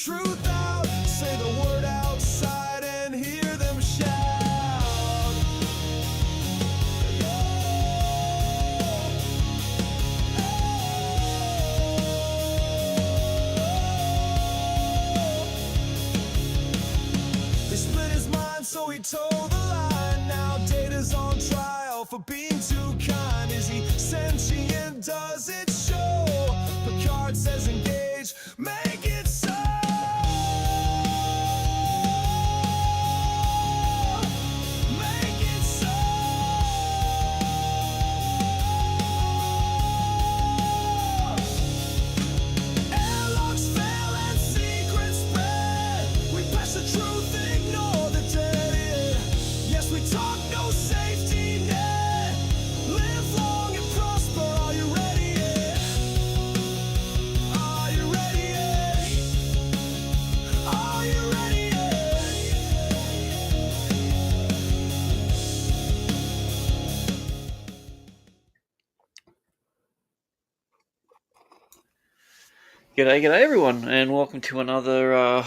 truth out, say the word outside and hear them shout. They split his mind, so he told the lie. Now Data's on trial for being too kind. Is he sentient? Does it show? Picard says engage, make it so. Make it so. Airlocks fail and secrets spread. We pass the truth, ignore the dead. Yes, we talk no safety net. Live long and prosper. Are you ready yet? Are you ready yet? Are you ready yet? G'day everyone, and welcome to another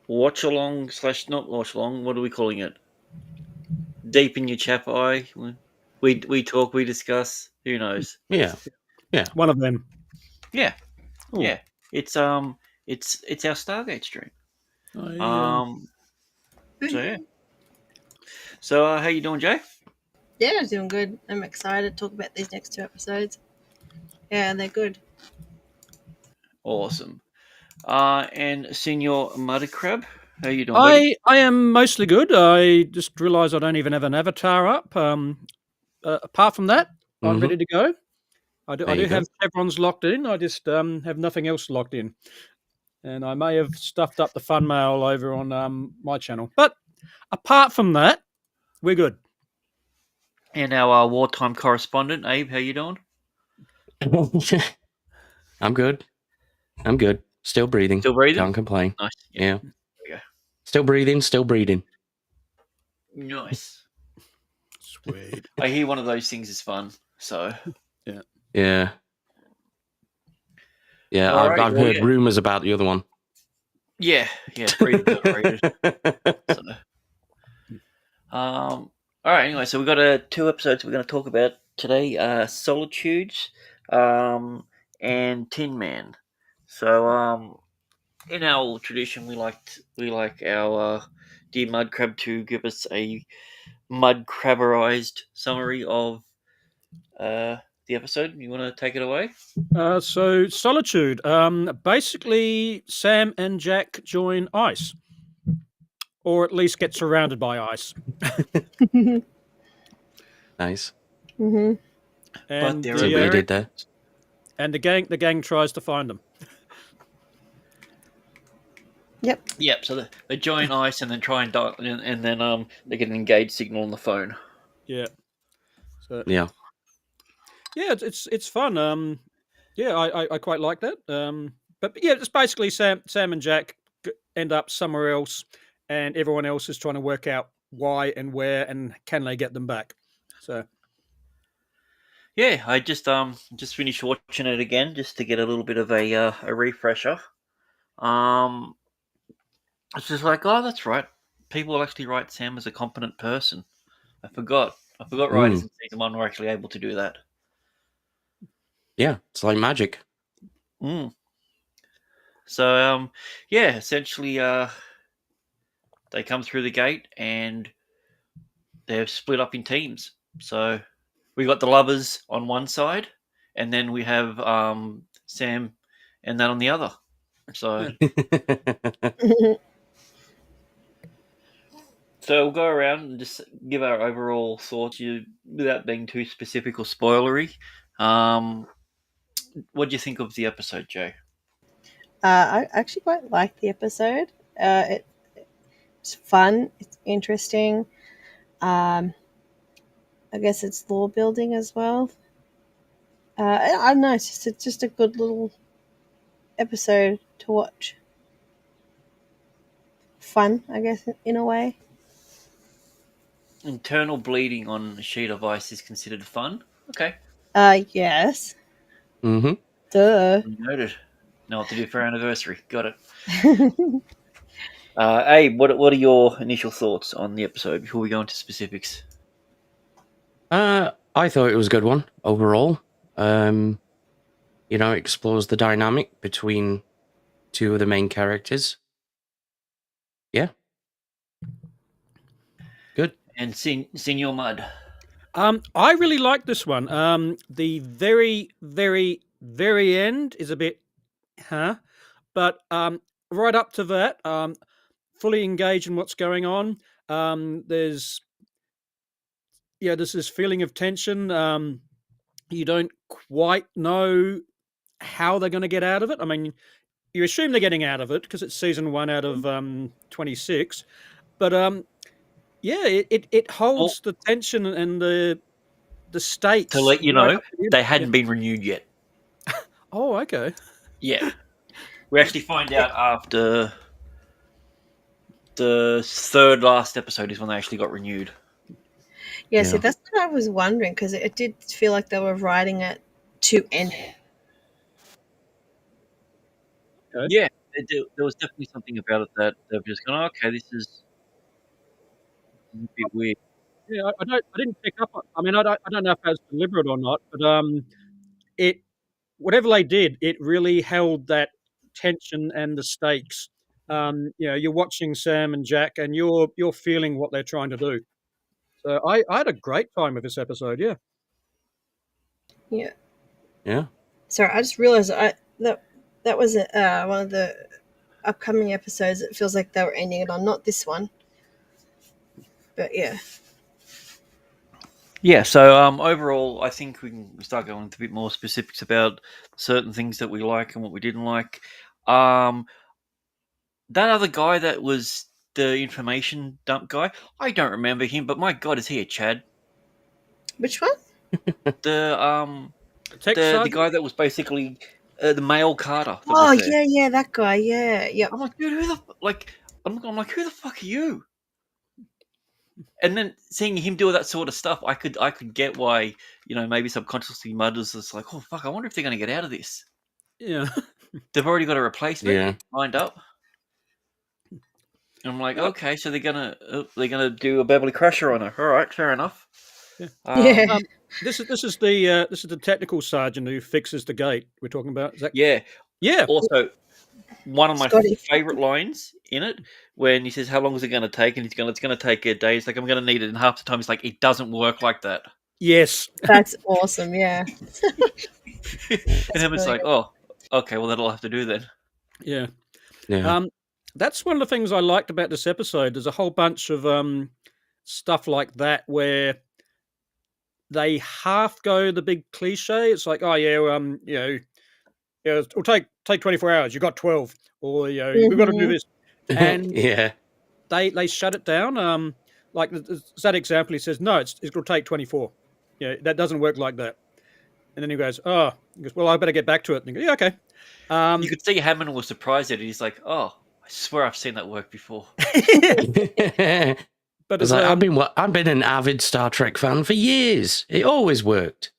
watch along / not watch along. What are we calling it? Deep in your chap eye. We talk, we discuss. Who knows? Yeah. One of them. Yeah, Ooh. yeah. It's our Stargate stream. So yeah. So how you doing, Jay? Yeah, I'm doing good. I'm excited to talk about these next 2 episodes. Yeah, they're good. Awesome. And Senior Mudder Crab, how you doing, buddy? I am mostly good. I just realised I don't even have an avatar up. Apart from that, I'm ready to go. I do have chevrons locked in. I just have nothing else locked in. And I may have stuffed up the fun mail over on my channel. But apart from that, we're good. And our wartime correspondent, Abe, how you doing? I'm good. Still breathing. Still breathing? Can't complain. Nice. Yeah. There we go. Still breathing. Nice. Sweet. I hear one of those things is fun. So Yeah. Alrighty, I've well, heard yeah. rumours about the other one. Yeah, breathing overrated. So, all right. Anyway, so we've got 2 episodes we're going to talk about today: Solitude, and Tin Man. So, in our tradition, we like our dear Mud Crab to give us a mud crabberized summary of the episode. You want to take it away? So Solitude. Basically, Sam and Jack join ICE, or at least get surrounded by ICE. Nice. Mm-hmm. And they're So we did that. And the gang tries to find them. Yep. So they join ICE and then try and dial, and then they get an engaged signal on the phone. Yeah. So Yeah. yeah, it's fun. Yeah, I quite like that. But yeah, it's basically Sam and Jack end up somewhere else, and everyone else is trying to work out why and where and can they get them back. So Yeah, I just finished watching it again just to get a little bit of a refresher. It's just like, oh, that's right. People actually write Sam as a competent person. I forgot writers in season 1 were actually able to do that. Yeah, it's like magic. So yeah, essentially they come through the gate and they're split up in teams. So we got the lovers on one side, and then we have Sam and that on the other. So so we'll go around and just give our overall thoughts without being too specific or spoilery. What do you think of the episode, Jay? I actually quite like the episode. It's fun. It's interesting. I guess it's lore building as well. I don't know. It's just a good little episode to watch. Fun, I guess, in a way. Internal bleeding on a sheet of ice is considered fun. Okay. Yes. Mm-hmm. Duh. Noted. Know what to do for our anniversary. Got it. Abe, what are your initial thoughts on the episode before we go into specifics? I thought it was a good one overall. It explores the dynamic between two of the main characters. Yeah. Good. And Senior Mud. I really like this one. The very, very, very end is a bit, but right up to that, fully engaged in what's going on. There's this feeling of tension. You don't quite know how they're going to get out of it. I mean, you assume they're getting out of it because it's season 1 out of 26, but it holds the tension and the stakes. To let you right know, up to the end. they hadn't been renewed yet. Oh, okay. Yeah. We actually find out after the third last episode is when they actually got renewed. Yeah, see, Yeah. that's what I was wondering, because it did feel like they were writing it to end it. Okay. Yeah, there was definitely something about it that they've just gone, okay, this is a bit weird. Yeah, I didn't pick up on. I mean, I don't know if that's deliberate or not, but it whatever they did, it really held that tension and the stakes. You're watching Sam and Jack, and you're feeling what they're trying to do. So I had a great time with this episode. Yeah. Yeah. Yeah. Sorry, I just realized that was one of the upcoming episodes. It feels like they were ending it on, not this one. But yeah. Yeah, so overall, I think we can start going into a bit more specifics about certain things that we like and what we didn't like. That other guy that was the information dump guy, I don't remember him, but my God, is he a Chad? Which one? The Tech the sergeant? guy that was basically the male Carter. That Oh, was there. yeah, that guy. Yeah, yep. I'm like, dude, who the like? I'm like, who the fuck are you? And then seeing him do all that sort of stuff, I could get why, maybe subconsciously Mud was just like, oh fuck, I wonder if they're going to get out of this. Yeah. They've already got a replacement Yeah. lined up. And I'm like, Yep. okay, so they're gonna do a Beverly Crusher on her. All right, fair enough. Yeah. Yeah. This is the technical sergeant who fixes the gate we're talking about. Is that? Yeah. Yeah. Also, one of my Scotty. favorite lines in it when he says, "How long is it going to take?" and it's going to take a day. He's like, "I'm going to need it." And half the time, he's like, "It doesn't work like that." Yes. That's awesome. Yeah. And then it's really like, "Oh, okay, well that'll have to do then." Yeah. Yeah. That's one of the things I liked about this episode. There's a whole bunch of stuff like that where they half go the big cliche. It's like, oh yeah, it'll take 24 hours. You got 12, or we've got to do Mhm. this, and yeah. they shut it down. Like that example, he says, no, it'll take 24. Yeah, that doesn't work like that. And then he goes, well, I better get back to it. And he goes, yeah, okay. You could see Hammond was surprised at it. He's like, "Oh, I swear I've seen that work before." But It's as, like, I've been an avid Star Trek fan for years. It always worked.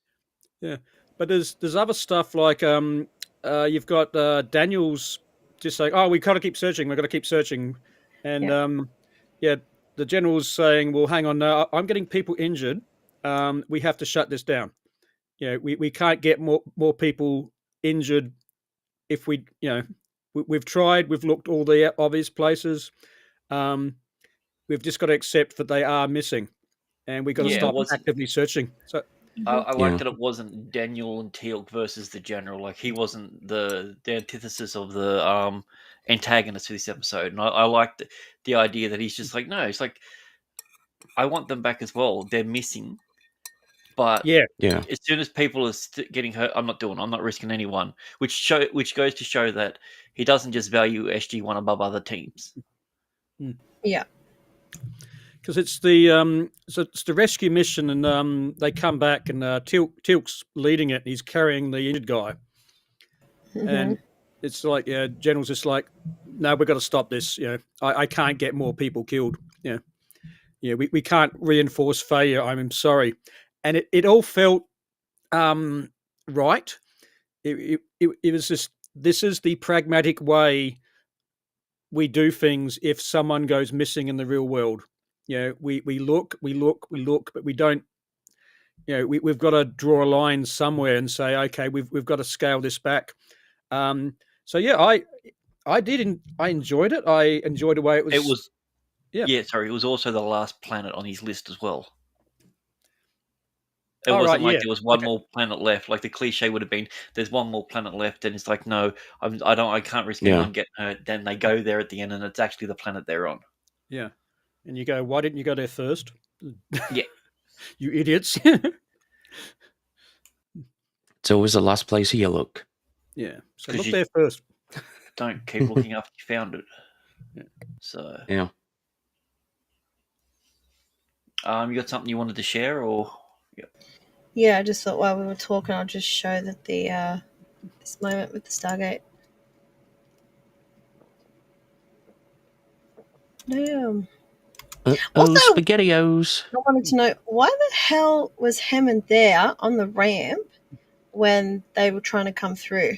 yeah, but there's other stuff like you've got Daniels just saying, oh, we got to keep searching. We've got to keep searching, and the general's saying, well, hang on, now I'm getting people injured. We have to shut this down. We can't get more people injured if we've tried, we've looked all the obvious places. We've just got to accept that they are missing, and we've got to Yeah, it stop wasn't- actively searching. So I Yeah. like that it wasn't Daniel and Teal'c versus the general. Like he wasn't the antithesis of the antagonist for this episode, and I liked the idea that he's just like, no, it's like I want them back as well. They're missing, but yeah, Yeah. as soon as people are getting hurt, I'm not risking anyone. Which goes to show that he doesn't just value SG1 above other teams. Yeah. because it's the rescue mission, and they come back, and Teal'c's leading it, and he's carrying the injured guy, and it's like, General's just like, no, we've got to stop this. I can't get more people killed. We can't reinforce failure. I'm sorry, and it all felt right. It was just this is the pragmatic way we do things if someone goes missing in the real world. We look, but we don't. We've got to draw a line somewhere and say, okay, we've got to scale this back. So yeah, I enjoyed it. I enjoyed the way it was. It was. Yeah. Sorry, it was also the last planet on his list as well. It Oh, wasn't right, like yeah. there was one Okay. more planet left. Like the cliche would have been, "There's one more planet left," and it's like, no, I can't risk anyone getting hurt. Then they go there at the end, and it's actually the planet they're on. Yeah, and you go, why didn't you go there first? Yeah. You idiots. It's always the last place you look. Yeah, so 'Cause look you- there first. Don't keep looking after you found it. Yeah. So Yeah. you got something you wanted to share, or Yeah, I just thought while we were talking, I'll just show that the this moment with the Stargate. Damn. Also- SpaghettiOs. I wanted to know why the hell was Hammond there on the ramp when they were trying to come through?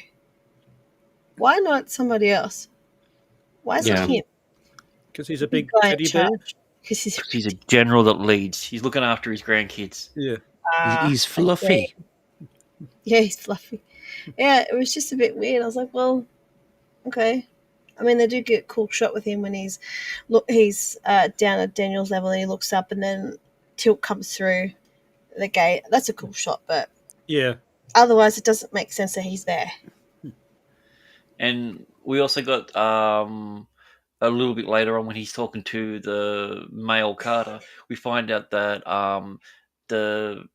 Why not somebody else? Why is Yeah. it him? Because he's a big guy in teddy bear. charge. Because he's a general that leads. He's looking after his grandkids. Yeah. He's fluffy. Yeah, he's fluffy. Yeah, it was just a bit weird. I was like, well, okay. I mean, they do get a cool shot with him when he's down at Daniel's level and he looks up and then Tilt comes through the gate. That's a cool shot, but Yeah. otherwise it doesn't make sense that he's there. And we also got a little bit later on when he's talking to the male Carter, we find out that the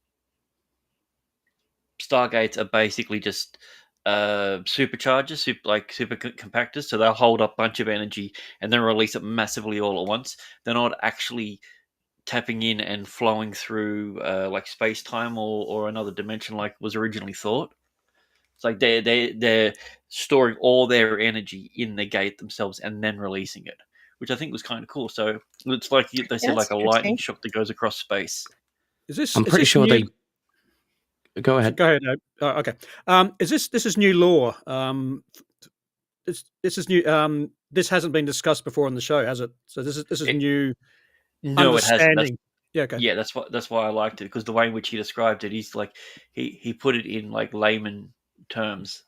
Stargates are basically just superchargers, super compactors. So they'll hold up a bunch of energy and then release it massively all at once. They're not actually tapping in and flowing through like space time or another dimension like was originally thought. It's like they're storing all their energy in the gate themselves and then releasing it, which I think was kind of cool. So it's like they said, like That's a lightning interesting. shock that goes across space. Is this? I'm is pretty this sure new... they. Go ahead. Go ahead. Okay. This is new lore? This is new. This hasn't been discussed before on the show, has it? So this is new. No, it hasn't. Understanding. Yeah. Okay. Yeah, that's why I liked it, because the way in which he described it, he's like he put it in like layman terms.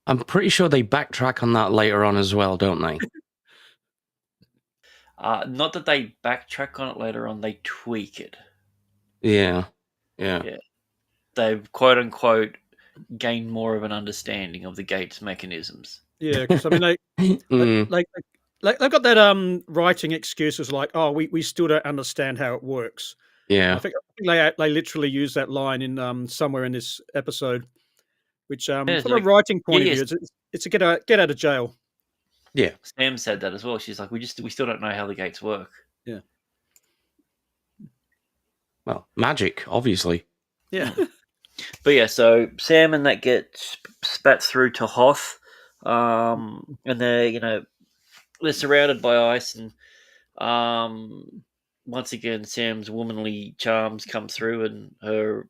I'm pretty sure they backtrack on that later on as well, don't they? Not that they backtrack on it later on; they tweak it. Yeah. They've quote unquote gained more of an understanding of the gate's mechanisms. Yeah, because I mean they've got that writing excuses like, oh, we still don't understand how it works. Yeah. I think they literally use that line in somewhere in this episode, which from it's a like- writing point yeah, of view, it's a get out of jail. Yeah. Sam said that as well. She's like, we still don't know how the gates work. Yeah. Well, magic, obviously. Yeah. But yeah, so Sam and that get spat through to Hoth, and they're surrounded by ice, and once again Sam's womanly charms come through, and her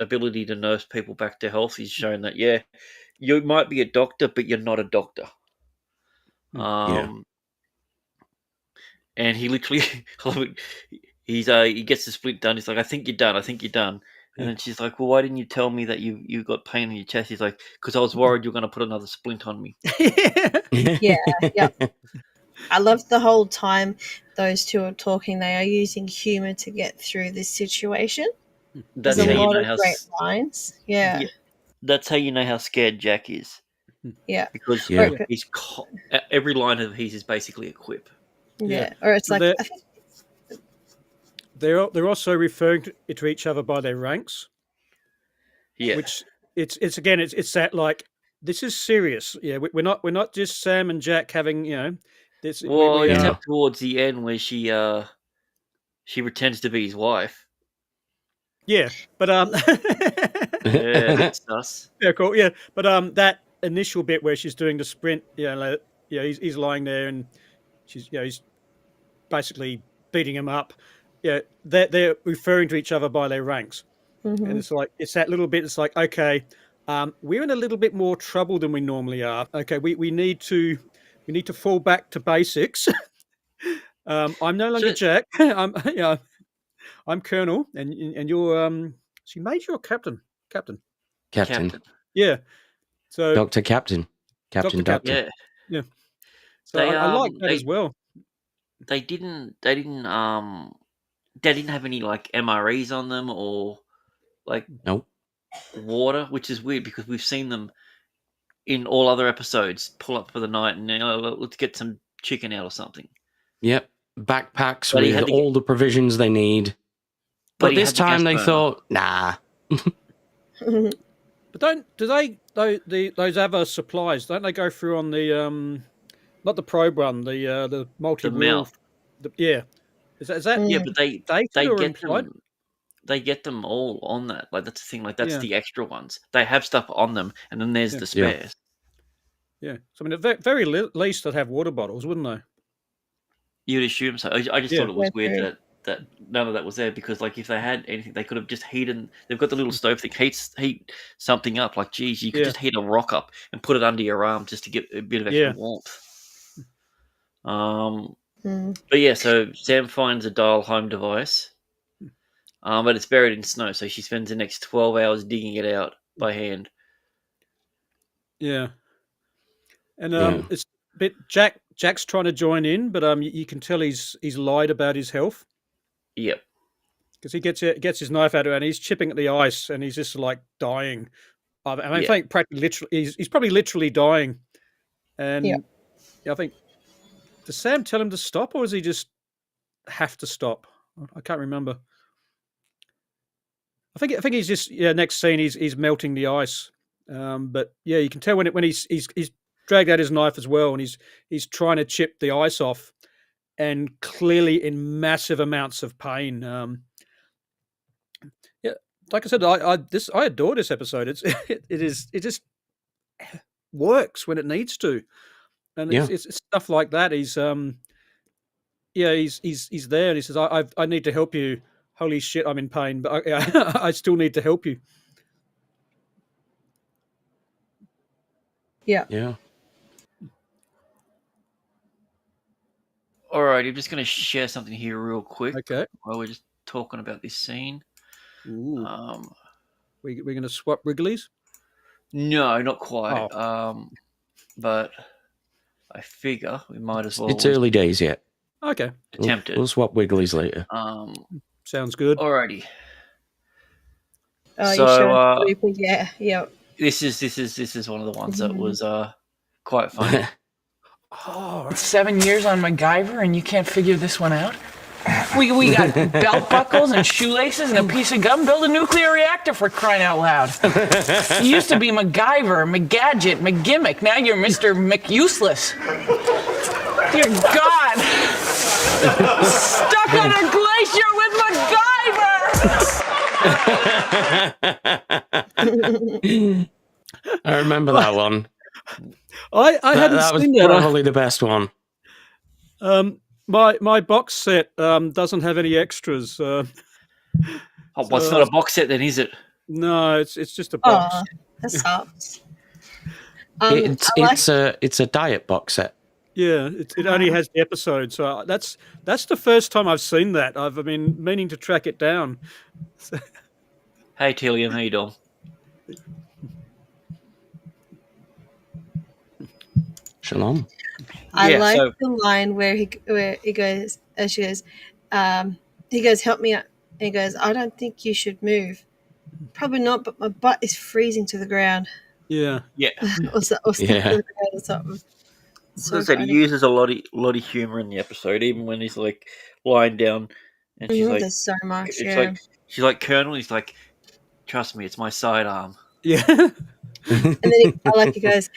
ability to nurse people back to health is shown that you might be a doctor, but you're not a doctor. And he literally, he gets the splint done. He's like, I think you're done. And then she's like, well, why didn't you tell me that you got pain in your chest? He's like, because I was worried you're going to put another splint on me. Yeah. I loved the whole time those two are talking. They are using humor to get through this situation. That's There's a how you lot know of how great lines. Yeah. That's how you know how scared Jack is. Yeah. Because Yeah. he's every line of his is basically a quip. Yeah. Or it's like, I think, they're also referring to each other by their ranks. Yeah. Which it's that like, this is serious. Yeah, we're not just Sam and Jack having this. Well, we except towards the end where she pretends to be his wife. Yeah, but Yeah, that's us. Yeah, cool. Yeah, but that initial bit where she's doing the sprint, he's lying there and he's basically beating him up. Yeah, they're referring to each other by their ranks, and it's like it's that little bit. It's like, okay, we're in a little bit more trouble than we normally are. Okay, we need to fall back to basics. I'm no longer So- Jack. I'm Colonel, and you're so you Major or Captain? Captain. Captain. Yeah. So Dr. Captain. Captain Dr. Doctor. Yeah, yeah. So they I like that as well. they didn't have any like MREs on them or like Nope. water, which is weird because we've seen them in all other episodes pull up for the night and let's get some chicken out or something. Yep. Backpacks But he with had to all the provisions they need. But But he this had the time they gas burner. thought, nah. But those other supplies don't they go through on the not the probe one, the multi wheel? mouth. Yeah. Is that Yeah, but they stated or get implied? them. They get them all on that. Like that's the thing. Like that's Yeah. the extra ones. They have stuff on them, and then there's Yeah. the spares. Yeah. So I mean, at very least they'd have water bottles, wouldn't they? You'd assume so. I just Yeah. thought it was Yeah, weird true. that none of that was there because, like, if they had anything, they could have just heated. They've got the little stove that heat something up. Like, geez, you could Yeah. just heat a rock up and put it under your arm just to get a bit of extra Yeah. warmth. Mm. But yeah, so Sam finds a dial home device, but it's buried in snow, so she spends the next 12 hours digging it out by hand. Yeah. And Yeah. it's a bit Jack's trying to join in, but you can tell he's lied about his health Yep. because he gets his knife out and he's chipping at the ice and he's just like dying. I mean, I Yeah. think practically literally he's probably literally dying. And Yeah. I think, does Sam tell him to stop or does he just have to stop? I can't remember. I think he's just next scene he's melting the ice. But yeah, you can tell when he's dragged out his knife as well and he's trying to chip the ice off and clearly in massive amounts of pain. Yeah, like I said, I adore this episode. It just works when it needs to, and Yeah. it's stuff like that. He's there and he says, I need to help you. Holy shit, I'm in pain, but I still need to help you. Yeah. Yeah. All right, I'm just going to share something here real quick Okay. while we're just talking about this scene. Ooh. We're going to swap Wrigglies? No, not quite. Oh. But I figure we might as well. It's early days yet. Okay. Attempt it. We'll swap Wigglies later. Sounds good. Alrighty. Oh, you So, showing people? Yeah. Yeah. This is one of the ones that was quite funny. Oh, 7 years on MacGyver and you can't figure this one out? We got belt buckles and shoelaces and a piece of gum. Build a nuclear reactor for crying out loud. You used to be MacGyver, McGadget, McGimmick. Now you're Mr. McUseless. Dear God. Stuck on a glacier with MacGyver. I remember that one. I hadn't That was seen that. probably the best one. My box set doesn't have any extras. Oh, well, it's not a box set then, is it? No, it's just a box. Oh, that sucks. It's a diet box set. Yeah, it only has the episode, so that's the first time I've seen that. I've been meaning to track it down. Hey, Tillian, how you doing? Shalom. I like so- the line where he goes, she goes, he goes, help me out. And he goes, I don't think you should move. Probably not, but my butt is freezing to the ground. Yeah. Yeah. or sticking Yeah. to the ground or something. So I said, he uses a lot of humor in the episode, even when he's like lying down, and she's like, There's so much. it's Yeah. like she's like, Colonel. He's like, trust me, it's my sidearm. Yeah. And then he goes,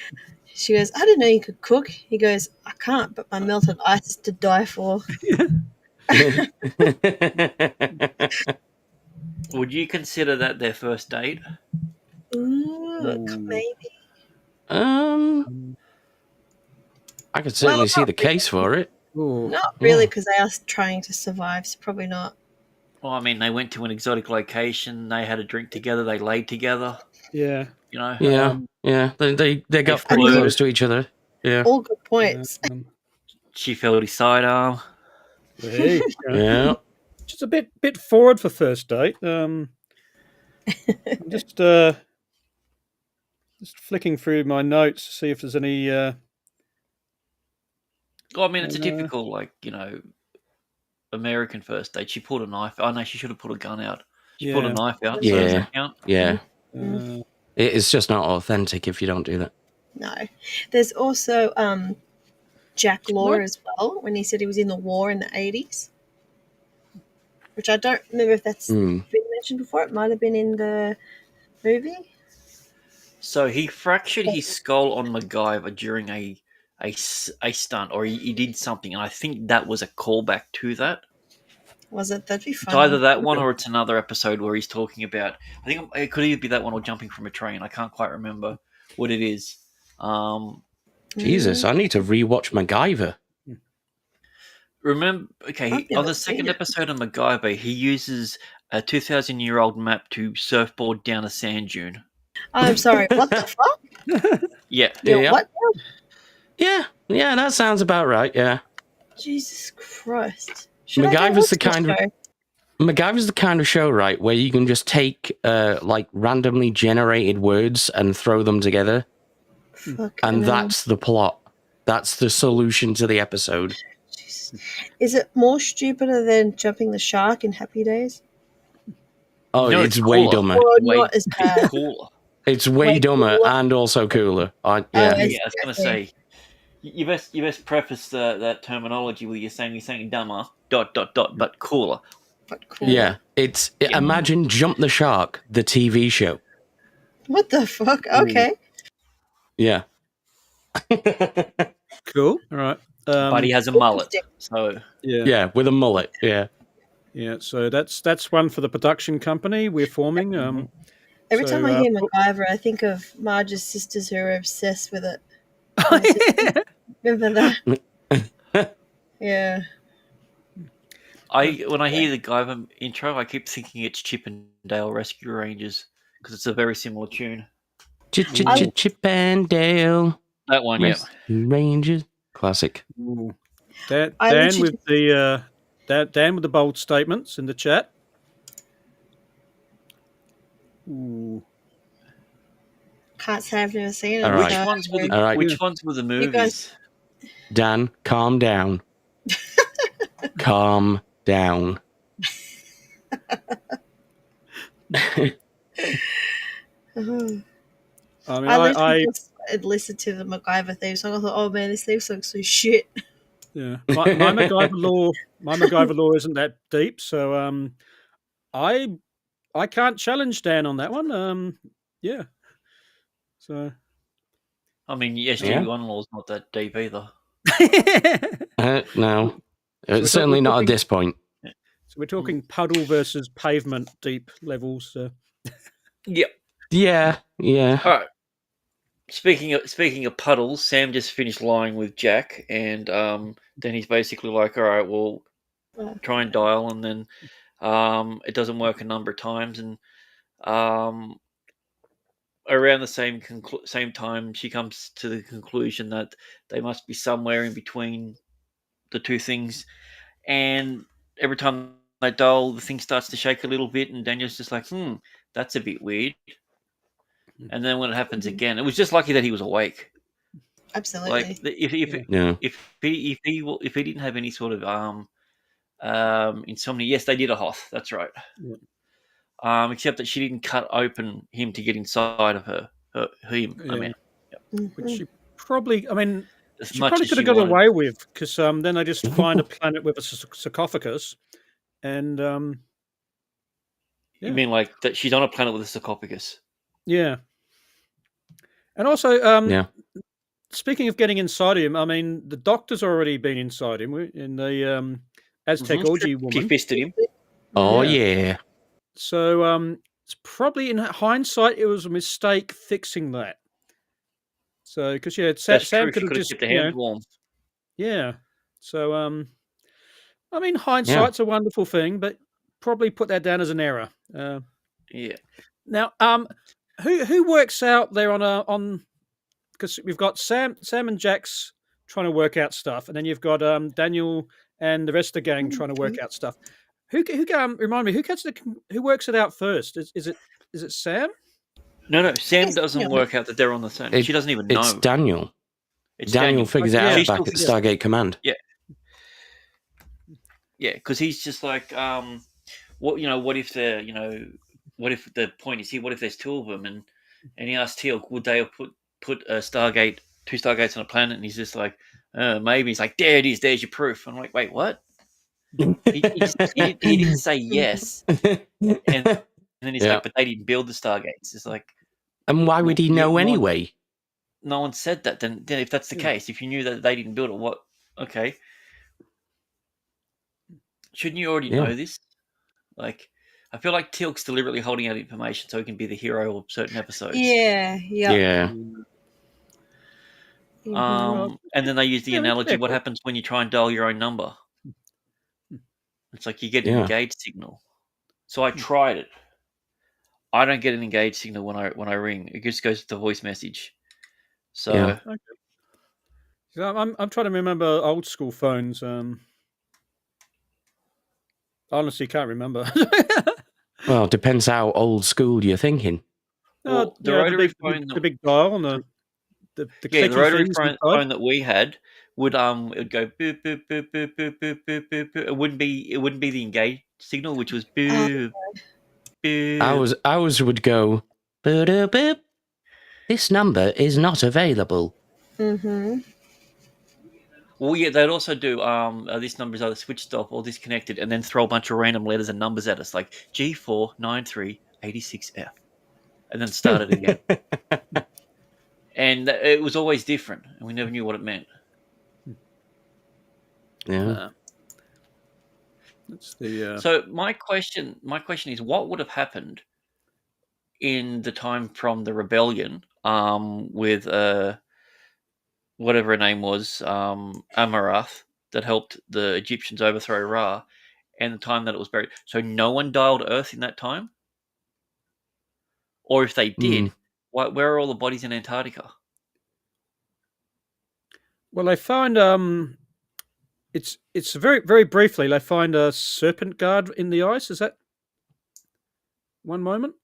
she goes, I didn't know you could cook. He goes, I can't, but my melted ice is to die for. Would you consider that their first date? Ooh, maybe. I could certainly Well, see the case for it. Ooh. Not really, because they are trying to survive. So probably not. Well, I mean, they went to an exotic location. They had a drink together. They laid together. Yeah. You know. Yeah, yeah. They got pretty flew. close to each other. Yeah. All good points. She felt his sidearm. There you go. Yeah. Just a bit forward for first date. Just flicking through my notes to see if there's any. Well, I mean, it's a typical, like, American first date. She pulled a knife. Oh, no, she should have put a gun out. She pulled a knife out. So does that count? Yeah. Uh, It's just not authentic if you don't do that. No. There's also Jack Law as well, when he said he was in the war in the 80s. Which I don't remember if that's been mentioned before. It might have been in the movie. So he fractured his skull on MacGyver during a stunt, or he did something, and I think that was a callback to that. Was it? That'd be It's funny. either that one or it's another episode where he's talking about. I think it could either be that one or jumping from a train. I can't quite remember what it is. Jesus, I need to rewatch MacGyver. Remember, okay, on the second episode of MacGyver, he uses a 2,000-year-old map to surfboard down a sand dune. I'm sorry, what the fuck? Yeah. Yeah. What? Yeah, that sounds about right. Yeah. Jesus Christ. MacGyver's the kind of show, right, where you can just take like randomly generated words and throw them together, and that's the plot. That's the solution to the episode. Jesus. Is it more stupider than jumping the shark in Happy Days? Oh, No, it's it's way cooler. dumber. Or not as bad? Cooler. It's way dumber and also cooler. Yeah. Yeah, I was going to say, you best preface that terminology with you're saying dumber, ... but cooler. But cool. Yeah, imagine Jump the Shark, the TV show. What the fuck? Okay. Yeah. cool. All right. But he has a mullet, so yeah, with a mullet. Yeah. Yeah. So that's one for the production company we're forming. Every time I hear MacGyver, I think of Marge's sisters who are obsessed with it. Remember that? Yeah. when I hear the Guyver intro, I keep thinking it's Chip and Dale Rescue Rangers because it's a very similar tune. Chip and Dale. That one, Rescue Rangers. Classic. Dan with the bold statements in the chat. Ooh. Can't say I've never seen it. All right. Which ones were the movies? guys- Dan, calm down. Calm down. I mean, I listened to the MacGyver theme song. I thought, oh man, this theme song's so shit. Yeah, my MacGyver lore isn't that deep, so I can't challenge Dan on that one. Yeah. So. I mean, SG1 law's not that deep either. No, it's certainly not at this point. So we're talking puddle versus pavement deep levels. Yep. Yeah. All right. Speaking of puddles, Sam just finished lying with Jack, and then he's basically like, "All right, well, try and dial," and then it doesn't work a number of times, and around the same time, she comes to the conclusion that they must be somewhere in between the two things, and every time they dial, the thing starts to shake a little bit, and Daniel's just like, that's a bit weird. And then when it happens again, it was just lucky that he was awake. Absolutely. Like if he didn't have any sort of insomnia, yes, they did a Hoth. That's right. Yeah. Except that she didn't cut open him to get inside of him. Yeah. I mean, which she probably, as she much probably as could have she got wanted. away with, because then they just find a planet with a sarcophagus, and You mean like that she's on a planet with a sarcophagus? Yeah. And also, speaking of getting inside him, the doctor's already been inside him in the Aztec orgy woman. She fisted him. Oh, yeah. So it's probably, in hindsight, it was a mistake fixing that. So, because, Sam could have just kept the hands warm. Yeah. So, hindsight's a wonderful thing, but probably put that down as an error. Yeah. Now, who works out there on because we've got Sam and Jax trying to work out stuff, and then you've got Daniel and the rest of the gang trying to work out stuff. Who remind me who works it out first? Is it Sam? No, Sam Yes, doesn't no. work out that they're on the same. She doesn't even know. It's Daniel. It's Daniel figures it Yeah. out She back still at figures- Stargate Command. Yeah, because he's just like, what if what if the point is here? What if there's two of them? And he asked Teal, would they have put a Stargate, two Stargates on a planet? And he's just like, maybe. He's like, there it is. There's your proof. I'm like, wait, what? He didn't say yes, and then he's like, but they didn't build the Stargates. It's like, And why would he know anyway? no one said that. Then if that's the case, if you knew that they didn't build it, what? Okay, shouldn't you already know this? Like, I feel like Teal'c's deliberately holding out information so he can be the hero of certain episodes. Yeah. Yeah. And then they use the Yeah, analogy: yeah, what cool. happens when you try and dial your own number? It's like you get an Yeah. engaged signal. So I tried it. I don't get an engaged signal when I ring. It just goes to the voice message. So Yeah. Okay. So I'm trying to remember old school phones. Honestly, can't remember. Well, depends how old school you're thinking. Well, the yeah, rotary the phone, the big dial and the the clicky rotary things phone, inside. that we had would it would go boop boop boop boop boop boop boop boop boop. It wouldn't be the engaged signal, which was boop boop. Ours would go, boop, boop. This number is not available. Mm-hmm. Well, yeah, they'd also do this number is either switched off or disconnected, and then throw a bunch of random letters and numbers at us, like G49386F, and then start it again. And it was always different, and we never knew what it meant. Yeah. That's the So my question is, what would have happened in the time from the rebellion, with whatever her name was, Amarath, that helped the Egyptians overthrow Ra, and the time that it was buried. So no one dialed Earth in that time? Or if they did, where are all the bodies in Antarctica? well, they find it's very very briefly they find a serpent guard in the ice. Is that one moment?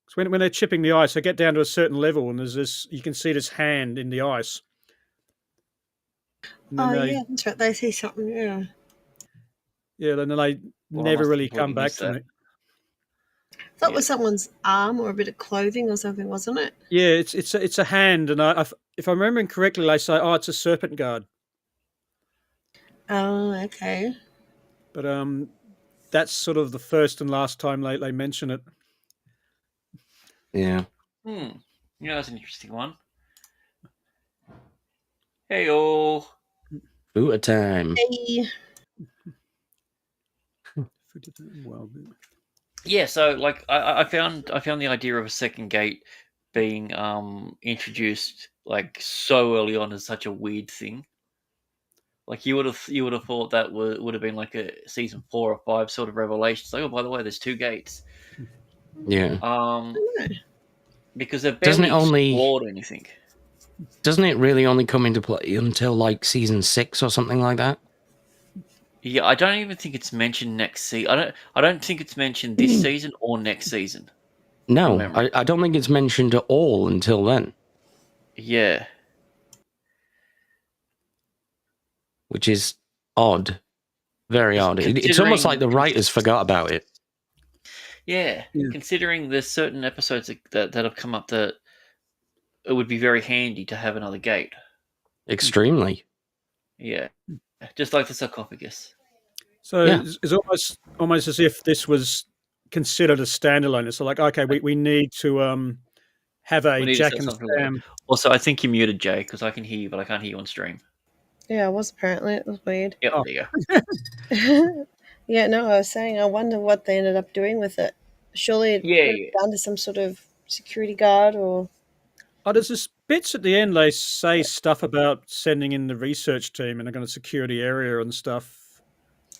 So when they're chipping the ice, they get down to a certain level, and there's this. You can see this hand in the ice. And then Yeah, that's right. They see something. Yeah. yeah. Then they Well, I never must really have come completely back missed from that. it. That was someone's arm or a bit of clothing or something, wasn't it? Yeah, it's a hand, and if I'm remembering correctly, they say, "Oh, it's a serpent guard." Oh, okay. But that's sort of the first and last time they mention it. Yeah. That's an interesting one. Hey-oh. Booter time. Hey. Well, Yeah, so like I found the idea of a second gate being introduced like so early on as such a weird thing. Like you would have thought that would have been like a season 4 or 5 sort of revelation. It's like, oh, by the way, there's two gates. Yeah. Because they've Doesn't barely it only- explored anything. Doesn't it really only come into play until like season 6 or something like that? Yeah, I don't even think it's mentioned next season. I don't think it's mentioned this season or next season. No, memory. I don't think it's mentioned at all until then, Yeah. which is odd. Very odd. It's almost like the writers forgot about it. Yeah, Yeah. considering there's certain episodes that have come up that it would be very handy to have another gate. Extremely. Yeah, just like the sarcophagus. So Yeah. it's almost as if this was considered a standalone. It's like, okay, we need to have We a need to Jack set and something like- Sam. Also, I think you muted Jay because I can hear you, but I can't hear you on stream. Yeah, it was apparently. It was weird. Yep, Oh. there you go. Yeah, no, I was saying, I wonder what they ended up doing with it. Surely it Yeah, would have gone to some sort of security guard or. Oh, there's this bits at the end. They say stuff about sending in the research team and they're going to secure the area and stuff.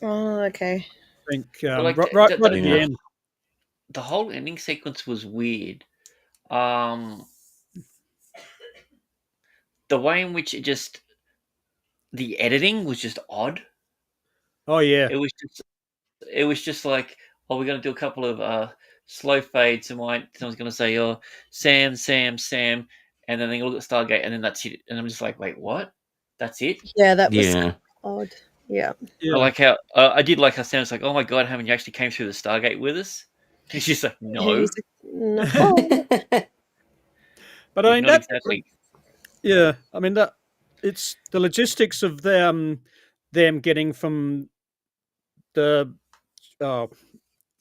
Oh, okay. think Like, right at the Yeah. end. the whole ending sequence was weird. The way in which the editing was just odd. Oh yeah, It was just like, oh, we're gonna do a couple of slow fades, and someone's gonna say, oh, Sam, Sam, Sam, and then they look at Stargate, and then that's it. And I'm just like, wait, what? That's it? Yeah, that was Yeah. odd. Yeah. yeah. I like how I did like how Sam's like, oh my god, haven't you actually came through the Stargate with us? And she's like, no, He's like, no. But I mean not that. exactly. Yeah, I mean that. It's the logistics of them getting from the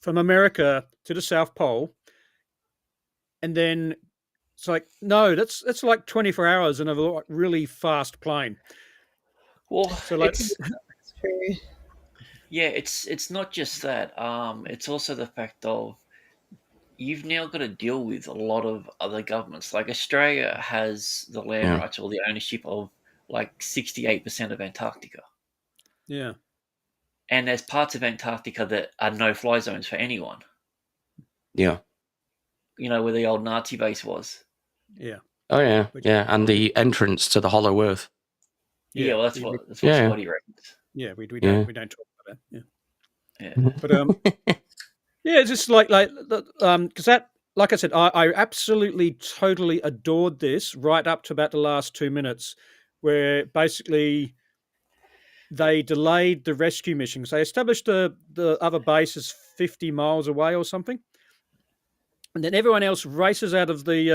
from America to the South Pole, and then it's like no, that's like 24 hours in a really fast plane. Well, So like, it's That's true. yeah, it's not just that. It's also the fact of you've now got to deal with a lot of other governments. Like Australia has the land Yeah. rights or the ownership of like 68% of Antarctica. yeah, And there's parts of Antarctica that are no-fly zones for anyone. Yeah. You know, where the old Nazi base was. yeah, Oh yeah. Which- Yeah. And the entrance to the Hollow Earth. Yeah, well, that's what that's what Yeah. Scotty reckons. yeah, we Yeah. don't talk about that. Yeah, Yeah. but yeah, it's just like because that, like I said, I absolutely totally adored this right up to about the last 2 minutes, where basically they delayed the rescue missions. They established the other base is 50 miles away or something, and then everyone else races out of the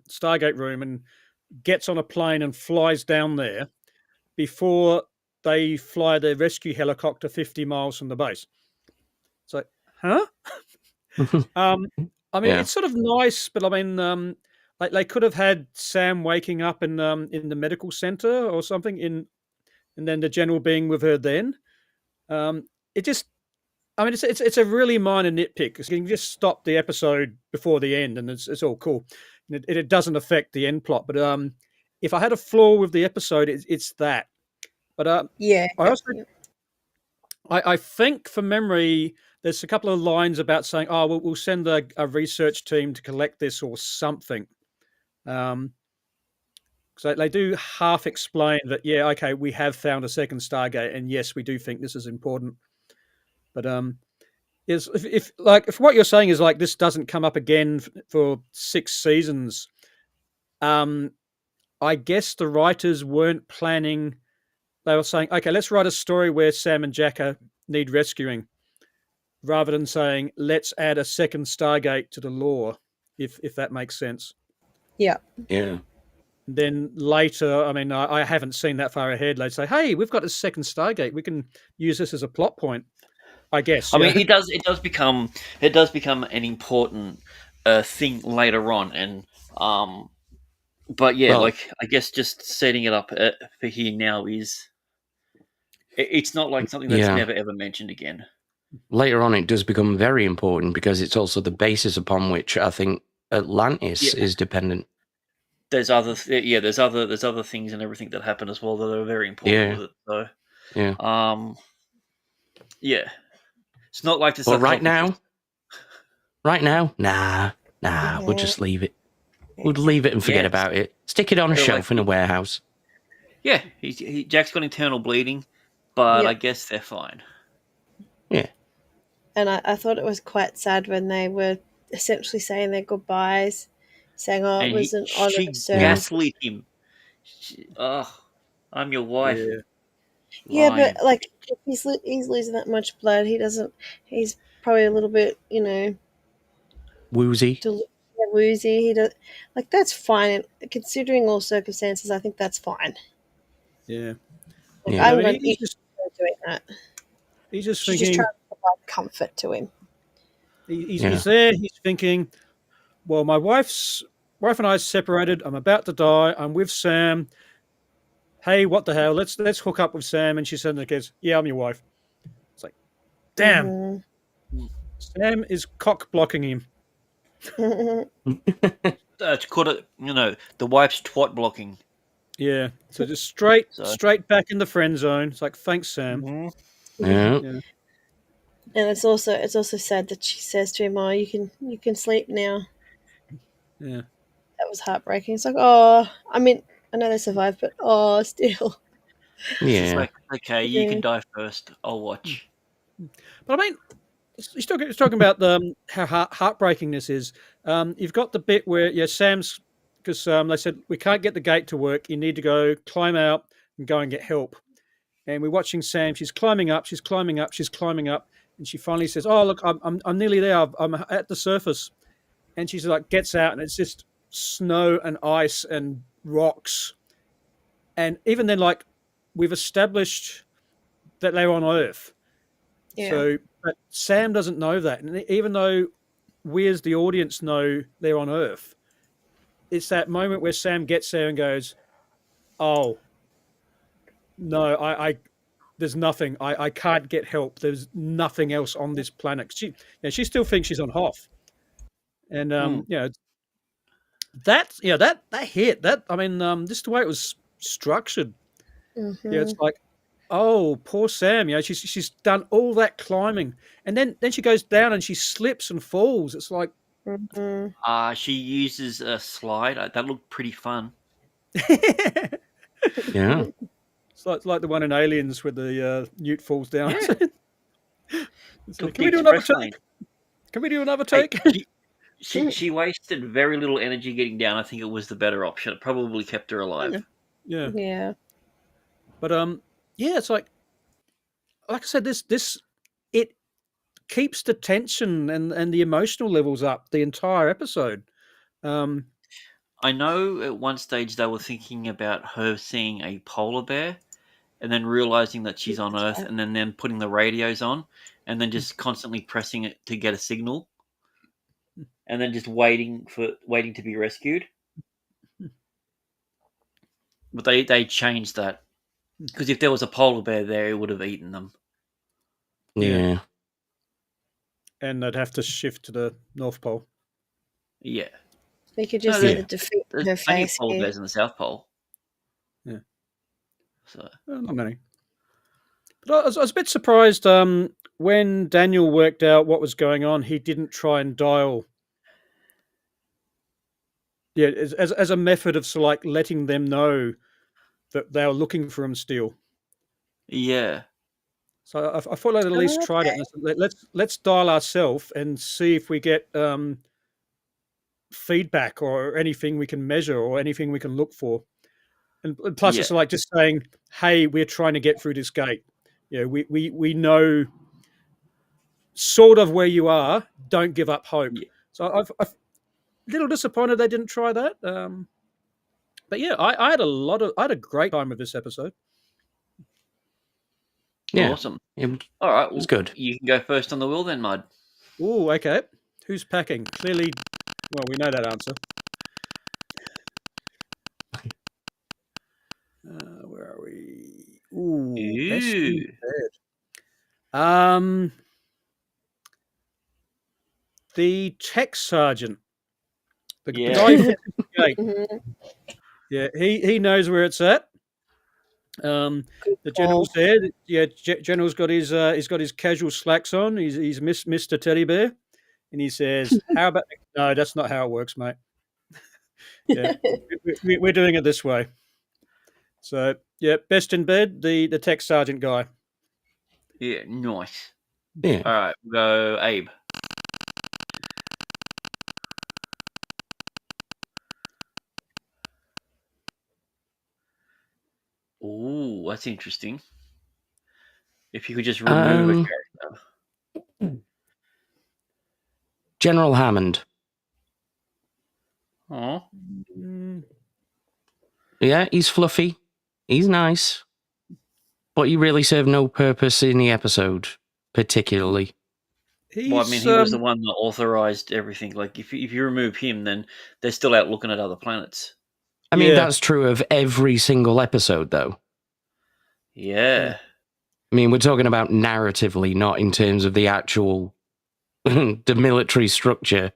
Stargate room and gets on a plane and flies down there before they fly their rescue helicopter 50 miles from the base. It's like, huh? I mean, Yeah. it's sort of nice, but I mean, like they could have had Sam waking up in the medical center or something, and then the general being with her. Then it just, I mean, it's a really minor nitpick because you can just stop the episode before the end, and it's all cool. And it doesn't affect the end plot. But if I had a flaw with the episode, it's that. But Yeah. I also yeah. I think from memory, there's a couple of lines about saying, "Oh, we'll send a research team to collect this or something." So they do half explain that, yeah, okay, we have found a second Stargate, and yes, we do think this is important. But is if what you're saying is like this doesn't come up again for 6 seasons, I guess the writers weren't planning. They were saying, okay, let's write a story where Sam and Jack need rescuing, rather than saying, let's add a second Stargate to the lore, if that makes sense. Yeah. Yeah. Then later, I mean, I haven't seen that far ahead. They say, hey, we've got a second Stargate. We can use this as a plot point, I guess. I mean, it does become an important thing later on, and but yeah, Well- like I guess just setting it up for here now is it's not like something that's Yeah. never ever mentioned again. Later on, it does become very important because it's also the basis upon which I think Atlantis is dependent. There's other there's other things and everything that happen as well that are very important with it. So Yeah. yeah, it's not like this. But right now, nah, we'll Yeah. just leave it. We'll leave it and forget Yes. about it. Stick it on a They're shelf like- in a warehouse. Yeah, Jack's got internal bleeding, but Yeah. I guess they're fine. Yeah. And I thought it was quite sad when they were essentially saying their goodbyes, saying, "Oh, it And was an honor she to serve." gaslit him. I'm your wife. Yeah. Yeah, Lying. but like if he's losing that much blood, he doesn't. He's probably a little bit, Woozy. woozy. He does like that's fine. Considering all circumstances, I think that's fine. Yeah. Like, Yeah. I'm I going mean, to be doing that. He's just She's just thinking. trying to provide comfort to him. He's there. He's thinking, well, my wife and I separated. I'm about to die. I'm with Sam. Hey, what the hell? Let's hook up with Sam. And she suddenly goes, yeah, I'm your wife. It's like, damn. Mhm. Sam is cock blocking him. It's called it, the wife's twat blocking. Yeah. So just straight back in the friend zone. It's like, thanks, Sam. Mm-hmm. Yeah. Yeah. And it's also sad that she says to him, "Oh, you can sleep now." Yeah. That was heartbreaking. It's like, oh, I mean, I know they survived, but oh, still. It's just Yeah. like, okay, you can die first. I'll watch. But I mean, he's talking about how heartbreaking this is. You've got the bit where Sam's, because they said we can't get the gate to work. You need to go climb out and go and get help. And we're watching Sam. She's climbing up. She's climbing up. She's climbing up. And she finally says, "Oh, look, I'm nearly there. I'm at the surface." And she's like, gets out, and it's just snow and ice and rocks. And even then, like, we've established that they're on Earth. Yeah. So, but Sam doesn't know that, and even though we as the audience know they're on Earth, it's that moment where Sam gets there and goes, "Oh, no, I there's nothing. I can't get help. There's nothing else on this planet." She still thinks she's on Hoth, and that hit that. I mean, just the way it was structured. Mm-hmm. Yeah, it's like, oh, poor Sam. She's done all that climbing, and then she goes down and she slips and falls. It's like, Mm-hmm. She uses a slide. That looked pretty fun. Yeah. It's like the one in Aliens where the Newt falls down. Yeah. Like, can we do another take? Can we do another take? She wasted very little energy getting down. I think it was the better option. It probably kept her alive. Yeah. Yeah. But it's like I said, this it keeps the tension and the emotional levels up the entire episode. I know at one stage they were thinking about her seeing a polar bear and then realizing that she's on Earth and then putting the radios on and then just constantly pressing it to get a signal and then just waiting to be rescued. But they changed that because if there was a polar bear there, it would have eaten them. Yeah. And they'd have to shift to the North Pole. Yeah. You could just see the defeat in her There's plenty of face. polar bears in the South Pole. Yeah. So Not many. But I was a bit surprised when Daniel worked out what was going on, he didn't try and dial. Yeah, as a method of sort of like letting them know that they were looking for him still. yeah. So I thought I'd at least tried it. And let's dial ourselves and see if we get feedback or anything we can measure or anything we can look for. And plus, it's like just saying, "Hey, we're trying to get through this gate. We know sort of where you are. Don't give up hope." Yeah. So I'm a little disappointed they didn't try that. But yeah, I had a great time with this episode. Yeah. Awesome. It All right. was good. You can go first on the wheel then, Mud. Oh, okay. Who's packing? Clearly, well, we know that answer. Where are we? Ooh, best in bed. The tech sergeant. The guy who fixes the gate. Yeah, he knows where it's at. The general's there. Yeah, general's got his casual slacks on. He's Mr. Teddy Bear, and he says, "How about no? That's not how it works, mate. Yeah, we're doing it this way." So yeah, best in bed, the tech sergeant guy. Yeah, nice. Yeah. All right, we'll go Abe. Ooh, that's interesting. If you could just remove a character. General Hammond. Oh. Yeah, he's fluffy. He's nice. But he really served no purpose in the episode, particularly. Well, I mean, he was the one that authorized everything. Like, if you remove him, then they're still out looking at other planets. I mean, that's true of every single episode, though. Yeah. I mean, we're talking about narratively, not in terms of the actual the military structure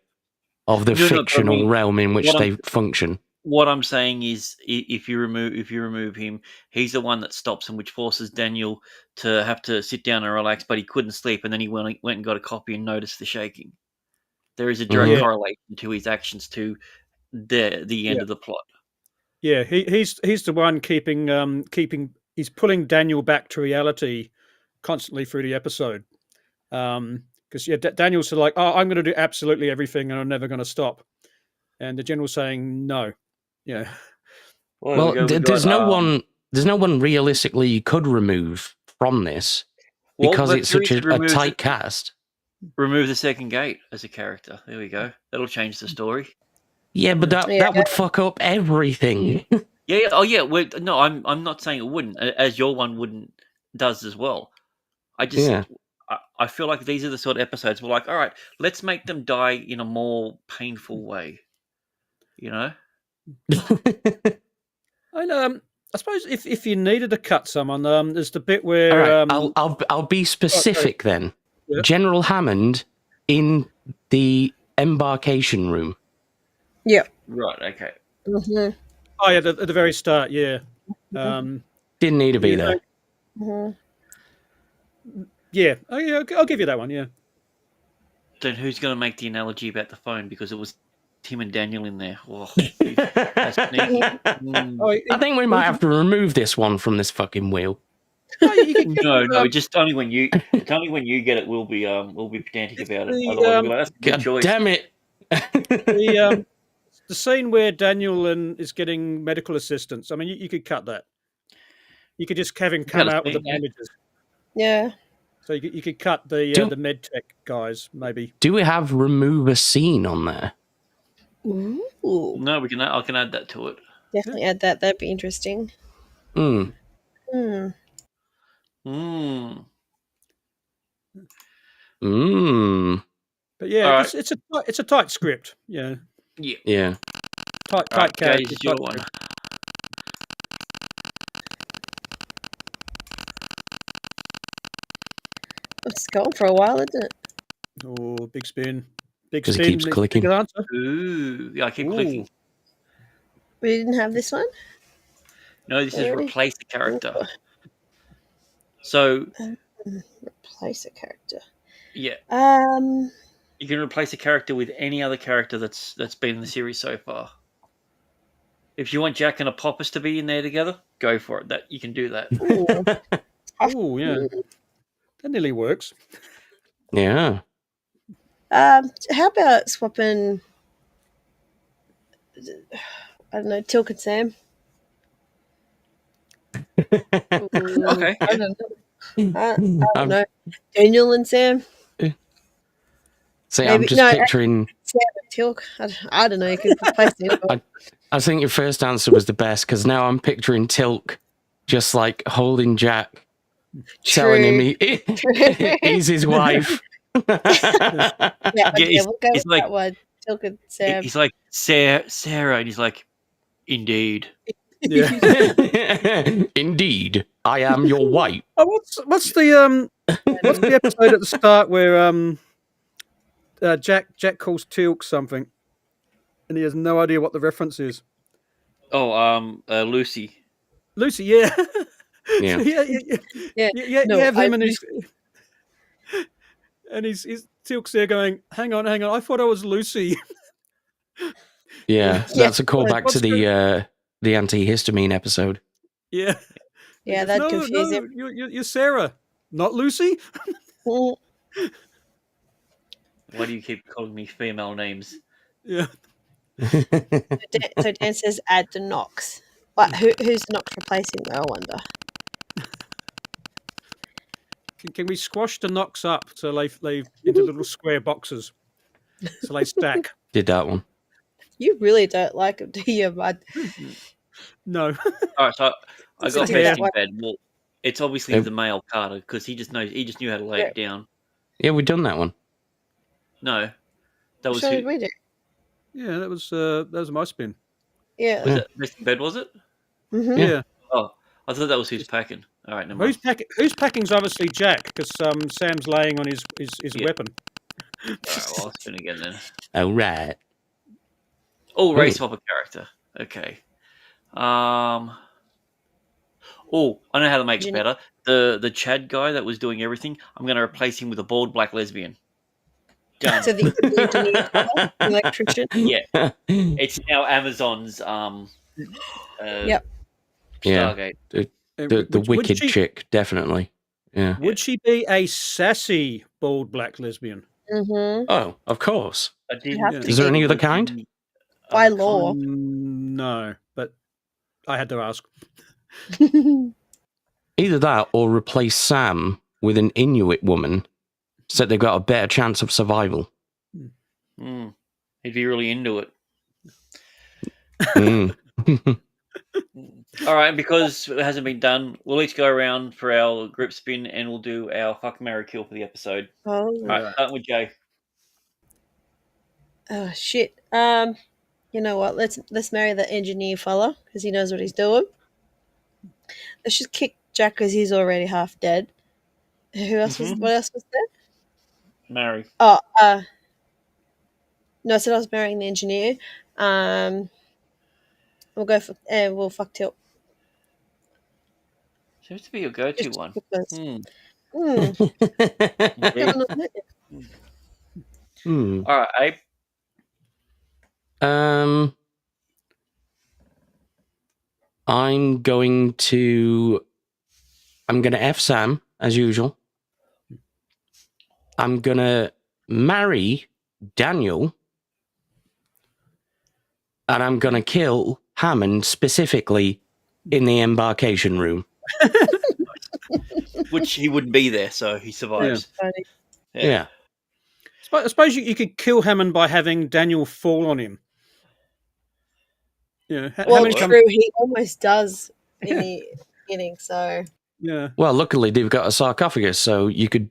of the fictional realm in which they function. What I'm saying is, if you remove him, he's the one that stops him, which forces Daniel to have to sit down and relax. But he couldn't sleep, and then he went and got a copy and noticed the shaking. There is a direct Yeah. correlation to his actions to the end of the plot. Yeah, he's the one keeping he's pulling Daniel back to reality constantly through the episode. Because Daniel's sort of like, oh, I'm going to do absolutely everything and I'm never going to stop, and the general's saying no. Yeah. Well, there's no one realistically you could remove from this because it's such a tight cast. Remove the second gate as a character. There we go. That'll change the story. Yeah, but that would fuck up everything. Yeah. Oh, yeah. No, I'm not saying it wouldn't, as your one does as well. I feel like these are the sort of episodes we're like, all right, let's make them die in a more painful way. You know. And I suppose if you needed to cut someone, there's the bit where all right, I'll be specific then. Yeah. General Hammond in the embarkation room. Yeah. Right. Okay. Mm-hmm. Oh yeah, at the very start. Yeah. Didn't need to be there. Mm-hmm. Yeah. Oh yeah. I'll give you that one. Yeah. Then who's going to make the analogy about the phone? Because it was Tim and Daniel in there. Oh, that's sneaky. I think we might have to remove this one from this fucking wheel. No, just only when you. It's only when you get it. We'll be pedantic about it. Otherwise, we'll be like, that's a good God choice. damn it! The scene where Daniel is getting medical assistance. I mean, you could cut that. You could just have him come out with the bandages. Yeah. So you could cut the med tech guys maybe. Do we have remove a scene on there? Ooh. No, we can. I can add that to it. Definitely add that. That'd be interesting. Hmm. Hmm. But yeah, All right. it's a tight script. Yeah. Yeah. Tight All right, character. Gage, your one. It's going for a while, isn't it? Oh, big spin. Big 'Cause it spin. keeps clicking. Big answer. Ooh, yeah, I keep clicking. We didn't have this one? No, this is Really? replace the character. So Replace a character. yeah, Um. you can replace a character with any other character that's been in the series so far. If you want Jack and Apophis to be in there together, go for it. That you can do that. Oh yeah, that nearly works. Yeah. How about swapping? I don't know, Tilk and Sam. Okay. I don't know. I don't know. Daniel and Sam. See, I'm just picturing. Sam and Tilk. I don't know. You could replace them. I think your first answer was the best because now I'm picturing Tilk just like holding Jack, telling him he's his wife. Yeah, we'll go with like, that one. Tilk and Sam. He's like Sarah, and he's like, indeed. Yeah. Indeed, I am your wife. Oh, what's the episode at the start where Jack calls Tilk something, and he has no idea what the reference is? Oh, Lucy. Lucy, yeah. Yeah. Yeah. You have him and he's Tilk's there going, hang on, I thought I was Lucy. Yeah, that's a callback to the antihistamine episode. Yeah. Yeah, that confused him. You're Sarah, not Lucy. Mm. Why do you keep calling me female names? Yeah. So Dan says add the Knox. But who's Knox replacing though, I wonder? Can we squash the Knox up so they into little square boxes so they stack? Did that one. You really don't like him, do you, bud? No. All right, so I got Yeah. best in bed. Well, it's obviously the male Carter because he just knew how to lay it down. Yeah, we've done that one. No, that was So who. did we do? Yeah, that was my spin. Yeah. Was it best in bed? Was it? Mm-hmm. Yeah. Oh, I thought that was who's packing. All right, never mind. Who's packing's obviously Jack because Sam's laying on his weapon. All right, well, I'll spin again then. All right. Oh, race swap a character. Okay. Oh, I know how to make it Engineer. better. The Chad guy that was doing everything, I'm going to replace him with a bald black lesbian. Done. So the engineer, the electrician. Yeah. It's now Amazon's Yep. Yeah. Stargate. The wicked chick, definitely. Yeah. Would she be a sassy bald black lesbian? Mm-hmm. Oh, of course. I didn't have to think Is there be. any it other was kind? the By other law. kind. No, but I had to ask. Either that or replace Sam with an Inuit woman so they've got a better chance of survival. He'd be really into it. Mm. All right, and because it hasn't been done, we'll each go around for our group spin and we'll do our fuck, marry, kill for the episode. Oh. All right, starting with Jay. Oh shit. You know what? Let's marry the engineer fella because he knows what he's doing. Let's just kick Jack because he's already half dead. Who else was? What else was there? Marry. Oh, no, I said I was marrying the engineer. We'll go for we'll fuck Tilt. Seems to be your go-to Just one. because. Hmm. All right, Abe. I'm gonna F Sam as usual. I'm gonna marry Daniel, and I'm gonna kill Hammond specifically in the embarkation room. Which he wouldn't be there, so he survives. Yeah. I suppose you could kill Hammond by having Daniel fall on him. Yeah. Well, true. He almost does in the beginning, so. Yeah. Well, luckily they've got a sarcophagus, so you could,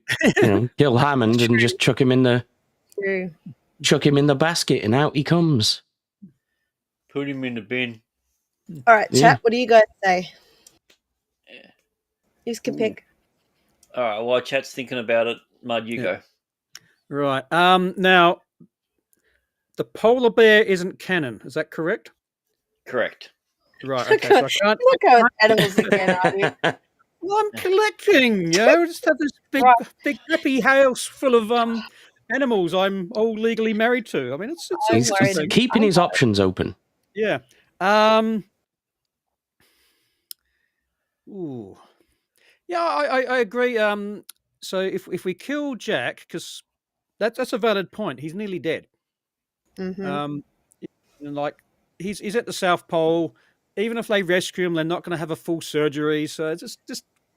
kill Hammond and just chuck him in the basket, and out he comes. Put him in the bin. All right, chat. What do you guys say? Yeah. You can pick. All right. While chat's thinking about it, Mud, you go. Right. Now, the polar bear isn't canon. Is that correct? Correct. Right. Okay. So I can't. Look how animals again, are you? Well, I'm collecting. Just have this big happy house full of animals I'm all legally married to. I mean, it's He's keeping his options open. Yeah. Ooh. Yeah, I agree. So if we kill Jack, because that's a valid point. He's nearly dead. Mm-hmm. Like he's at the South Pole. Even if they rescue him, they're not going to have a full surgery. So just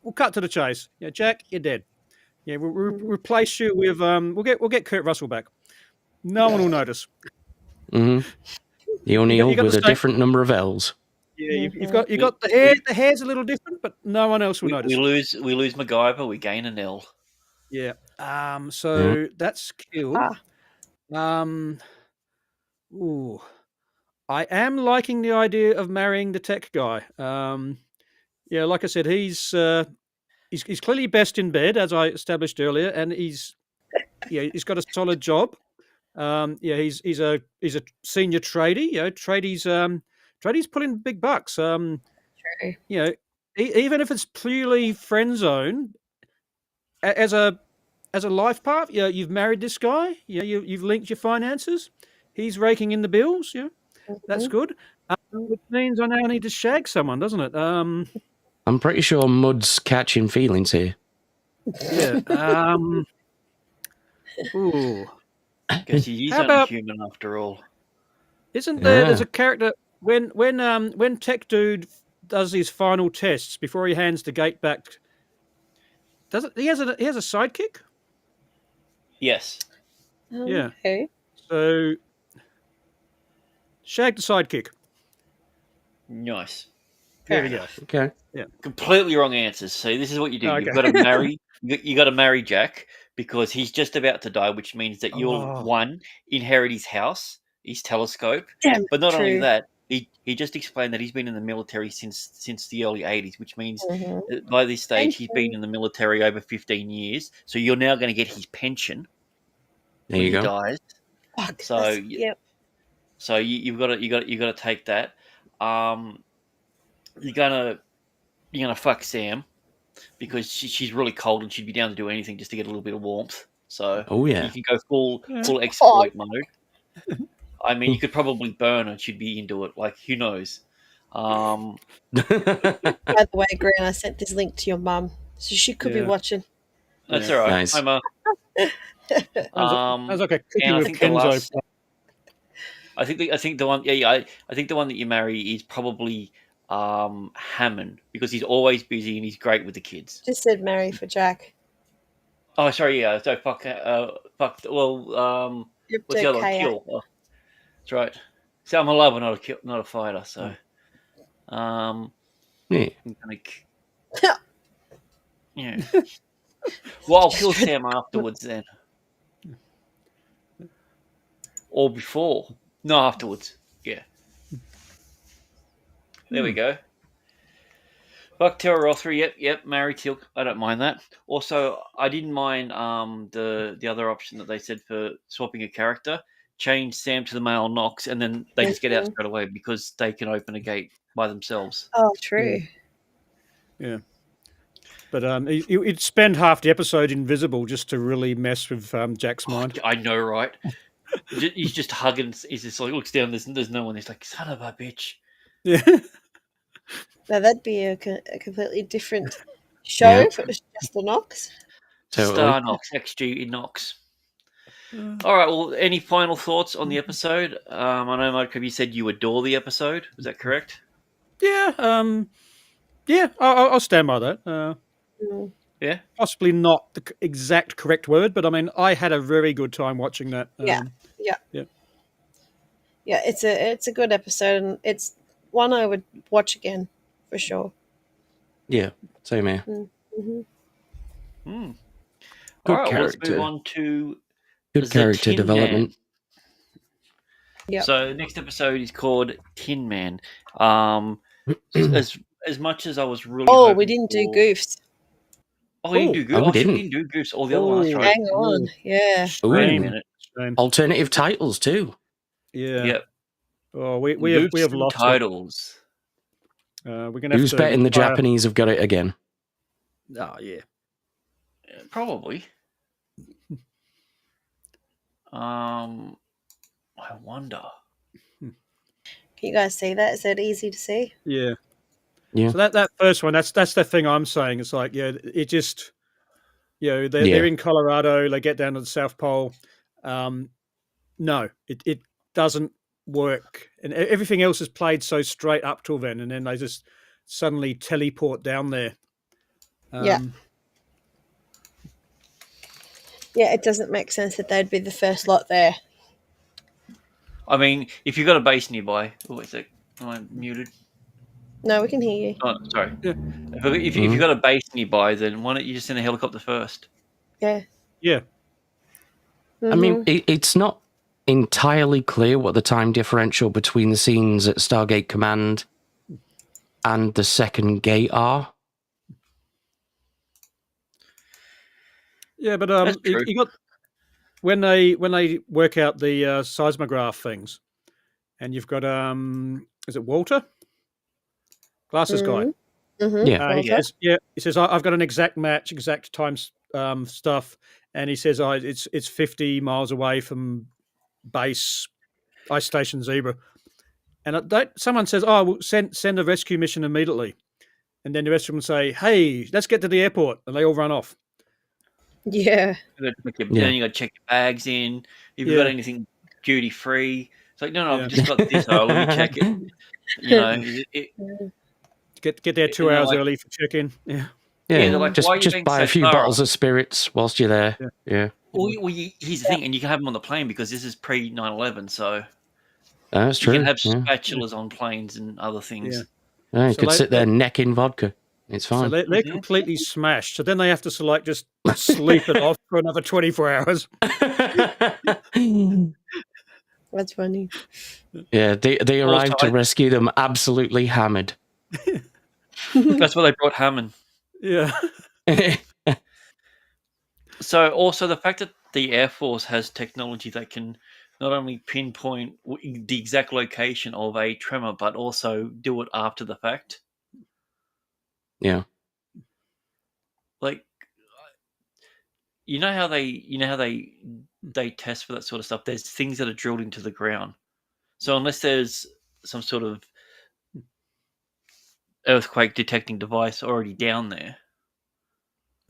we'll cut to the chase. Yeah, Jack, you're dead. Yeah, we'll replace you with we'll get Kurt Russell back. No one will notice. Mm-hmm. The O'Neill with a different number of L's. Yeah, you've got the hair. The hair's a little different, but no one else will notice. We lose MacGyver. We gain an L. Yeah. So that's killed. Ooh. I am liking the idea of marrying the tech guy. Yeah, like I said, he's clearly best in bed, as I established earlier, and he's got a solid job. He's a senior tradie. Tradies put in big bucks. True. Even if it's purely friend zone, as a life path, you've married this guy. You've linked your finances. He's raking in the bills. That's good. Which means I now need to shag someone, doesn't it? I'm pretty sure Mud's catching feelings here. Yeah. Ooh. Because he's only human after all. Isn't there's a character when Tech Dude does his final tests before he hands the gate back? He has a sidekick? Yes. Yeah. Okay. So shag the sidekick. Nice. There we go. Okay. Yeah. Completely wrong answers. See, this is what you do. Okay. You've got to marry. You got to marry Jack because he's just about to die, which means that you'll inherit his house, his telescope. Damn, but not only that, he just explained that he's been in the military since the early 80s, which means that by this stage he's been in the military over 15 years. So you're now going to get his pension there when you he go. dies. So you've got to take that. you're gonna fuck Sam because she's really cold and she'd be down to do anything just to get a little bit of warmth. So Oh yeah. you can go full Oh. exploit mode. I mean, you could probably burn her and she'd be into it. Like, who knows? By the way, Grant, I sent this link to your mum, so she could be Yeah. watching. That's Yeah. all right. Nice. I'm a. Sounds like a cookie and I with think the Kenzo. last. I think the one. Yeah, I think the one that you marry is probably Hammond because he's always busy and he's great with the kids. Just said marry for Jack. Oh, sorry. Yeah. So fuck. Well. Yep, What's the other one? okay. Kill. Oh, that's right. So I'm a lover, not a fighter. So. Yeah. I'm gonna. Yeah. Well, I'll kill Sam afterwards then. Or before. No, afterwards. Yeah. There we go. Fuck Terra Rothery. Yep. Marry Teal. I don't mind that. Also, I didn't mind the other option that they said for swapping a character. Change Sam to the male Nox, and then they just get out straight away because they can open a gate by themselves. Oh, true. Yeah. But you'd spend half the episode invisible just to really mess with Jack's mind. I know, right? He's just hugging. He's just like looks down. There's no one. He's like, son of a bitch. Yeah. Now that'd be a completely different show if it was just the Nox. Totally. Star Nox, XG in Nox. All right. Well, any final thoughts on the episode? I know, Mike, you said you adore the episode. Was that correct? Yeah. Yeah. I'll stand by that. Yeah. Possibly not the exact correct word, but I mean, I had a very good time watching that. Yeah. Yeah. It's a good episode, and it's one I would watch again for sure. Yeah. Same here. Mm-hmm. All Good right. Well, let's character. move on to Good the character Tin development. Man. Yep. So next episode is called Tin Man. As much as I was really Oh, hoping we didn't do for- Goofs. Oh, you didn't do Goose. we Oh, shit, didn't. we didn't do Goose. All the other ones, Ooh. right? Hang on. Yeah. Ooh. Wait a minute. Shame. Alternative titles too. Yeah. Yep. Oh, we Goofs have and lost it. titles. We're gonna have Who's to betting the fire- Japanese have got it again? Oh yeah. Probably. I wonder. Can you guys see that? Is that easy to see? Yeah. Yeah. So that first one, that's the thing I'm saying. It's like, yeah, it just, they're in Colorado. They get down to the South Pole. No, it doesn't work, and everything else is played so straight up till then, and then they just suddenly teleport down there. Yeah, it doesn't make sense that they'd be the first lot there. I mean, if you've got a base nearby. Oh, is it? Am I muted? No, we can hear you. Oh, sorry. Yeah. If you've got a base nearby, then why don't you just send a helicopter first? Yeah. Yeah. Mm-hmm. I mean, it's not entirely clear what the time differential between the scenes at Stargate Command and the second gate are. Yeah, but That's true. you got when they work out the seismograph things, and you've got is it Walter? Glasses guy. Mm-hmm. Yeah. He says I've got an exact match, exact time stuff, and he says it's 50 miles away from base ice station Zebra, and someone says we'll send a rescue mission immediately, and then the rest of them say, hey, let's get to the airport, and they all run off. Yeah. Then you got to check your bags in. If you've got anything duty free, it's like no, I've just got this. Oh, let me check it. Get there 2 hours early for check-in. Yeah. Yeah, they're like, just why are you just being buy so a few thorough? bottles of spirits whilst you're there. Yeah. Well, here's the thing, and you can have them on the plane because this is pre 9/11, so That's true. you can have yeah. spatulas on planes and other things. You So could they- sit there necking vodka. It's So fine. they're completely smashed. So then they have to just sleep it off for another 24 hours. That's funny. Yeah, they arrived to Also, rescue them absolutely hammered. That's why they brought Hammond. Yeah. So also the fact that the Air Force has technology that can not only pinpoint the exact location of a tremor, but also do it after the fact. Yeah. Like, you know how they test for that sort of stuff. There's things that are drilled into the ground. So unless there's some sort of earthquake detecting device already down there,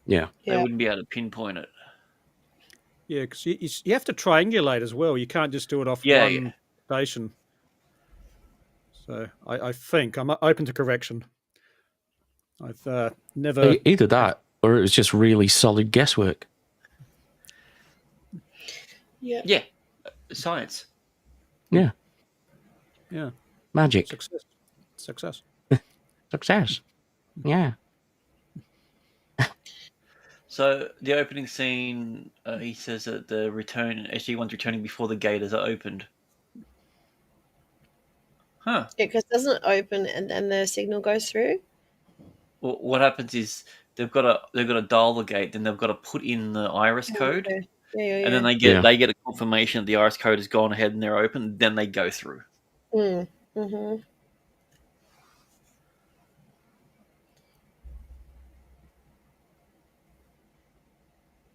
Yeah. they Yeah. wouldn't be able to pinpoint it. Yeah, because you have to triangulate as well. You can't just do it off Yeah, one station. So I think I'm open to correction. I've never. Either that, or it was just really solid guesswork. Yeah. Yeah, science. Yeah. Yeah. Magic. Success. Success. Yeah. So the opening scene, he says that the SG1's returning before the gates are opened. Huh. Yeah, because doesn't it open and then the signal goes through? Well, what happens is they've got to dial the gate, then they've got to put in the iris code, Okay. Yeah. and then they get a confirmation that the iris code has gone ahead and they're open. Then they go through. Mm-hmm.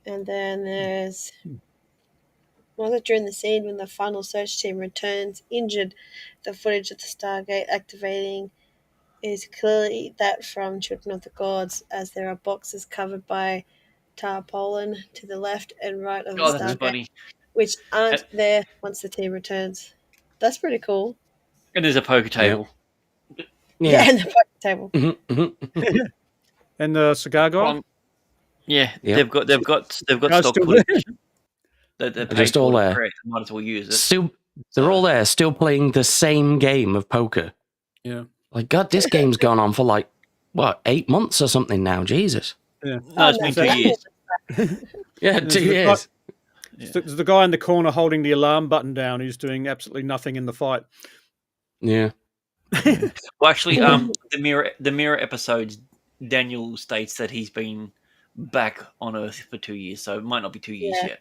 And then there's during the scene when the final search team returns injured, the footage of the Stargate activating is clearly that from Children of the Gods, as there are boxes covered by tarpaulin to the left and right of the Oh, that's Stargate, funny. which aren't there once the team returns. That's pretty cool. And there's a poker table. Yeah, and the poker table. And the cigar guy. Yeah, Yep. they've got Guy's stock still footage. They're paid just all for to there. create. They might as well use it. Still, they're all there, still playing the same game of poker. Yeah. Like, God, this game's gone on for 8 months or something now. Jesus. Yeah. No, it's been 2 years. Yeah, And 2 years. There's the guy in the corner holding the alarm button down who's doing absolutely nothing in the fight. Yeah. Well, actually, the mirror episodes, Daniel states that he's been back on Earth for 2 years, so it might not be 2 years yet.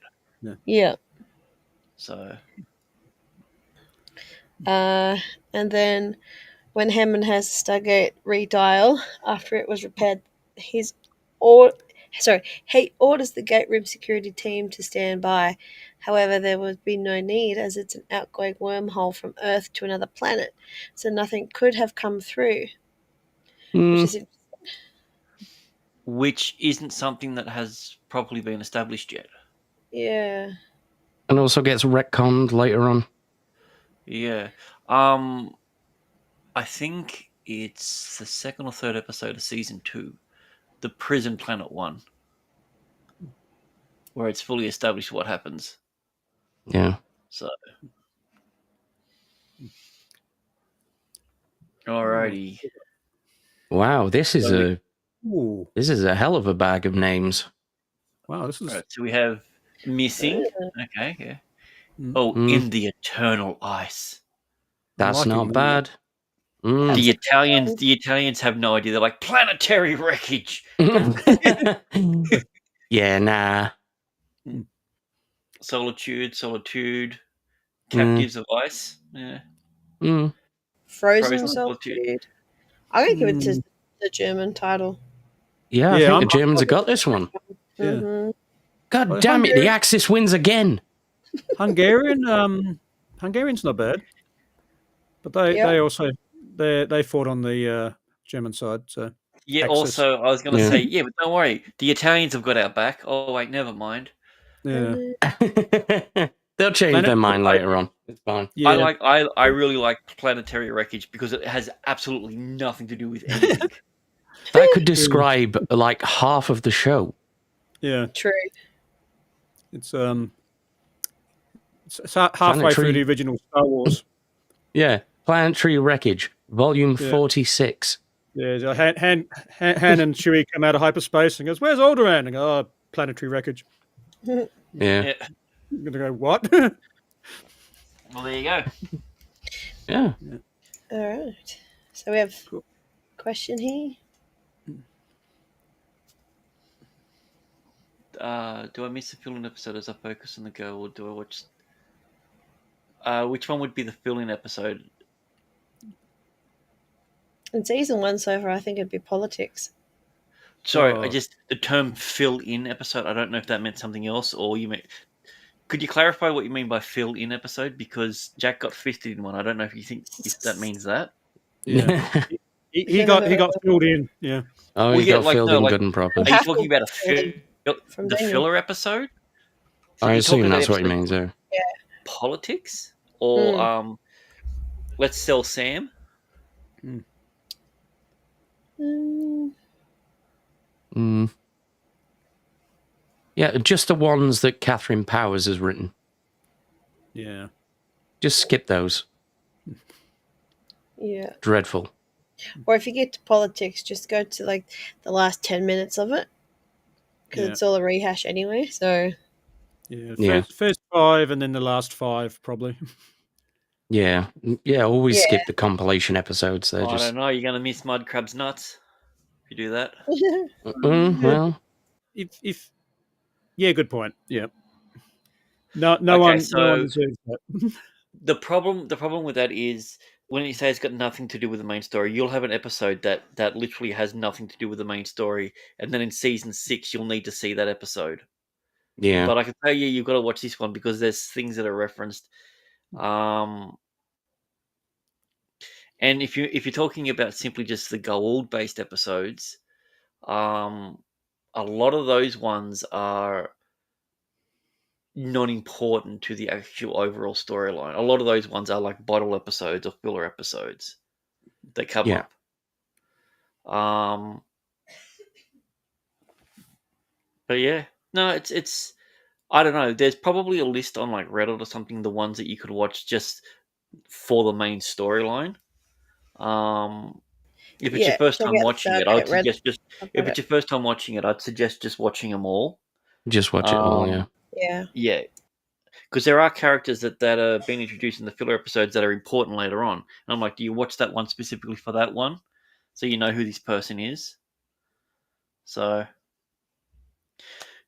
Yeah. So, And then when Hammond has Stargate redial after it was repaired, he orders the gate room security team to stand by. However, there would be no need as it's an outgoing wormhole from Earth to another planet, so nothing could have come through. which isn't something that has properly been established yet. Yeah. And also gets retconned later on. Yeah. I think it's the second or third episode of season 2, the Prison Planet 1, where it's fully established what happens. Yeah. So, alrighty. Wow, this is Ooh. a hell of a bag of names. Wow, this is. Alright, so we have missing. Okay, yeah. Mm. Oh, in the eternal ice. That's like not it. bad. Mm. The Italians have no idea. They're like planetary wreckage. Yeah, nah. Solitude, captives of ice. Yeah. Mm. Frozen Solitude. Solitude. I'm going to give it to the German title. Yeah, I Yeah, think I'm- the Germans have got this one. Yeah. Mhm. God Well, damn it, the Axis wins again. Hungarian. Hungarian's not bad, but they also they fought on the German side. So Yeah, Axis. also, I was going to Yeah. say, yeah, but don't worry. The Italians have got our back. Oh, wait, never mind. yeah, They'll change Planet- their mind later on. It's fine. yeah. I really like planetary wreckage because it has absolutely nothing to do with anything. That could describe like half of the show. Yeah, True. it's halfway through the original Star Wars. Yeah, Planetary Wreckage, Volume Yeah. 46. Yeah, Han and Chewie come out of hyperspace and goes, "Where's Alderaan?" And go, "Oh, planetary wreckage." Yeah. Yeah. I'm gonna go, "What?" Well, there you go. Yeah. All right. So we have Cool. a question here. Do I miss the filling episode as I focus on the girl, or do I watch? Which one would be the fill-in episode? In season 1 so far, I think it'd be politics. Sorry, Oh. the term fill-in episode. I don't know if that meant something else, or you meant. Could you clarify what you mean by fill-in episode? Because Jack got fisted in one. I don't know if you think if that means that. Yeah. he got filled in. Yeah. Oh, he got filled in good and proper. Are you talking about From the Daniel. filler episode? So I you're talking assume about that's what he episode means there. Politics or Let's Sell Sam. Yeah, just the ones that Catherine Powers has written. Yeah. Just skip those. Yeah. Dreadful. Or if you get to politics, just go to like the last 10 minutes of it. Because it's all a rehash anyway, so... Yeah, first 5 and then the last 5, probably. Yeah, always skip the compilation episodes. They're I just... don't know, you're going to miss Mud Crab's nuts if you do that. well... If yeah, good point. Yeah. No one deserves that. The problem with that is when you say it's got nothing to do with the main story, you'll have an episode that literally has nothing to do with the main story, and then in season 6 you'll need to see that episode. Yeah. But I can tell you've got to watch this one because there's things that are referenced. And if you're talking about simply just the Goa'uld based episodes, a lot of those ones are not important to the actual overall storyline. A lot of those ones are like bottle episodes or filler episodes that come up. But yeah, no, it's I don't know. There's probably a list on like Reddit or something, the ones that you could watch just for the main storyline. If it's your first time watching it, I'd suggest just watching them all. Just watch it all, yeah. Yeah. Because there are characters that are being introduced in the filler episodes that are important later on. And I'm like, do you watch that one specifically for that one? So you know who this person is? So,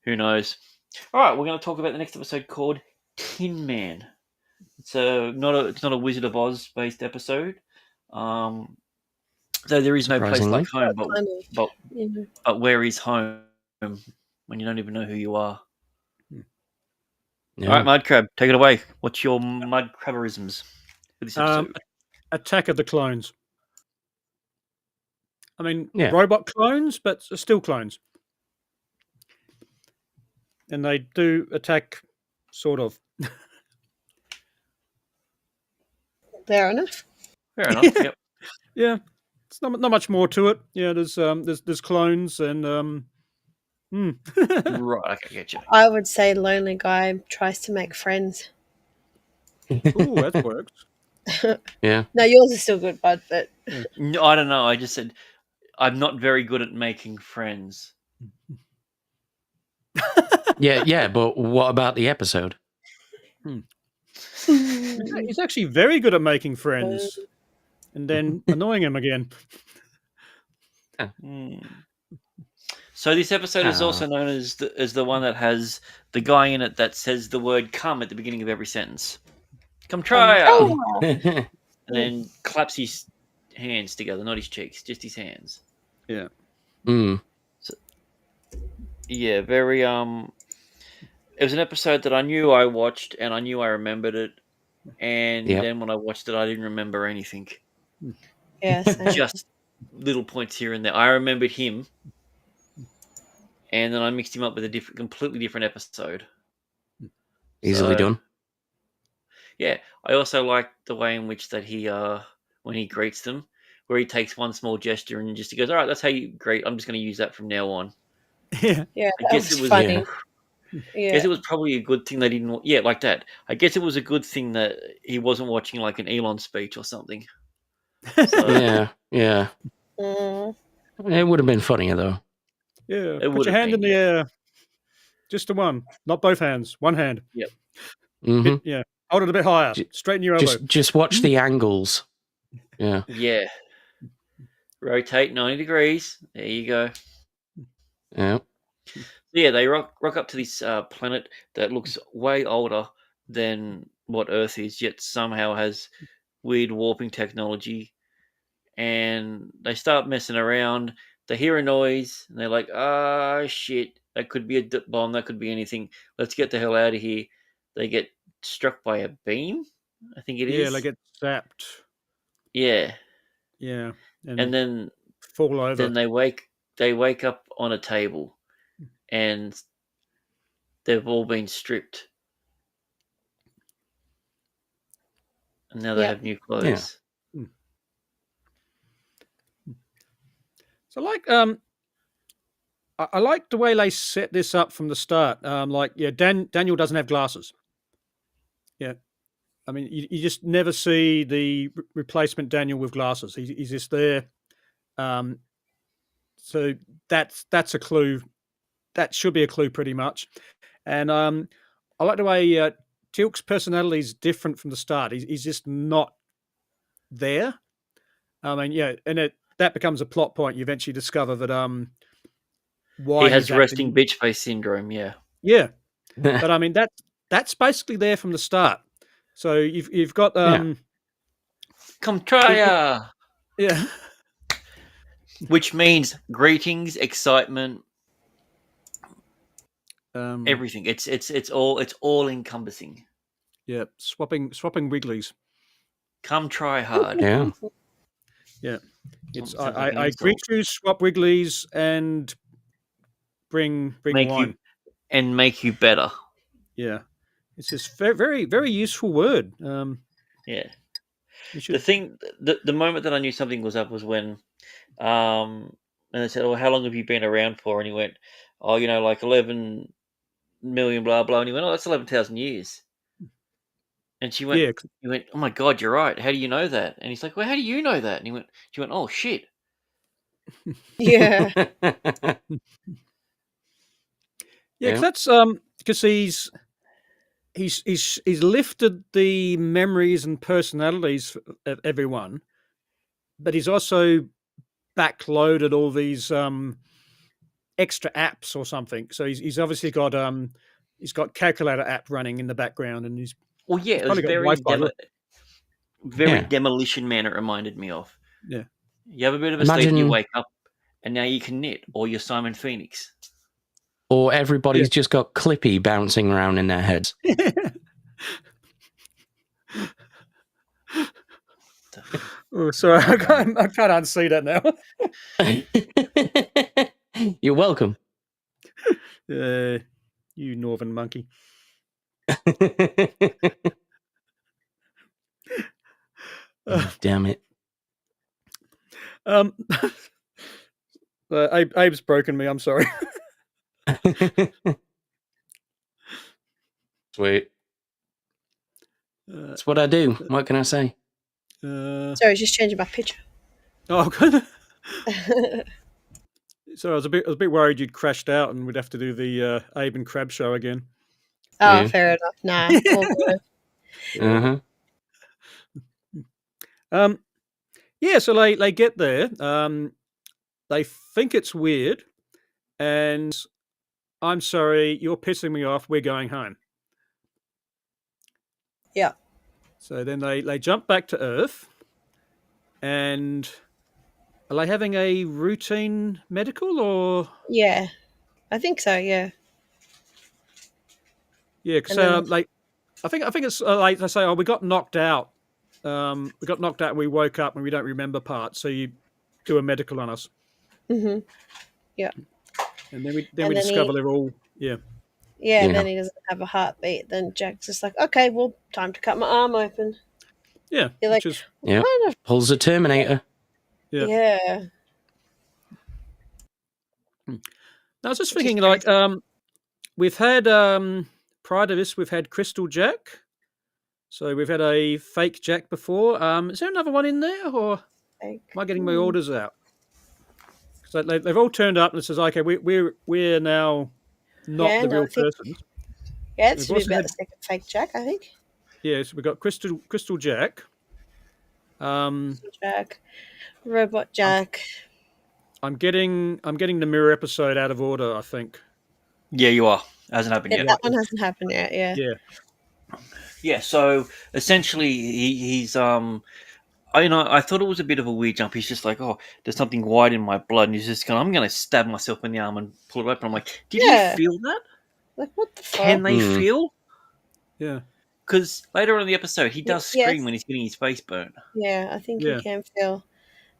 who knows? All right, we're going to talk about the next episode called Tin Man. It's not a Wizard of Oz based episode. Though there is no place like home, but where is home when you don't even know who you are? Yeah. All right, Mud Crab, take it away. What's your Mud Crabberisms for this episode? Attack of the Clones. I mean, robot clones, but still clones. And they do attack, sort of. Fair enough. Yep. Yeah, it's not much more to it. Yeah, there's clones and Right, I can get you. I would say lonely guy tries to make friends. Ooh, that works. Yeah. No, yours is still good, bud. But no, I don't know. I just said I'm not very good at making friends. yeah, but what about the episode? He's actually very good at making friends, and then annoying him again. So this episode is also known as the one that has the guy in it that says the word "come" at the beginning of every sentence. Come try out, and then claps his hands together, not his cheeks, just his hands. Yeah. So, yeah, very It was an episode that I knew I watched and I knew I remembered it, and then when I watched it, I didn't remember anything. Yes, just little points here and there. I remembered him, and then I mixed him up with a completely different episode. Easily done. Yeah, I also like the way in which that he, when he greets them, where he takes one small gesture and he goes, "All right, that's how you greet. I'm just going to use that from now on." Yeah, I guess it was funny. I guess it was probably a good thing they didn't. Yeah, like that. I guess it was a good thing that he wasn't watching like an Elon speech or something. So, yeah. It would have been funnier though. Yeah, put your hand in the air. Just the one, not both hands. One hand. Yep. Yeah, hold it a bit higher. Straighten your elbow. Just watch the angles. Yeah. Yeah. Rotate 90 degrees. There you go. Yeah. Yeah, they rock up to this planet that looks way older than what Earth is, yet somehow has weird warping technology. And they start messing around. They hear a noise, and they're like, "Ah, shit! That could be a bomb. That could be anything. Let's get the hell out of here." They get struck by a beam. I think it is. Yeah, they get zapped. Yeah, Yeah, and then fall over. then they wake up on a table, and they've all been stripped, and now they Yep. have new clothes. So, like, I like the way they set this up from the start. Daniel doesn't have glasses. Yeah, I mean, you just never see the replacement Daniel with glasses. He's just there. So that's a clue. That should be a clue, pretty much. And I like the way Teal'c's personality is different from the start. He's just not there. I mean, yeah, and that becomes a plot point. You eventually discover that why He has he's resting acting. bitch face syndrome. Yeah. Yeah, but I mean that's basically there from the start. So you've got Come try ya. yeah. Which means greetings, excitement, everything. It's all encompassing. Yeah, swapping Wigglies. Come try hard. Yeah. Yeah, it's Sounds like an I insult. greet you, swap Wigglies, and bring Make wine. make you better. Yeah, it's this very very useful word. Yeah. You should. The moment that I knew something was up was when, and they said, "Oh, how long have you been around for?" And he went, "Oh, like 11 million, blah blah." And he went, "Oh, that's 11,000 years." And she went, Yeah, "He went, oh my god, you're right. How do you know that?" And he's like, "Well, how do you know that?" And she went, "Oh shit." Yeah. yeah, Yeah. 'cause that's because he's lifted the memories and personalities of everyone, but he's also backloaded all these extra apps or something. So he's obviously got calculator app running in the background, and he's Well, yeah, it was probably got very Wi-Fi. very Yeah. Demolition Man. It reminded me of. Yeah. You have a bit of a sleep, you Imagine- wake up, and now you can knit, or you're Simon Phoenix. Or everybody's just got Clippy bouncing around in their heads. Oh, sorry, I can't unsee that now. You're welcome. You northern monkey. Damn it. Abe's broken me. I'm sorry. Sweet. That's what I do. What can I say? Sorry, just changing my picture. Oh, good. So I was a bit worried you'd crashed out and we'd have to do the Abe and Crab show again. Oh, Yeah. fair enough. Nah, all good. Uh-huh. Yeah, so they get there. They think it's weird, and I'm sorry, you're pissing me off. We're going home. Yeah. So then they jump back to Earth, and are they having a routine medical or? Yeah, I think so. Yeah. Yeah, because And then- I think it's like they say, oh, we got knocked out. We got knocked out and we woke up and we don't remember parts, so you do a medical on us. Mm-hmm. Yeah. And then we And then discover he- they're all Yeah, Yeah. and then he doesn't have a heartbeat. Then Jack's just like, okay, well, time to cut my arm open. yeah. You're like, which is Yeah. kind of, Pulls the Terminator. Yeah. yeah. I was just Which is thinking, like, we've had prior to this, we've had Crystal Jack. So we've had a fake Jack before. Is there another one in there, or Like, am I getting my orders out? Because they've all turned up and it says, okay, we're now not Yeah, the no, real I think- persons. yeah, it's We've to be also about had- the second fake Jack, I think. Yeah, so we've got Crystal Jack. Jack, Robot Jack. I'm getting the mirror episode out of order, I think. Yeah, you are. Hasn't happened Yeah, yet. that one hasn't happened yet. Yeah. Yeah. Yeah, so essentially he's I thought it was a bit of a weird jump. He's just like, oh, there's something white in my blood, and he's just going, I'm going to stab myself in the arm and pull it open. I'm like, did he Yeah. feel that? Like, what the fuck? Can they Mm. feel? Yeah. Because later on in the episode, he does scream Yes. when he's getting his face burnt. Yeah, I think Yeah. you can feel.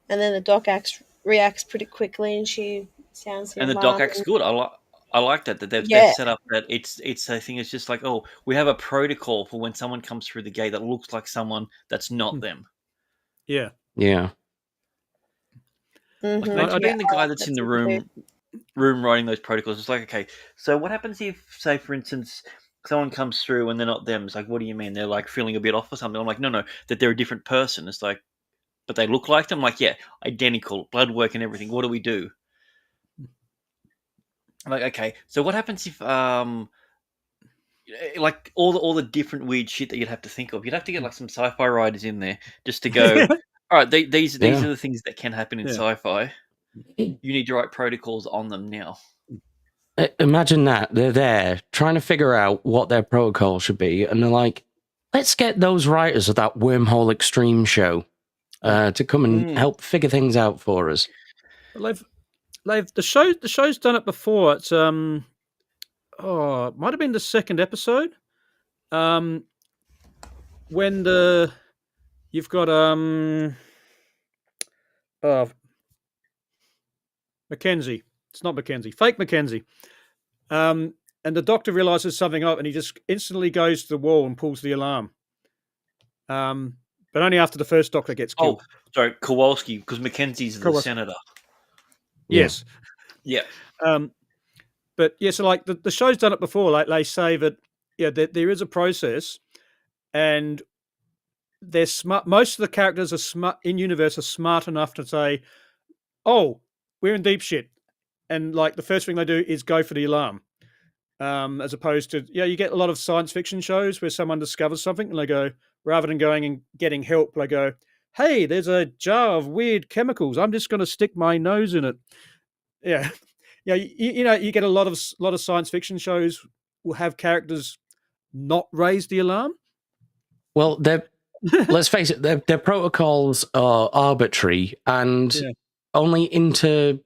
And then the doc reacts pretty quickly, and she sounds the And the alarm. doc acts good. I like that they've Yeah. set up that it's a thing. It's just like, oh, we have a protocol for when someone comes through the gate that looks like someone that's not them. Yeah. Yeah. Like, Mhm. imagine being the guy that's That's in the what they do. room writing those protocols. It's like, okay, so what happens if, say, for instance, someone comes through and they're not them? It's like, what do you mean? They're like feeling a bit off or something? I'm like, no, that they're a different person. It's like, but they look like them. I'm like, yeah, identical, blood work and everything. What do we do? I'm like, okay, so what happens if like all the different weird shit that you'd have to think of? You'd have to get like some sci-fi writers in there just to go. All right, these Yeah. are the things that can happen in Yeah. sci-fi. You need to write protocols on them now. Imagine that. They're there trying to figure out what their protocol should be, and they're like, let's get those writers of that Wormhole Extreme show to come and help figure things out for us. Well, the show's done it before. It's it might have been the second episode. When you've got Mackenzie. It's not Mackenzie. Fake Mackenzie. And the doctor realizes something up, and he just instantly goes to the wall and pulls the alarm. But only after the first doctor gets killed. Oh, sorry, Kowalski, because Mackenzie's the Kowalski. senator. Yes. Yeah. But yeah, so like the show's done it before. Like they say that there is a process, and they're smart. Most of the characters are smart in universe are smart enough to say, "Oh, we're in deep shit," and like the first thing they do is go for the alarm. As opposed to you get a lot of science fiction shows where someone discovers something and they go, rather than going and getting help, they go, "Hey, there's a jar of weird chemicals. I'm just going to stick my nose in it." Yeah. Yeah, you get a lot of science fiction shows will have characters not raise the alarm. Well, let's face it, their protocols are arbitrary and only interspersed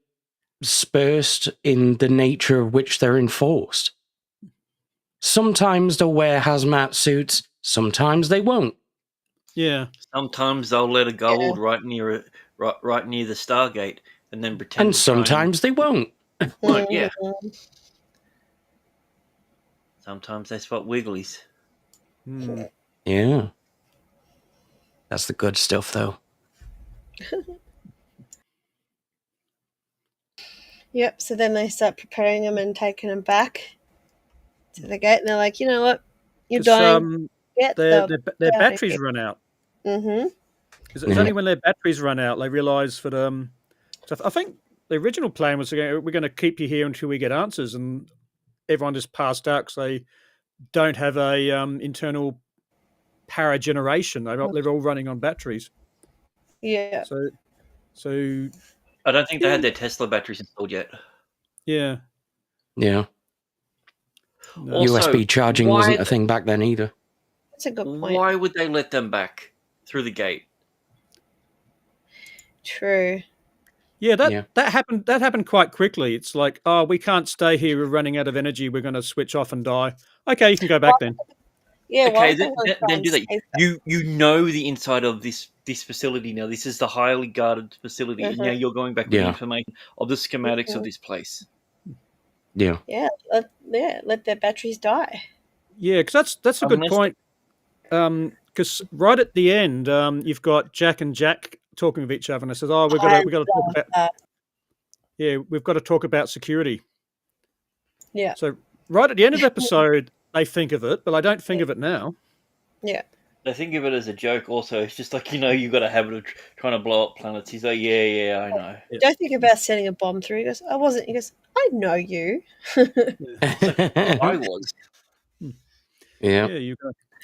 in the nature of which they're enforced. Sometimes they'll wear hazmat suits, sometimes they won't. Yeah. Sometimes they'll let a gold right near the Stargate and then pretend. And sometimes they won't. Won't, yeah. Sometimes they spot wigglies. Yeah. That's the good stuff, though. Yep. So then they start preparing them and taking them back to the gate, and they're like, you know what, you're dying. Their batteries run out. Mm-hmm. It's only when their batteries run out they realise that. So I think the original plan was we're going to keep you here until we get answers, and everyone just passed out because they don't have a internal power generation. They're all running on batteries. Yeah. So I don't think they had their Tesla batteries installed yet. Yeah. Yeah. Also, USB charging wasn't a thing back then either. That's a good point. Why would they let them back through the gate? True. Yeah, that happened. That happened quite quickly. It's like, oh, we can't stay here. We're running out of energy. We're going to switch off and die. Okay, you can go back then. Yeah. Okay, then do that. You know the inside of this facility now. This is the highly guarded facility, and now you're going back with the information of the schematics of this place. Yeah. Yeah. Let their batteries die. Yeah, because that's a good point. Because right at the end, you've got Jack and Jack talking with each other, and it says, "Oh, we've got to talk about we've got to talk about security." Yeah. So right at the end of the episode, they think of it, but I don't think of it now. Yeah. They think of it as a joke. Also, it's just like you've got a habit of trying to blow up planets. He's like, yeah, I know. Don't think about setting a bomb through. He goes, I wasn't. He goes, I know you. I was. Yeah. Yeah,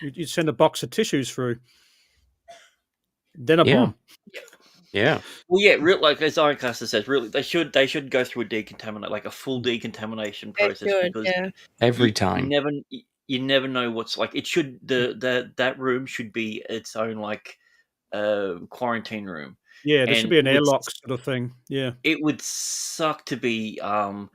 you send a box of tissues through, then a bomb. Yeah. Well, yeah, like as Ironcaster says, really, they should go through a full decontamination process because every time you you never know what's like. It should that room should be its own like quarantine room. Yeah, there should And be an it would- airlock sort of thing. Yeah. It would suck to be on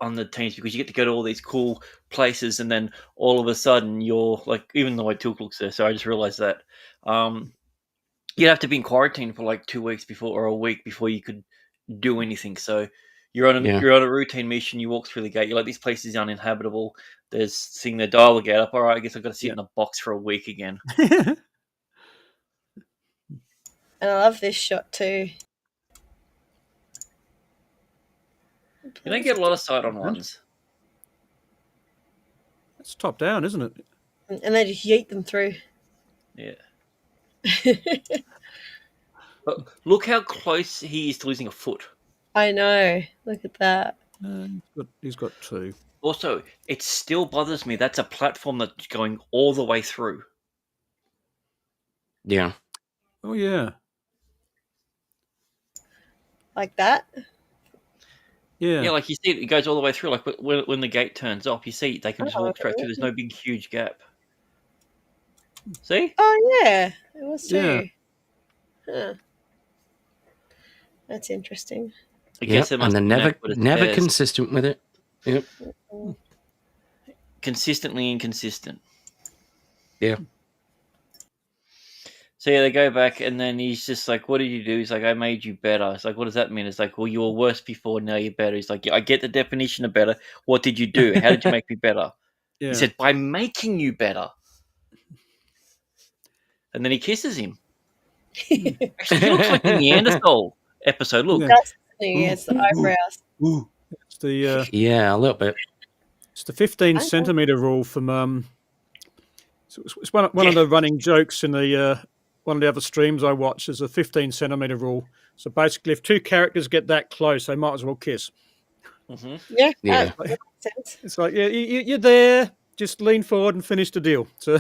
the teams because you get to go to all these cool places, and then all of a sudden you're like, even though I Tilk looks there, so I just realized that you'd have to be in quarantine for like 2 weeks before or a week before you could do anything. So you're on a routine mission. You walk through the gate. You're like, this place is uninhabitable. There's seeing the dial gate up. All right, I guess I've got to sit in a box for a week again. And I love this shot too. You don't get a lot of sight on ones. It's top down, isn't it? And they just yeet them through. Yeah. But look how close he is to losing a foot. I know. Look at that. He's got 2. Also, it still bothers me. That's a platform that's going all the way through. Yeah. Oh yeah. Like that? Yeah. Yeah, like you see, it goes all the way through. Like when the gate turns off, you see they can just walk straight through. There's no big, huge gap. See? Oh yeah, it was too. Yeah. Huh. That's interesting. I guess there must and they're be an never best. consistent with it. Yep. Consistently inconsistent. Yeah. So yeah, they go back, and then he's just like, "What did you do?" He's like, "I made you better." It's like, "What does that mean?" It's like, "Well, you were worse before. Now you're better." He's like, "I get the definition of better. What did you do? How did you make me better?" Yeah. He said, "By making you better." And then he kisses him. Actually, he looks like the Neanderthal episode. Look, That's the thing. It's the eyebrows. It's the Yeah, a little bit. it's the 15 centimeter rule from it's one of the running jokes in the one of the other streams I watch is a 15 centimeter rule. So basically, if 2 characters get that close, they might as well kiss. Yeah. Yeah. That makes sense. It's like, yeah, you're there. Just lean forward and finish the deal. So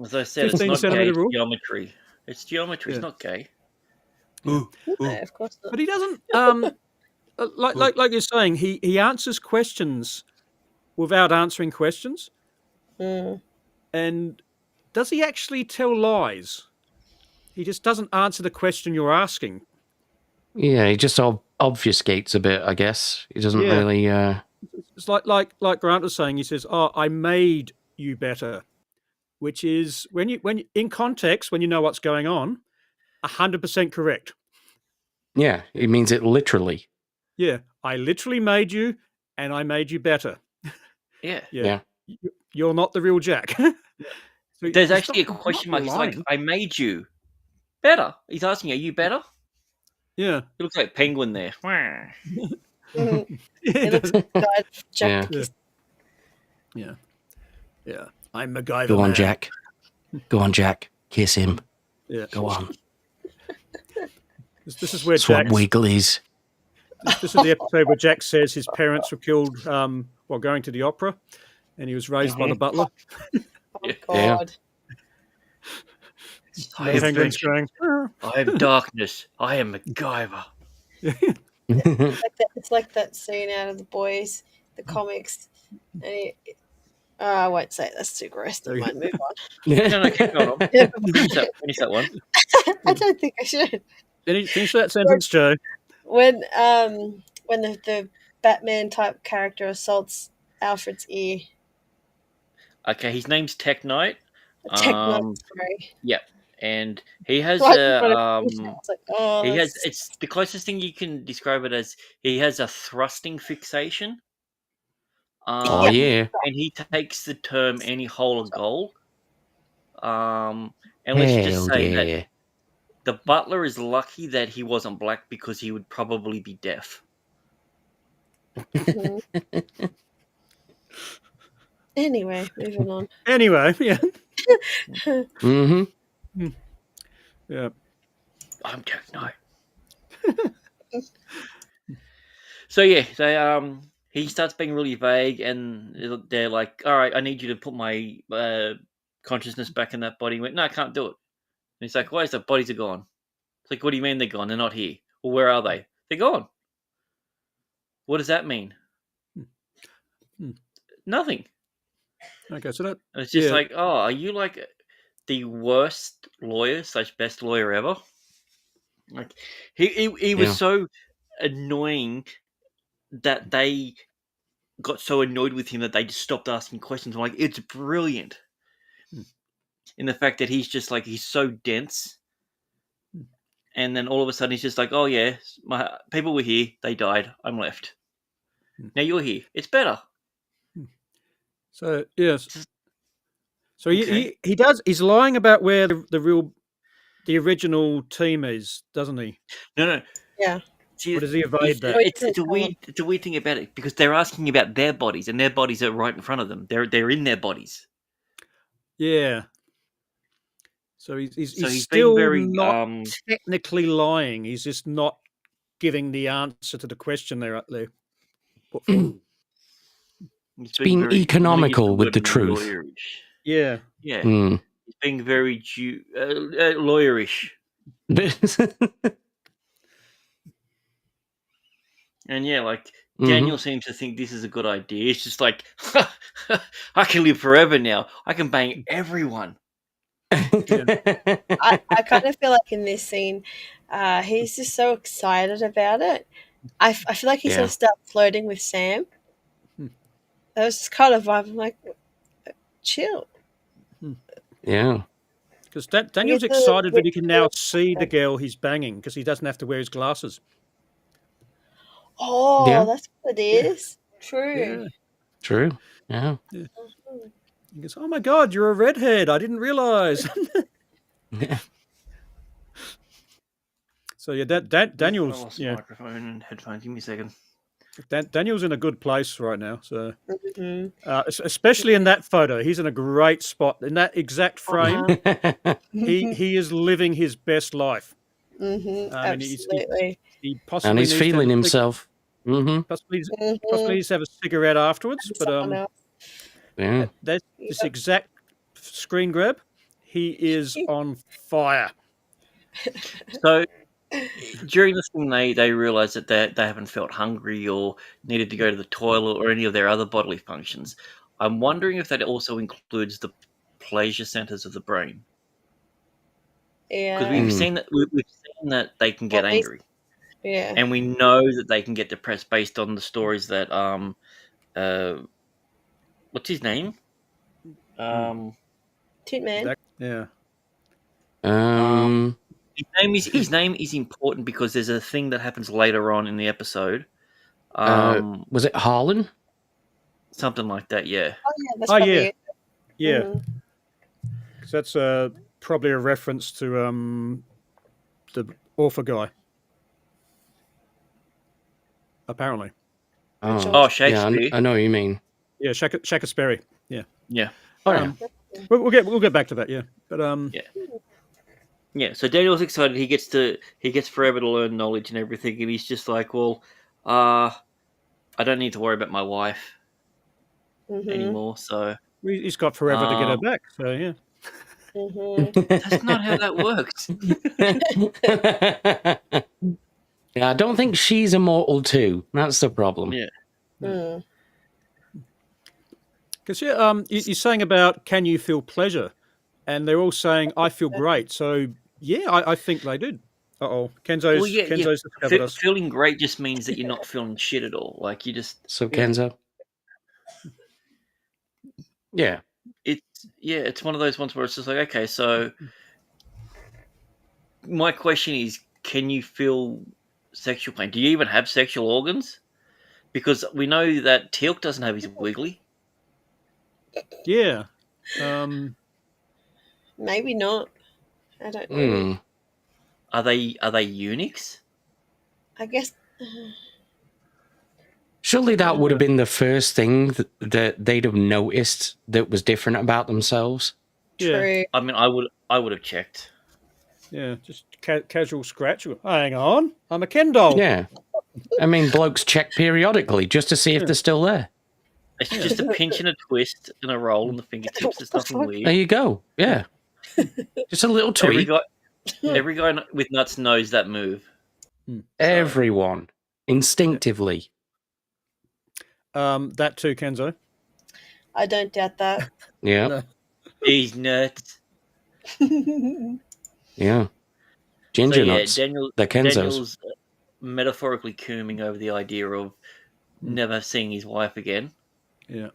as I said, it's 15 not gay. centimeter It's rule? geometry. It's geometry. Yeah. It's not gay. No, of course not. but he doesn't like you're saying, he answers questions without answering questions. Mm. And does he actually tell lies? He just doesn't answer the question you're asking. Yeah, he just obfuscates a bit, I guess. He doesn't Yeah. really. It's like Grant was saying. He says, "Oh, I made you better," which is when you in context when you know what's going on, 100% correct. Yeah, it means it literally. Yeah, I literally made you, and I made you better. Yeah. Yeah. You're not the real Jack. So There's he's actually a not question mark. He's like, lying. "I made you better." He's asking, "Are you better?" Yeah. He looks like Penguin there. Mhm. It It looks like Jack Yeah. kissed. Yeah. I'm MacGyver. Go on, man. Jack. Go on, Jack. Kiss him. Yeah. Go on. This is where Swap Jack. wigglies. This is the episode where Jack says his parents were killed while going to the opera, and he was raised by the butler. Oh Yeah. God. I And am Penguin's vengeance. going, I am darkness. I am MacGyver. It's like that scene out of The Boys, the comics. And I won't say it. That's too gross. Never mind. Move on. No, keep going on. Yeah. Finish that one. I don't think I should. Finish that sentence, Joe. When the Batman type character assaults Alfred's ear. Okay, his name's Tech Knight. Sorry. Yep, and he has Right a in front of me. I was like, oh, he has. that's- It's the closest thing you can describe it as. He has a thrusting fixation. Oh, yeah. And he takes the term "any hole of gold." And let's just Hell say yeah. that the butler is lucky that he wasn't black because he would probably be deaf. Mhm. Anyway, moving on. Anyway, yeah. Mm-hmm. Yeah. I'm Jack Knight. So yeah, he starts being really vague, and they're like, "All right, I need you to put my consciousness back in that body." He went, "No, I can't do it." And he's like, "Why is the bodies are gone?" It's like, "What do you mean they're gone? They're not here." Well, where are they? They're gone. What does that mean? Hmm. Nothing. Okay, so that And it's just yeah. like, oh, are you like the worst lawyer / best lawyer ever? Like he was Yeah. so annoying that they got so annoyed with him that they just stopped asking questions. I'm like, it's brilliant in the fact that he's just like he's so dense, and then all of a sudden he's just like, oh yeah, my people were here, they died, I'm left. Now you're here. It's better. So yes. Just- So Okay. he does. He's lying about where the original team is, doesn't he? No. Yeah. See, Or does he evade it's, that? Oh, he it's doesn't it's a tell them. weird thing about it because they're asking about their bodies, and their bodies are right in front of them. They're in their bodies. Yeah. So he's So he's being still very not technically lying. He's just not giving the answer to the question they're put forward. he's It's being I'm gonna use economical with word the truth. lawyerish. Yeah. Yeah, Mm. he's being very lawyerish. And yeah, like Daniel seems to think this is a good idea. It's just like, I can live forever now. I can bang everyone. I kind of feel like in this scene, he's just so excited about it. I feel like he's Yeah. going to start flirting with Sam. That was just kind of vibe. I'm like, chill. Yeah. Because Daniel's It's a excited that he bit can now cool. see the girl he's banging because he doesn't have to wear his glasses. Oh, Yeah. that's what it is. True. Yeah. True. Yeah. He goes, "Oh my God, you're a redhead! I didn't realize." Yeah. So yeah, I Daniel's lost the microphone and headphones. Give me a second. Daniel's in a good place right now. So Mhm. especially in that photo, he's in a great spot in that exact frame. Uh-huh. He is living his best life. I mean, Absolutely. he possibly And he's needs to have feeling a himself. Mm-hmm. possibly Mhm. needs to have a cigarette afterwards. But Someone else. Yeah. that's this exact screen grab. He is on fire. So during this thing, they realize that they haven't felt hungry or needed to go to the toilet or any of their other bodily functions. I'm wondering if that also includes the pleasure centers of the brain, because Yeah. we've seen that they can get At least- angry, Yeah. and we know that they can get depressed based on the stories that what's his name? Tin Man. Yeah. His name is important because there's a thing that happens later on in the episode. Was it Harlan? Something like that, yeah. Oh yeah, that's Oh, probably yeah. it. Yeah. Mhm. 'Cause that's probably a reference to the author guy. Apparently. Oh, Shakespeare. Yeah, I know what you mean. Yeah, Shakespeare. Yeah. Yeah. Oh, yeah. We'll get back to that. Yeah. But Yeah. Yeah, so Daniel's excited. He gets forever to learn knowledge and everything, and he's just like, well, I don't need to worry about my wife Mhm. anymore. So he's got forever to get her back. So yeah. Mhm. that's not how that works. Yeah, I don't think she's immortal too. That's the problem. Yeah. Mm. Because you're saying about can you feel pleasure, and they're all saying I feel great. So yeah, I think they did. Uh-oh, Kenzo's Well, yeah. discovered us. Feeling great just means that you're not feeling shit at all. Like you just So Kenzo. Yeah. it's one of those ones where it's just like, okay, so my question is, can you feel sexual pain? Do you even have sexual organs? Because we know that Teal'c doesn't have his wiggly. Yeah. Maybe not. I don't know. Mm. Are they eunuchs? I guess. Surely that would have been the first thing that they'd have noticed that was different about themselves. Yeah. True. I mean, I would have checked. Yeah. Just casual scratch. Hang on, I'm a Ken doll. Yeah. I mean, blokes check periodically just to see if they're still there. It's just a pinch and a twist and a roll in the fingertips. There's nothing There weird. you go. Yeah. Just a little tweak. Every guy with nuts knows that move. Everyone. Instinctively. That too, Kenzo. I don't doubt that. Yeah, No. He's nuts. yeah. So Ginger yeah, nuts. They're Kenzos. Daniel's metaphorically cooming over the idea of never seeing his wife again. Yeah.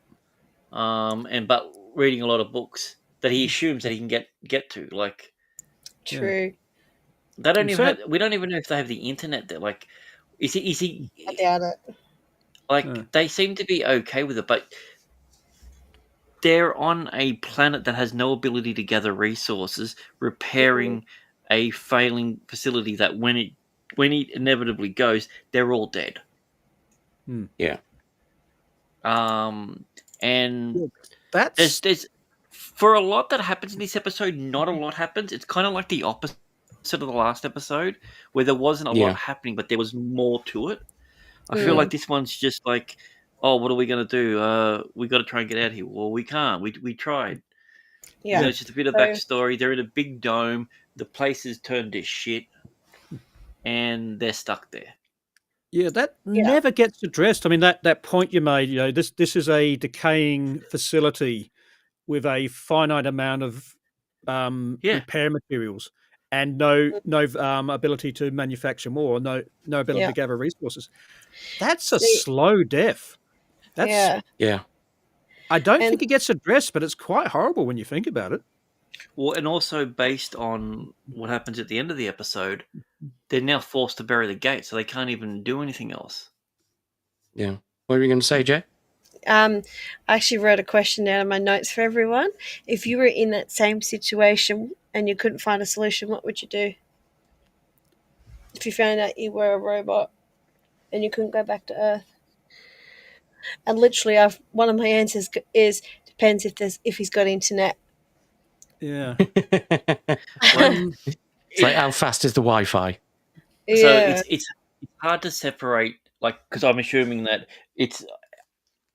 But reading a lot of books that he assumes that he can get to. Like True. they don't And even so- have. We don't even know if they have the internet there. Like, is he? I doubt it. Like No. they seem to be okay with it, but they're on a planet that has no ability to gather resources, repairing a failing facility that when it inevitably goes, they're all dead. Yeah. And That's there's for a lot that happens in this episode, not a lot happens. It's kind of like the opposite of the last episode, where there wasn't a Yeah. lot happening, but there was more to it. I feel like this one's just like, oh, what are we gonna do? We got to try and get out of here. Well, we can't. We tried. Yeah. You know, it's just a bit of So- backstory. They're in a big dome. The place is turned to shit, and they're stuck there. Yeah, that never gets addressed. I mean, that point you made, this is a decaying facility with a finite amount of repair materials and no ability to manufacture more, no ability to gather resources. That's a slow death. That's Yeah. I don't think it gets addressed, but it's quite horrible when you think about it. Well, and also based on what happens at the end of the episode, they're now forced to bury the gate, so they can't even do anything else. Yeah. What were you going to say, Jay? I actually wrote a question down in my notes for everyone. If you were in that same situation and you couldn't find a solution, what would you do? If you found out you were a robot and you couldn't go back to Earth? And literally, one of my answers is depends if he's got internet. Yeah. It's like, how fast is the Wi-Fi? So it's hard to separate, like, because I'm assuming that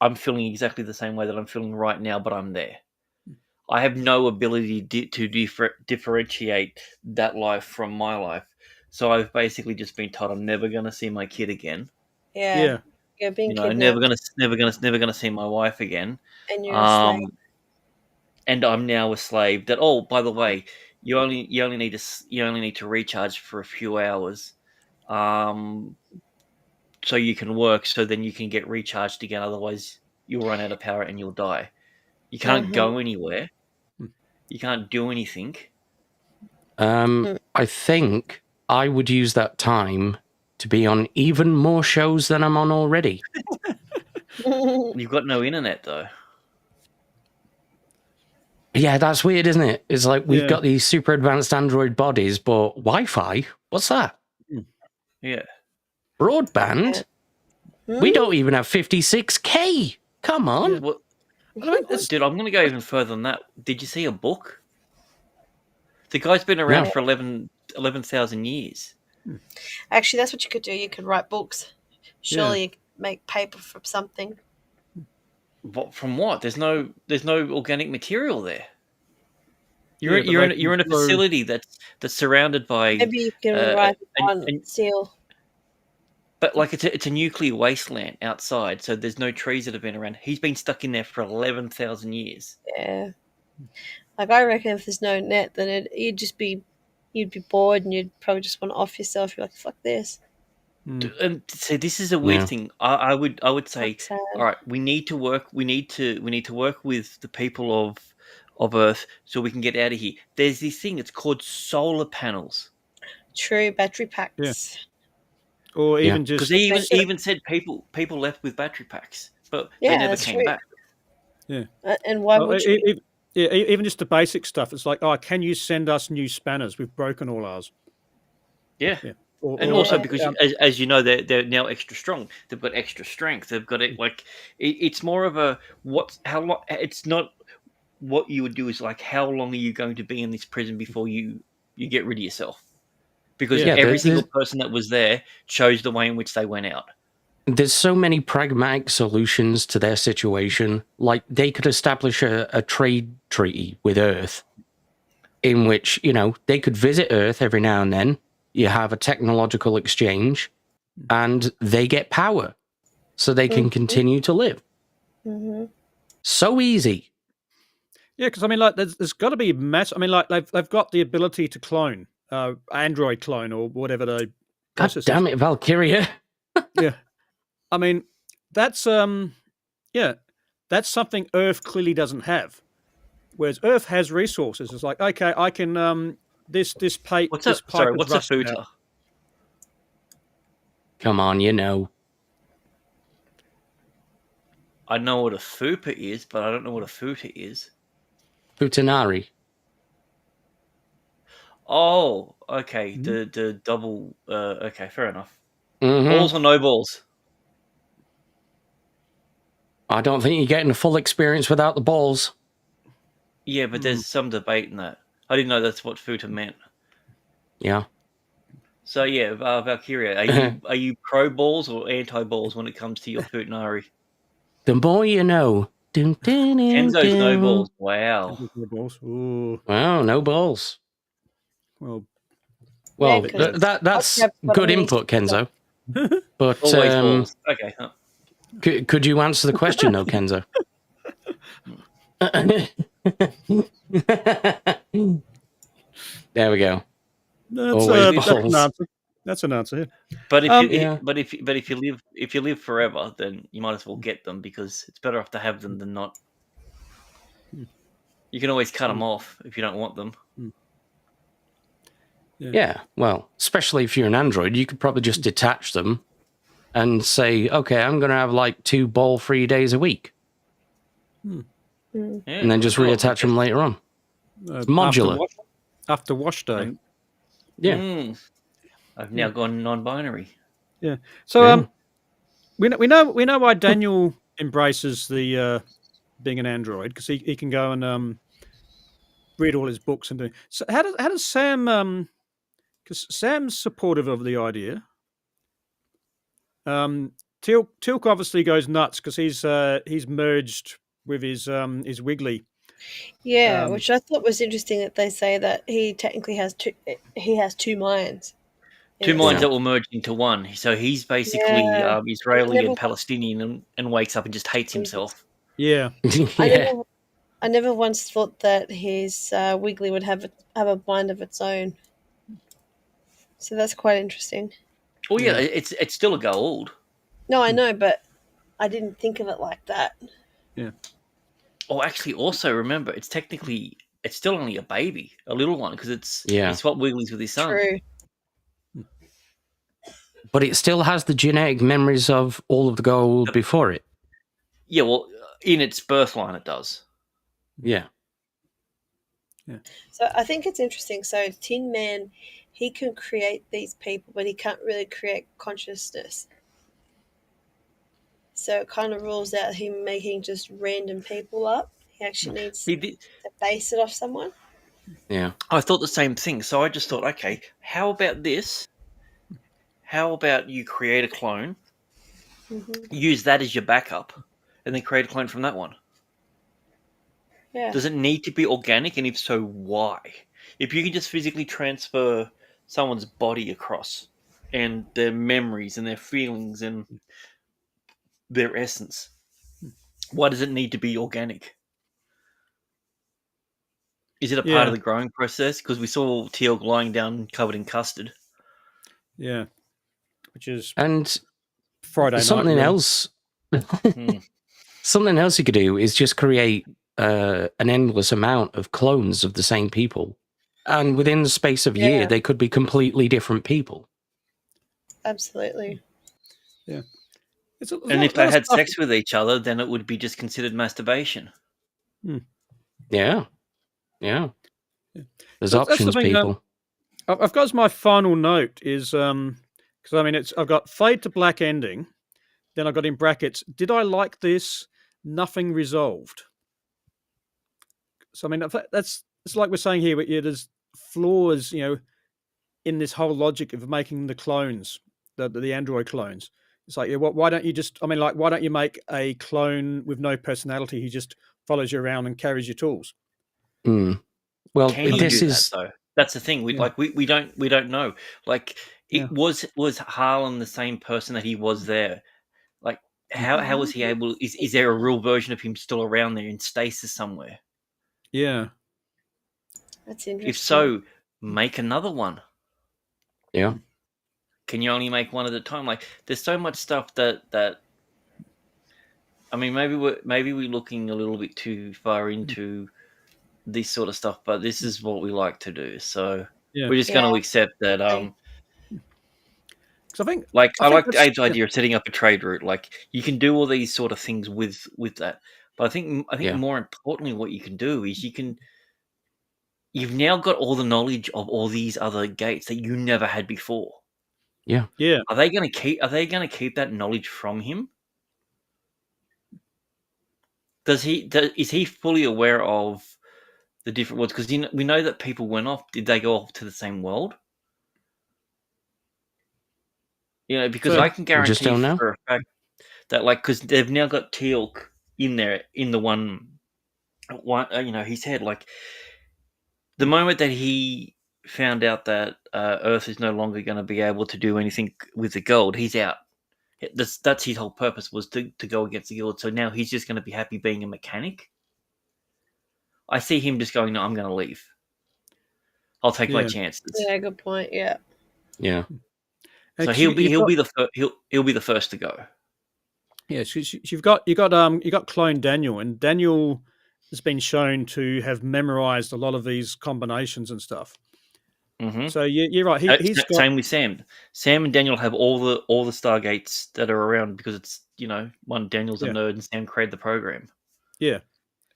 I'm feeling exactly the same way that I'm feeling right now, but I'm there. I have no ability to differentiate that life from my life. So I've basically just been told I'm never going to see my kid again. Yeah. You're being kidnapped. never gonna see my wife again. And you're a slave. And I'm now a slave. That by the way, you only need to recharge for a few hours, so you can work. So then you can get recharged again. Otherwise, you'll run out of power and you'll die. You can't go anywhere. You can't do anything. I think I would use that time to be on even more shows than I'm on already. You've got no internet though. Yeah, that's weird, isn't it? It's like we've got these super advanced Android bodies, but Wi-Fi? What's that? Yeah. Broadband? We don't even have 56K. Come on. Yeah, well, dude, I'm going to go even further than that. Did you see a book? The guy's been around for 11,000 years. Actually, that's what you could do. You could write books. Surely you could make paper from something. From what? There's no organic material there. You're in a facility that's surrounded by. Maybe you can write on seal. But like it's a nuclear wasteland outside, so there's no trees that have been around. He's been stuck in there for 11,000 years. Yeah. Like I reckon if there's no net, then you'd be bored and you'd probably just want to off yourself. You're like, fuck this. And so this is a weird thing. I would say, all right, we need to work. We need to work with the people of Earth so we can get out of here. There's this thing. It's called solar panels. True, battery packs. Yeah. Or even just because he even said people left with battery packs, but they never came back. Yeah. And why would you? Even just the basic stuff. It's like, oh, can you send us new spanners? We've broken all ours. Yeah. And also because, as you know, they're now extra strong. They've got extra strength. They've got it like it's more of a how long. It's not what you would do. Is like how long are you going to be in this prison before you get rid of yourself? Because every single person that was there chose the way in which they went out. There's so many pragmatic solutions to their situation. Like they could establish a trade treaty with Earth in which, they could visit Earth every now and then. You have a technological exchange and they get power so they can continue to live. Mm-hmm. So easy. Yeah, because I mean, like, there's got to be mass. I mean, like, they've got the ability to clone, Android clone or whatever they. God damn it, Valkyria. Yeah, I mean, that's that's something Earth clearly doesn't have. Whereas Earth has resources. It's like, okay, I can this pipe. What's this a pipe is what's a rusted footer? out. Come on, you know. I know what a fupa is, but I don't know what a footer is. Futanari. Oh, okay. The double. Okay, fair enough. Mhm. Balls or no balls? I don't think you're getting a full experience without the balls. Yeah, but there's some debate in that. I didn't know that's what futa meant. Yeah. So yeah, Valkyria, are you pro balls or anti balls when it comes to your futanari? The more you know. Dun, dun, dun, Kenzo's no dun. balls. Wow. Balls. Ooh, Wow, no balls. well, Well, Yeah, 'cause that's I've got good a mini input, Kenzo. But Always balls. Okay. Huh. could you answer the question though, Kenzo? There we go. that's Always an balls. answer. That's an answer. Yeah. But Yeah. if you live forever, then you might as well get them because it's better off to have them than not. You can always cut them off if you don't want them. Yeah, well, especially if you're an android, you could probably just detach them and say, okay, I'm going to have like 2 ball-free days a week. Yeah, And then just well, reattach them later on. It's modular. After wash day. Yeah. I've now gone non-binary. Yeah. So Yeah. we know why Daniel embraces the being an android because he can go and read all his books and do. So how does Sam because Sam's supportive of the idea. Teal'c obviously goes nuts because he's merged with his Wiggly. Yeah, which I thought was interesting that they say that he technically has two minds. Two Yes. minds that will merge into one. So he's basically Yeah. Israeli Never- and Palestinian and wakes up and just hates himself. Yeah. Yeah. I never once thought that his Wiggly would have a mind of its own. So that's quite interesting. Oh yeah, it's still a gold. No, I know, but I didn't think of it like that. Yeah. Oh, actually, also remember, it's still only a baby, a little one, because Yeah. he swapped Wigglies with his son. True. But it still has the genetic memories of all of the gold before it. Yeah, well, in its birth line, it does. Yeah. So I think it's interesting. So Tin Man, he can create these people, but he can't really create consciousness. So it kind of rules out him making just random people up. He actually needs He did. to base it off someone. Yeah. I thought the same thing. So I just thought, okay, how about this? How about you create a clone, use that as your backup, and then create a clone from that one? Yeah. Does it need to be organic? And if so, why? If you can just physically transfer someone's body across and their memories and their feelings and their essence, why does it need to be organic? Is it a part of the growing process? Because we saw Teal'c lying down covered in custard. Yeah. Which is And Friday night. something really. else. Something else you could do is just create an endless amount of clones of the same people. And within the space of a year, they could be completely different people. Absolutely. Yeah. And if they had sex with each other, then it would be just considered masturbation. Yeah. Yeah. There's That's the options, thing, people. I've got as my final note is because I mean I've got fade to black ending, then I've got in brackets, did I like this? Nothing resolved. So I mean it's like we're saying here, there's flaws, in this whole logic of making the clones, the android clones. It's like, why don't you just? I mean, like, why don't you make a clone with no personality? He just follows you around and carries your tools. Well, Can you this do is that, though? That's the thing. We don't know. Like, was Harlan the same person that he was there? Like, how was he able? Is there a real version of him still around there in stasis somewhere? Yeah. That's interesting. If so, make another one. Yeah. Can you only make one at a time? Like, there's so much stuff that. I mean, maybe we're looking a little bit too far into this sort of stuff, but this is what we like to do. So Yeah. we're just going to Yeah. accept that. Because I think Like I like that's- Abe's idea of setting up a trade route. Like you can do all these sort of things with that, but I think Yeah. more importantly, what you can do is you've now got all the knowledge of all these other gates that you never had before. Yeah. Yeah. Are they going to keep that knowledge from him? Is he fully aware of the different worlds? Because we know that people went off. Did they go off to the same world? Because So- I can just guarantee don't know. for a fact that, like, because they've now got Teal'c in there in the one, his head. Like, the moment that he found out that Earth is no longer going to be able to do anything with the gold, he's out. That's his whole purpose, was to go against the guild. So now he's just going to be happy being a mechanic. I see him just going, no, I'm going to leave. I'll take my Yeah. chances. Yeah, good point. Yeah. Yeah. So Actually, he'll be the first to go. Yeah, you've got clone Daniel, and Daniel has been shown to have memorized a lot of these combinations and stuff. Mm-hmm. So you're right. He's got Same with Sam. Sam and Daniel have all the Stargates that are around because it's one, Daniel's a nerd and Sam created the program. Yeah,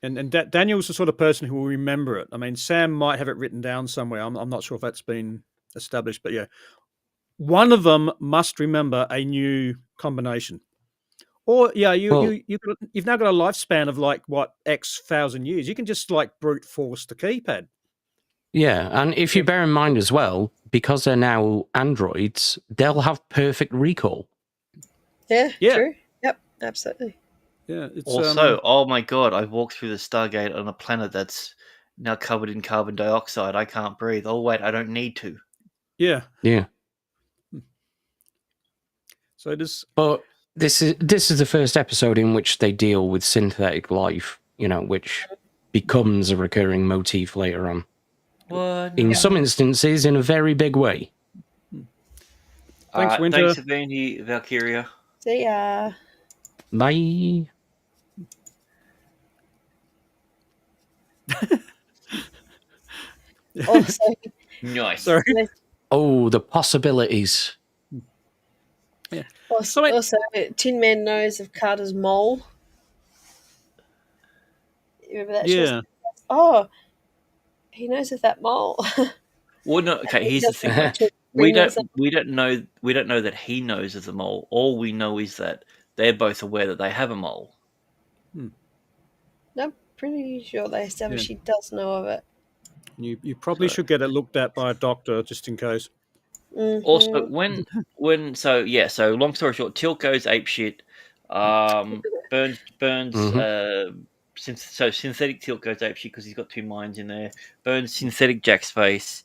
and Daniel's the sort of person who will remember it. I mean, Sam might have it written down somewhere. I'm not sure if that's been established, but yeah, one of them must remember a new combination. Or yeah, you've now got a lifespan of like what X thousand years. You can just like brute force the keypad. Yeah, and if you bear in mind as well, because they're now androids, they'll have perfect recall. Yeah. Yeah. True. Yep. Absolutely. Yeah. It's Also, oh my god, I've walked through the Stargate on a planet that's now covered in carbon dioxide. I can't breathe. Oh wait, I don't need to. yeah. Yeah. So this. But this is the first episode in which they deal with synthetic life, which becomes a recurring motif later on. What? In some instances, in a very big way. Thanks, Winter. Thanks for being here, Valkyria. See ya. Bye. Also, Nice. Sorry. Oh, the possibilities. also, Tin Man knows of Carter's mole. You remember that? Yeah. Oh, he knows of that mole. Well, no. Okay, here's the thing. We don't know that he knows of the mole. All we know is that they're both aware that they have a mole. I'm pretty sure they established he does know of it. You probably should get it looked at by a doctor just in case. Mm-hmm. Also, so long story short, Teal'c goes apeshit. Burns. Synthetic Teal'c goes apeshit because he's got two minds in there. Burns synthetic Jack's face.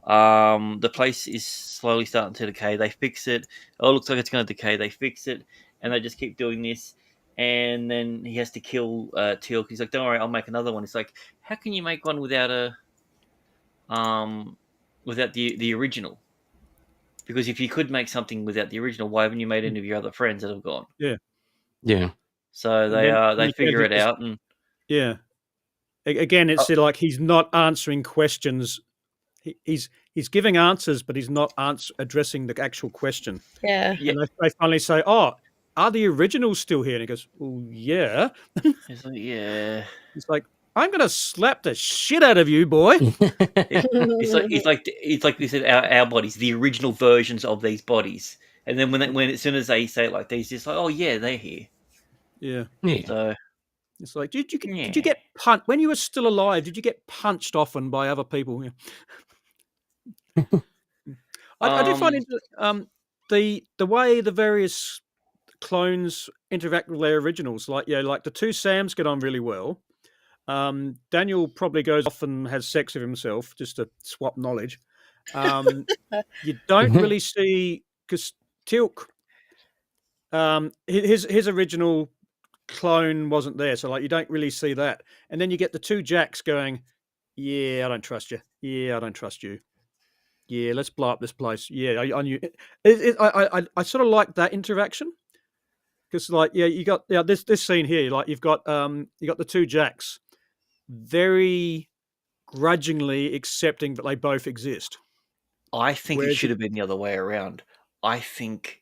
The place is slowly starting to decay. They fix it. Oh, it looks like it's going to decay. They fix it, and they just keep doing this. And then he has to kill Teal'c. He's like, "Don't worry, I'll make another one." It's like, how can you make one without the original? Because if you could make something without the original, why haven't you made any of your other friends that have gone? Yeah. Yeah. So they figure it out, and yeah. Again, it's like he's not answering questions. He's giving answers, but he's not addressing the actual question. Yeah. Yeah. And they finally say, "Oh, are the originals still here?" And he goes, "Well, yeah." it's like, yeah. It's like, I'm gonna slap the shit out of you, boy. It's like we said, our bodies, the original versions of these bodies, and then when as soon as they say it like these, it's like, oh yeah, they're here. Yeah. Yeah. So It's like, did you get punched when you were still alive? Did you get punched often by other people? Yeah. I do find the way the various clones interact with their originals. Like the two Sams get on really well. Daniel probably goes off and has sex with himself just to swap knowledge. You don't really see, because Teal'c, his original clone wasn't there, so like you don't really see that. And then you get the two Jacks going, "Yeah, I don't trust you. Yeah, I don't trust you. Yeah, let's blow up this place. Yeah, I knew." I sort of like that interaction because, like, yeah, you got this scene here. Like, you've got the two Jacks very grudgingly accepting that they both exist. I think it Whereas should have been the other way around. I think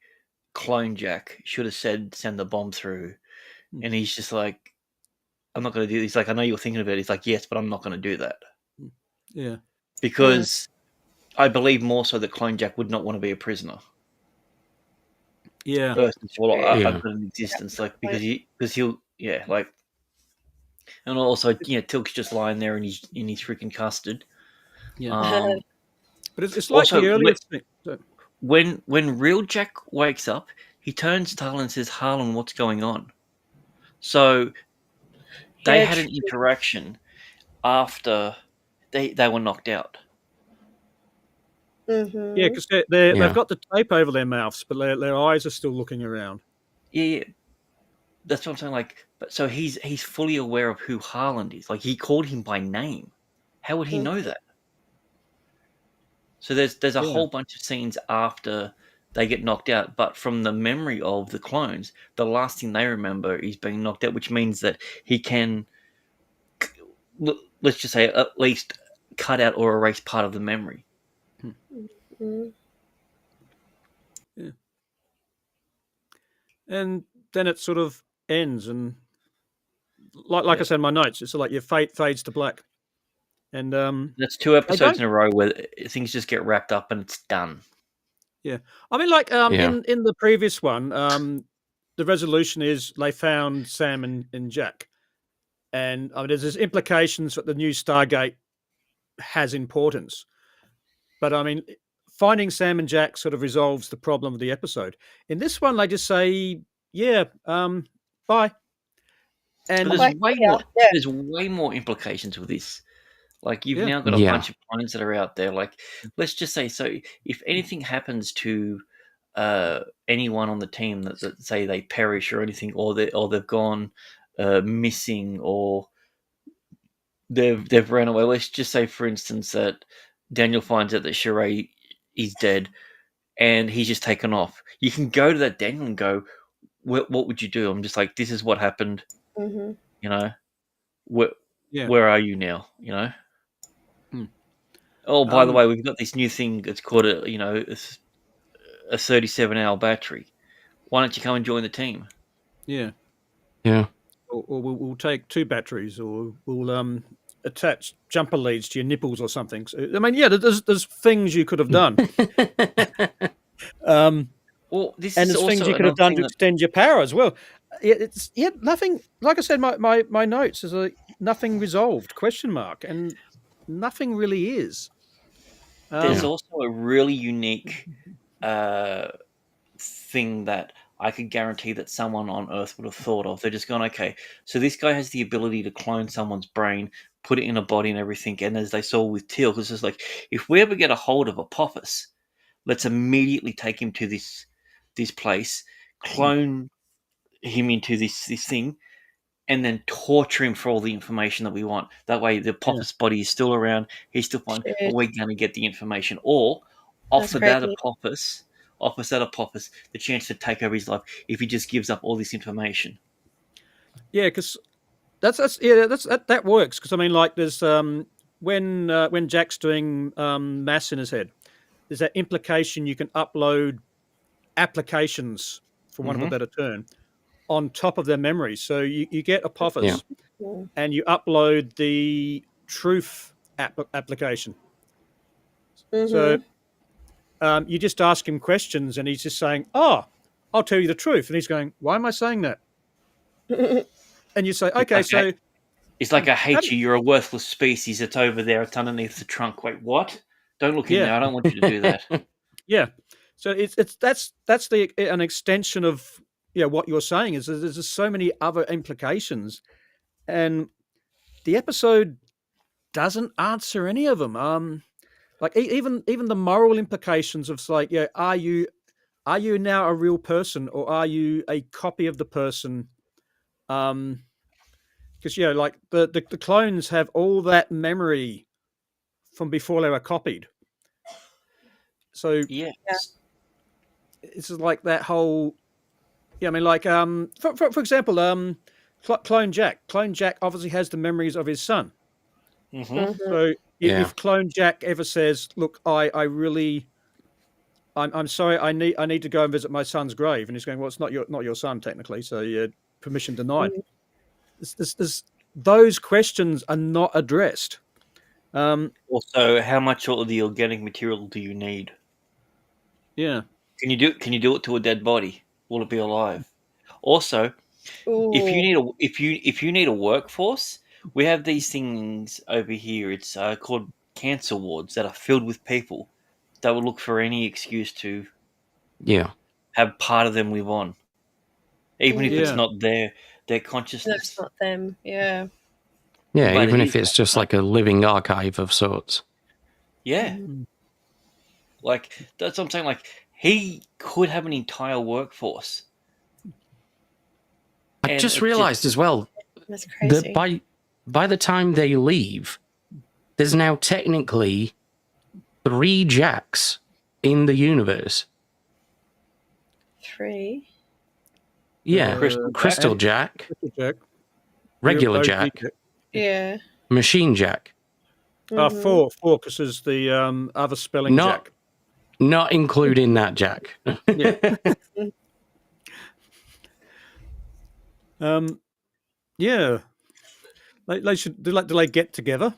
Clone Jack should have said, "Send the bomb through," and he's just like, "I'm not going to do this." He's like, "I know you're thinking of it." He's like, "Yes, but I'm not going to do that." Yeah. Because I believe more so that Clone Jack would not want to be a prisoner. Yeah. First of all, Yeah. I've got an existence, like because he'll like, and also Tilk's just lying there in his freaking custard. Yeah. But it's like Also, the earliest thing. when real Jack wakes up, he turns to Harlan and says, "Harlan, what's going on?" So they Yeah, had an interaction after they were knocked out. Mm-hmm. Yeah, because they've got the tape over their mouths, but their eyes are still looking around. Yeah, that's what I'm saying. Like, but so he's fully aware of who Harlan is. Like, he called him by name. How would he know that? So there's a whole bunch of scenes after they get knocked out, but from the memory of the clones, the last thing they remember is being knocked out, which means that he can, let's just say, at least cut out or erase part of the memory. Mm-hmm. Yeah. And then it sort of ends, and like I said in my notes, it's like your fate fades to black. And that's 2 episodes in a row where things just get wrapped up and it's done. Yeah, I mean, like in the previous one, the resolution is they found Sam and Jack, and I mean, there's implications that the new Stargate has importance. But I mean, finding Sam and Jack sort of resolves the problem of the episode. In this one, they just say, "Yeah, bye." And But there's way more implications with this. Like, you've now got a bunch of clones that are out there. Like, let's just say, so if anything happens to anyone on the team that say they perish or anything, or they've gone missing, or they've ran away. Let's just say, for instance, that Daniel finds out that Sheree is dead, and he's just taken off. You can go to that Daniel and go, "What would you do?" I'm just like, "This is what happened." Mm-hmm. You know, where are you now? You know. Oh, by the way, we've got this new thing that's called a 37-hour battery. Why don't you come and join the team? Yeah. Yeah. Or we'll take 2 batteries, or we'll attach jumper leads to your nipples or something. So, I mean, yeah, there's things you could have done. Well, this and is there's also things you could have done to extend your power as well. It's nothing. Like I said, my notes is nothing resolved ? And nothing really is. There's also a really unique thing that I could guarantee that someone on Earth would have thought of. They're just going, okay, so this guy has the ability to clone someone's brain, put it in a body and everything. And as they saw with Teal, it's just like, if we ever get a hold of Apophis, let's immediately take him to this place, clone him into this thing, and then torture him for all the information that we want. That way, the Apophis body is still around. He's still fine, but we're going to get the information. Or offer that Apophis the chance to take over his life if he just gives up all this information. Yeah, because that works. Because I mean, like, there's when Jack's doing mass in his head, there's that implication you can upload applications, for want of a better term, on top of their memories. So you get Apophis and you upload the truth application. So you just ask him questions and he's just saying, "Oh, I'll tell you the truth." And he's going, "Why am I saying that?" And you say, "Okay, so..." It's like, "I hate you. You're a worthless species. It's over there. It's underneath the trunk." Wait, what? Don't look in there. I don't want you to do that. Yeah. So that's an extension of what you're saying is there's just so many other implications, and the episode doesn't answer any of them. Like even the moral implications of, like, are you are you now a real person or are you a copy of the person? Because like the clones have all that memory from before they were copied. So Yes. it's like that whole. Yeah, I mean, like for example, Clone Jack. Clone Jack obviously has the memories of his son. Mm-hmm. So Yeah. if Clone Jack ever says, "Look, I really, I'm sorry, I need to go and visit my son's grave," and he's going, "Well, it's not your son technically, so yeah, permission denied." Those questions are not addressed. Also, how much of the organic material do you need? Yeah. Can you do it to a dead body? Will it be alive? Also, if you need a workforce, we have these things over here. It's called cancer wards that are filled with people that will look for any excuse to Yeah. have part of them live on, even if it's Yeah. not their No, consciousness. it's not them. Yeah. Yeah, But even it if is it's just that, like a living archive of sorts. yeah, like that's what I'm saying. Like he could have an entire workforce. I And just it realized as well That's that crazy. by the time they leave, there's now technically 3 Jacks in the universe. 3. Yeah, Crystal Crystal Jack, Crystal Jack, regular OG Jack, Yeah. Machine Jack. Mhm. 4 because there's the other spelling Not Jack. not including that Jack. Yeah. Yeah. They should do they get together?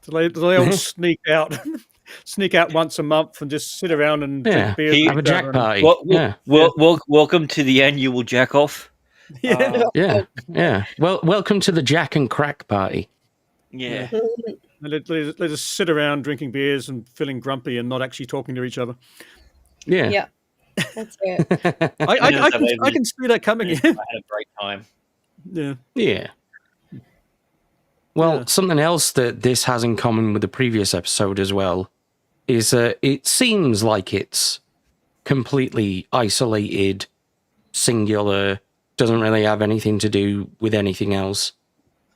Do they all sneak out once a month and just sit around and Yeah, drink beers He- with have a each Jack other party. Yeah, welcome to the annual jack off. yeah. yeah. Well, welcome to the Jack and Crack party. Yeah. They just sit around drinking beers and feeling grumpy and not actually talking to each other. Yeah. Yeah. That's it. I can see that coming. I had a great time. Yeah. Yeah. Well, Yeah. something else that this has in common with the previous episode as well is it seems like it's completely isolated, singular, doesn't really have anything to do with anything else.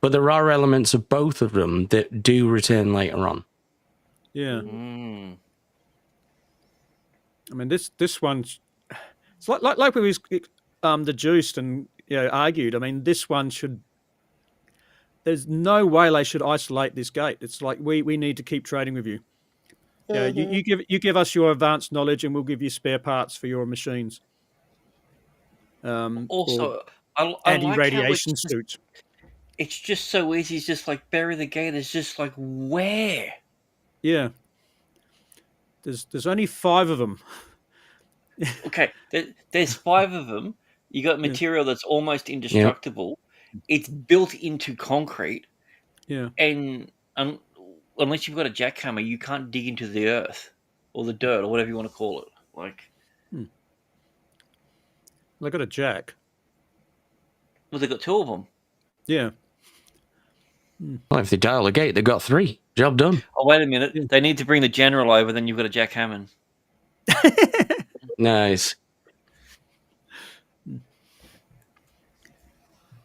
But there are elements of both of them that do return later on. Yeah. Mm. I mean, this one's it's like we was deduced and argued. I mean, this one should. There's no way they should isolate this gate. It's like we need to keep trading with you. Yeah, you give us your advanced knowledge, and we'll give you spare parts for your machines. Or Also, I like how anti-radiation suits. it's just so easy. It's just like bury the gate. It's just like where? Yeah. There's only 5 of them. Okay, there's 5 of them. You got material that's almost indestructible. It's built into concrete. Yeah. And unless you've got a jackhammer, you can't dig into the earth or the dirt or whatever you want to call it. Like, They got a jack. well, they got 2 of them. Yeah. Well, if they dial the gate, they've got 3. Job done. Oh, wait a minute. They need to bring the general over, then you've got a Jack Hammond. Nice.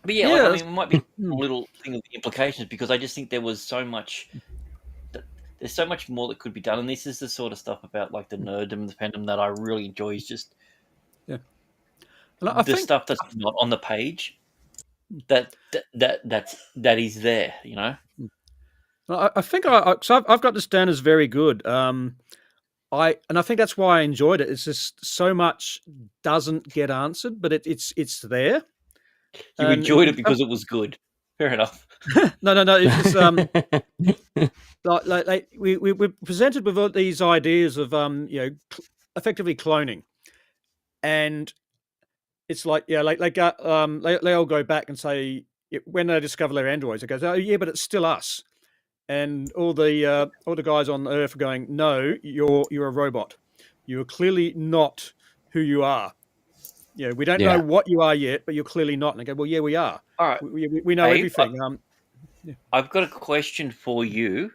But yeah, like, I mean, it might be a little thing of the implications because I just think there was so much. There's so much more that could be done, and this is the sort of stuff about like the nerddom and the fandom that I really enjoy. Is just And I the think stuff that's not on the page that is there. You know. I think I've got this down as very good. I think that's why I enjoyed it. It's just so much doesn't get answered, but it's there. You enjoyed it because it was good. Fair enough. No. It's like we're presented with all these ideas of effectively cloning, and it's like they all go back and say when they discover their androids, it goes, oh yeah, but it's still us, and all the guys on Earth are going, no, you're a robot. You are clearly not who you are. Yeah, we don't know what you are yet, but you're clearly not. And I go, well, yeah, we are. All right, we know everything. I've got a question for you.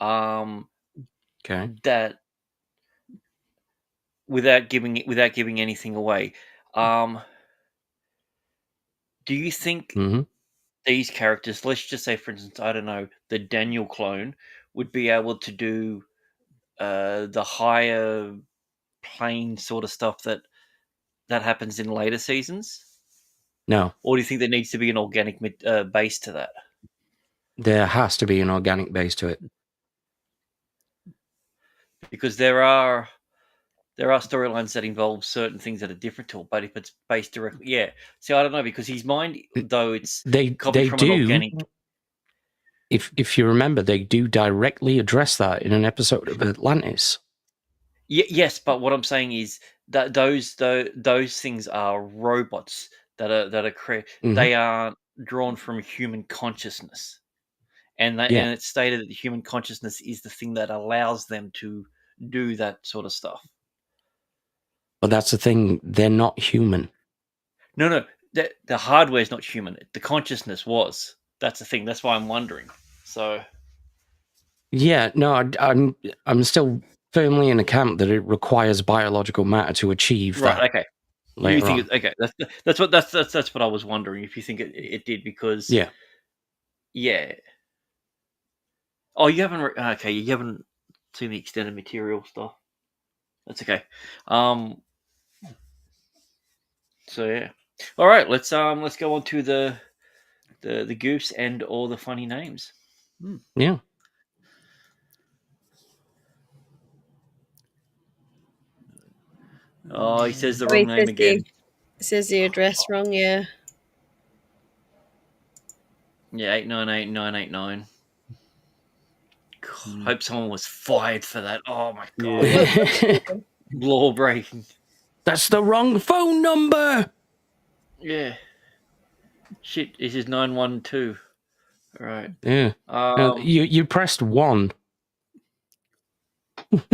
Okay. That without giving anything away, do you think hmm these characters, let's just say, for instance, I don't know, the Daniel clone would be able to do the higher plane sort of stuff that happens in later seasons? No, Or do you think there needs to be an organic base to that? there has to be an organic base to it. Because there are storylines that involve certain things that are different to it, but if it's based directly, yeah. See, I don't know, because his mind, though it's They copied from do. an organic. If you remember, they do directly address that in an episode of Atlantis. Yes, but what I'm saying is that those things are robots that are Mhm. they are drawn from human consciousness, and Yeah. it's stated that the human consciousness is the thing that allows them to do that sort of stuff. But that's the thing; they're not human. No, the hardware is not human. The consciousness was. That's the thing. That's why I'm wondering. So Yeah, no, I'm still firmly in the camp that it requires biological matter to achieve that. right, okay. You Later think on. okay? That's what I was wondering, if you think it did, because Yeah. yeah. Oh, you haven't. Okay, you haven't seen the extended material stuff. That's okay. So yeah. All right. Let's go on to the goofs and all the funny names. Yeah. Oh, he says the Oh, wrong name again. It says the address wrong, yeah. Yeah, 898-989. Hope someone was fired for that. Oh my god. Yeah. Law breaking. That's the wrong phone number. Yeah. Shit, this is 912. All right. Yeah. You pressed 1. That's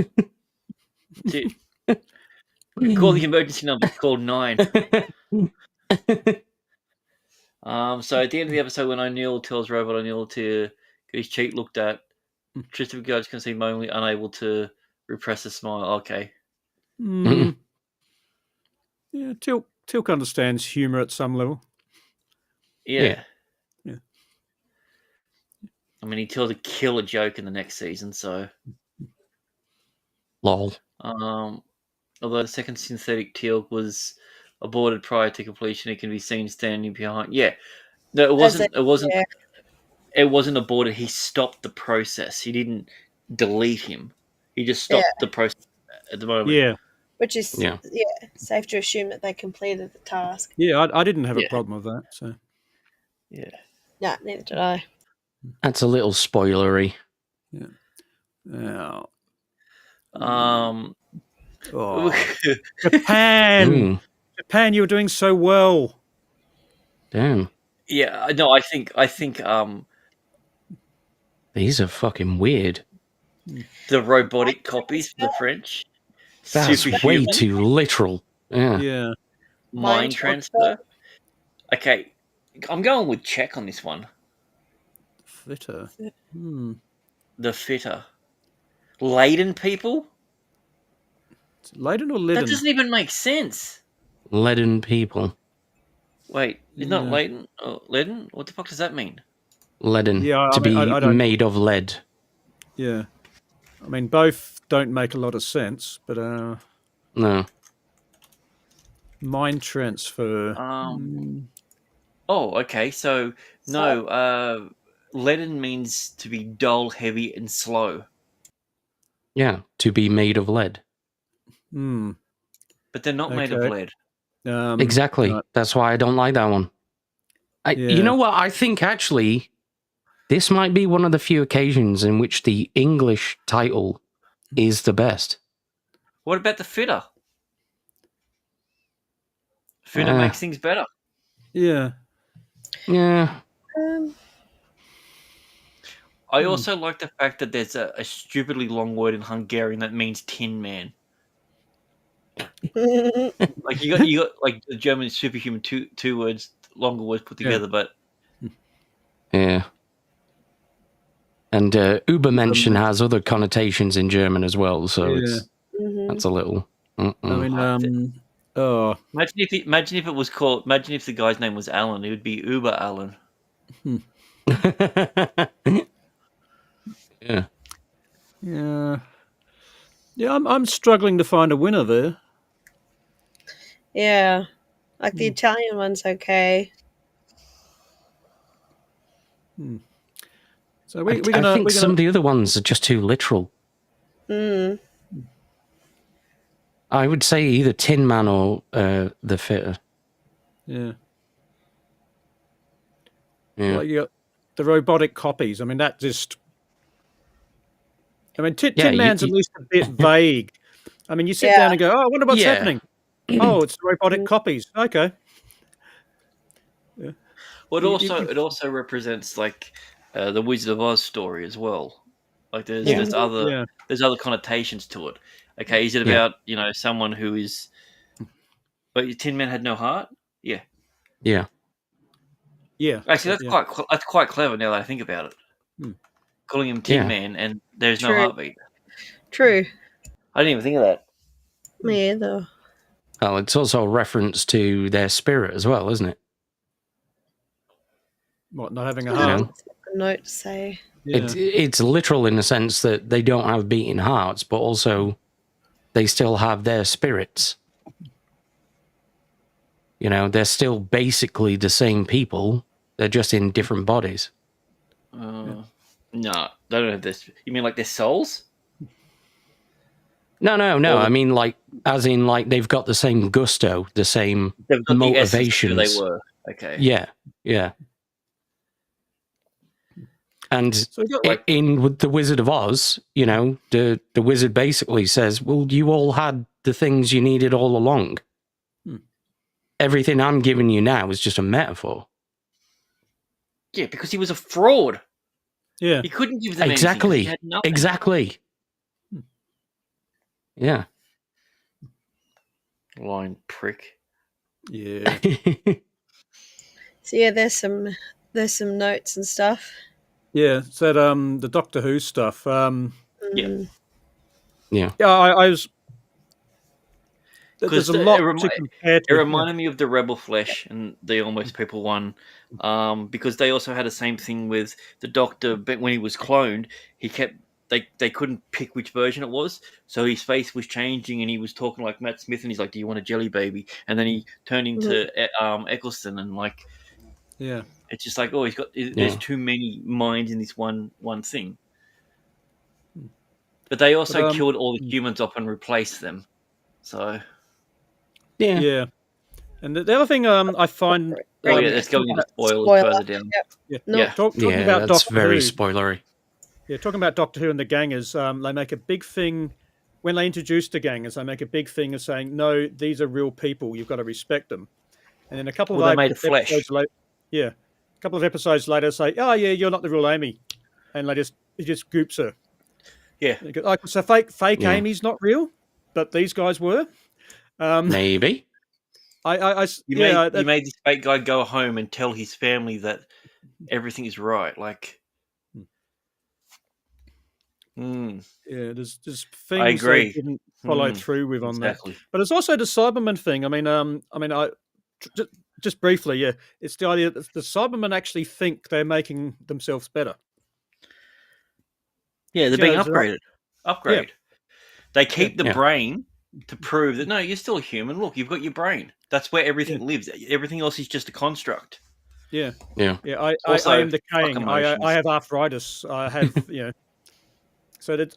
it. Call the emergency number. Call 9. So at the end of the episode, when O'Neill tells Robot O'Neill to get his cheek looked at, Christopher Judge can seem only unable to repress a smile. Okay. Yeah, Tilk understands humour at some level. Yeah. Yeah. I mean, he tells a killer joke in the next season, so. Lol. Although the second synthetic Teal'c was aborted prior to completion, it can be seen standing behind. Yeah. No, it wasn't. Yeah. It wasn't aborted. He stopped the process. He didn't delete him. He just stopped the process at the moment. Yeah. Which is Yeah. safe to assume that they completed the task. Yeah, I didn't have a Yeah. problem with that. So Yeah. No, neither did I. That's a little spoilery. now, Um. oh, Japan, Japan, you were doing so well. Damn. Yeah. No, I think. These are fucking weird. The robotic copies for the French. That's way Superhuman. too literal. Yeah. Yeah. Mind transfer. Okay, I'm going with check on this one. Fitter. The fitter. Laden people? Leiden or That Lydon? doesn't even make sense. Leaden people. Wait, it's not Yeah. Laden? Oh, Leaden? What the fuck does that mean? Leaden. Yeah, to I don't- made of lead. Yeah. I mean, both don't make a lot of sense, but No. mind transfer. Oh, okay. So no, leaden means to be dull, heavy, and slow. Yeah. To be made of lead. But they're not made of Okay. lead. Exactly. right. That's why I don't like that one. Yeah. You know what? I think actually this might be one of the few occasions in which the English title is the best. What about the fitter? Fitter makes things better. Yeah. Yeah. I also like the fact that there's a stupidly long word in Hungarian that means tin man. Like you got like the German superhuman two words, longer words put together, but Yeah. And Übermenschen has other connotations in German as well, so Yeah. it's that's a little Mm-mm. I mean, oh, Imagine if it was called. Imagine if the guy's name was Alan. It would be Uber Alan. Yeah. yeah. I'm struggling to find a winner there. Yeah. Like the Italian one's okay. So I think some of the other ones are just too literal. Mm. I would say either Tin Man or The Fitter. Yeah. Yeah. Like you got the robotic copies. I mean, that just. I mean, Tin Yeah, Man's at least a bit vague. I mean, you sit Yeah. down and go, "Oh, I wonder what's Yeah. happening." Oh, it's robotic copies. Okay. Yeah. Well, You- it also represents like the Wizard of Oz story as well. Like there's Yeah. there's other Yeah. there's other connotations to it. Okay, is it Yeah. about someone who is? But your Tin Man had no heart. Yeah, Yeah. Yeah. actually, yeah. that's quite clever now that I think about it. Hmm. Calling him Tin Yeah. Man and there's no True. heartbeat. True. I didn't even think of that. Me either. Well, it's also a reference to their spirit as well, isn't it? What, not having a You heart? know? A note to say. Yeah. It's literal in the sense that they don't have beating hearts, but also they still have their spirits. They're still basically the same people. They're just in different bodies. No, they don't have this. You mean like their souls? No. Or- I mean, as in, they've got the same gusto, the same They've got the essence of who motivations. they were. Okay. Yeah. And So we got with the Wizard of Oz, the wizard basically says, "Well, you all had the things you needed all along. Everything I'm giving you now is just a metaphor." Yeah, because he was a fraud. Yeah. He couldn't give them Exactly. anything. He had nothing. Exactly. Yeah. Lying prick. Yeah. So yeah, there's some notes and stuff. Yeah. So the Doctor Who stuff. Yeah. Yeah. Yeah. I was. There's a lot to compare to. It reminded me of the Rebel Flesh and the Almost People one, because they also had the same thing with the Doctor. But when he was cloned, they couldn't pick which version it was, so his face was changing and he was talking like Matt Smith, and he's like, "Do you want a jelly baby?" And then he turned into Eccleston, and Yeah. it's just like, oh, there's too many minds in this one thing. But they also killed all the humans off and replaced them, so. Yeah. And the other thing I find. Oh yeah, let's go into spoilers further down. Yep. Yeah. Talking about that's Doctor very Who. spoilery. Yeah, talking about Doctor Who and the gangers, they make a big thing when they introduce the gangers. They make a big thing of saying, "No, these are real people. You've got to respect them." And then a couple of they made of flesh. episodes later, a couple of episodes later, say, "Oh yeah, you're not the real Amy," and he just goops her. Yeah. So fake Amy's not real, but these guys were. Maybe. You made this fake guy go home and tell his family that everything is right. Yeah, there's things I agree. they didn't follow through with on exactly. that. But it's also the Cyberman thing. Just briefly, yeah, it's the idea that the Cybermen actually think they're making themselves better. Yeah, they're being upgraded. Yeah. They keep the brain to prove that, no, you're still a human. Look, you've got your brain. That's where everything lives. Everything else is just a construct. Yeah. Yeah. I Also, am decaying. fuck I emotions. have arthritis. I have So that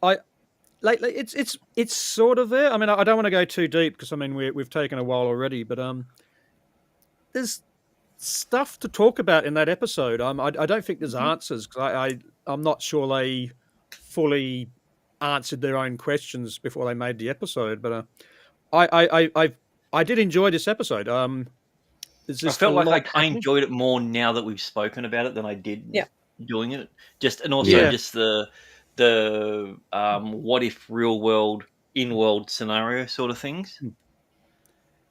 it's sort of there. I mean, I don't want to go too deep because we've taken a while already, but there's stuff to talk about in that episode. I don't think there's answers because I'm not sure they fully answered their own questions before they made the episode. But I did enjoy this episode. I felt like I enjoyed it more now that we've spoken about it than I did doing it. Just the what if real world in world scenario sort of things.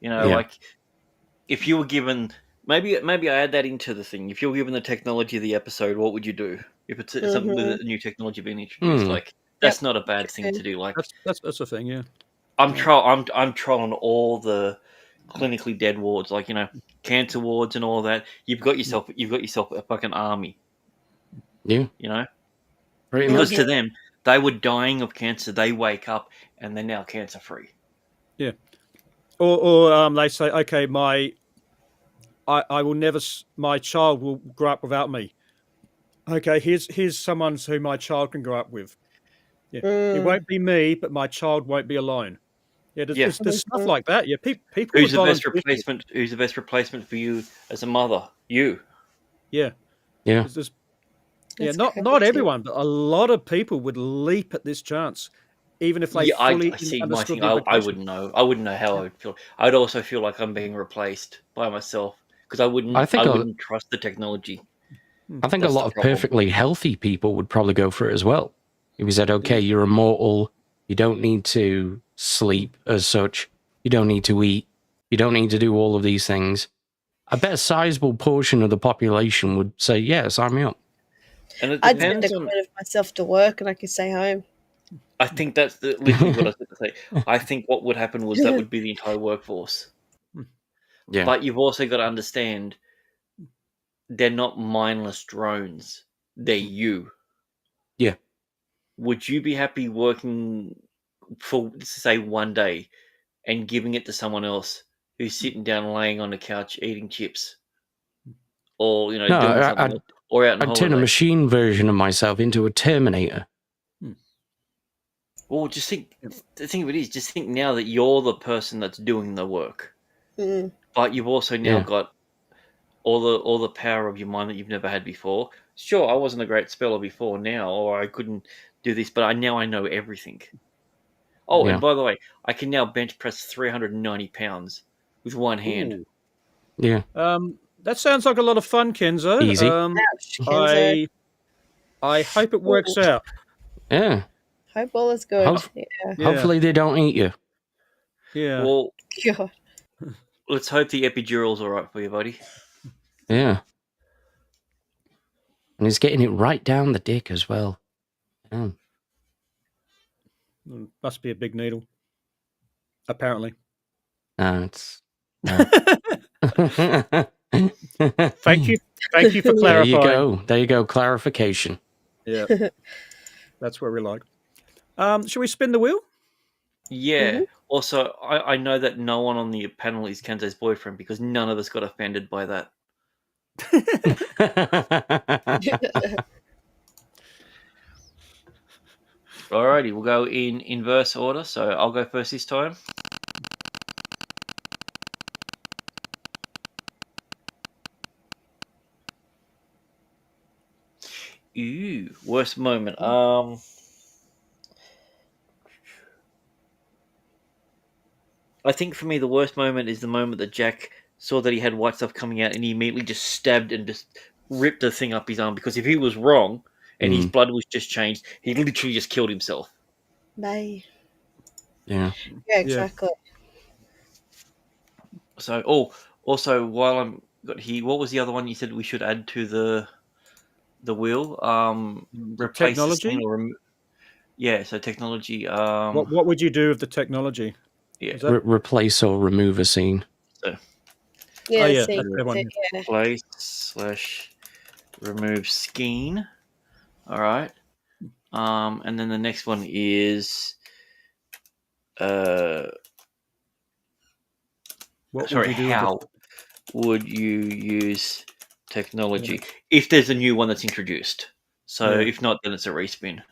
Like if you were given maybe I add that into the thing. If you were given the technology of the episode, what would you do? If it's something with a new technology being introduced, that's not a bad thing to do. Like that's the thing, yeah. I'm trolling all the clinically dead wards, like cancer wards and all that. You've got yourself a fucking army. Yeah, pretty Because much. to them, they were dying of cancer. They wake up and they're now cancer free. Yeah. Or they say, okay, I will never. My child will grow up without me. Okay, here's someone who my child can grow up with. Yeah, it won't be me, but my child won't be alone. Yeah, there's stuff like that. Yeah, people Who's would the best volunteer. replacement? Who's the best replacement for you as a mother? You. Yeah, Yeah. not everyone, but a lot of people would leap at this chance, even if they Yeah, I fully see. My understood thing, the I implications. wouldn't know. I wouldn't know how I would feel. I'd also feel like I'm being replaced by myself because I I think wouldn't trust the technology. I think That's a the lot of problem. perfectly healthy people would probably go for it as well. If you said, okay, you're immortal, you don't need to sleep as such, you don't need to eat, you don't need to do all of these things. I bet a sizable portion of the population would say, yeah, sign me up. And it I'd send a depends on. quote of myself to work and I could stay home. I think that's literally what I was going to say. I think what would happen was that would be the entire workforce. Yeah. But you've also got to understand they're not mindless drones. They're you. Yeah. Would you be happy working for, say, one day and giving it to someone else who's sitting down, laying on the couch, eating chips, or No, doing something, or out on I'd turn a holiday? machine version of myself into a Terminator. Well, just think. The thing of it is, just think now that you're the person that's doing the work, but you've also now got all the power of your mind that you've never had before. Sure, I wasn't a great speller before now, or I couldn't do this, but I know everything. Oh, Yeah. and by the way, I can now bench press 390 pounds with one hand. Ooh. Yeah. That sounds like a lot of fun, Kenzo. Easy. Ouch, Kenzo. I hope it works out. Yeah. Hope all is good. Yeah. Hopefully they don't eat you. Yeah. Well, God. let's hope the epidural's all right for you, buddy. Yeah. And he's getting it right down the dick as well. Yeah. Must be a big needle. Apparently. It's. Thank you. Thank you for clarifying. There you go. Clarification. Yeah. That's what we like. Shall we spin the wheel? Yeah. Also, I know that no one on the panel is Kenzo's boyfriend because none of us got offended by that. Alrighty, we'll go in inverse order. So I'll go first this time. Ooh, worst moment. I think for me the worst moment is the moment that Jack saw that he had white stuff coming out and he immediately just stabbed and just ripped the thing up his arm because if he was wrong and his blood was just changed, he literally just killed himself. Bye. Yeah. Yeah, exactly. So, also while I'm got here, what was the other one you said we should add to the wheel? Replace technology? the scene or yeah, so technology. What would you do with the technology? Yeah, Replace or remove a scene. so Yeah, yeah, see, that's the one. yeah. replace / remove skein. All right. And then the next one is What sorry, would you do how would you use technology if there's a new one that's introduced? So Yeah. if not, then it's a respin.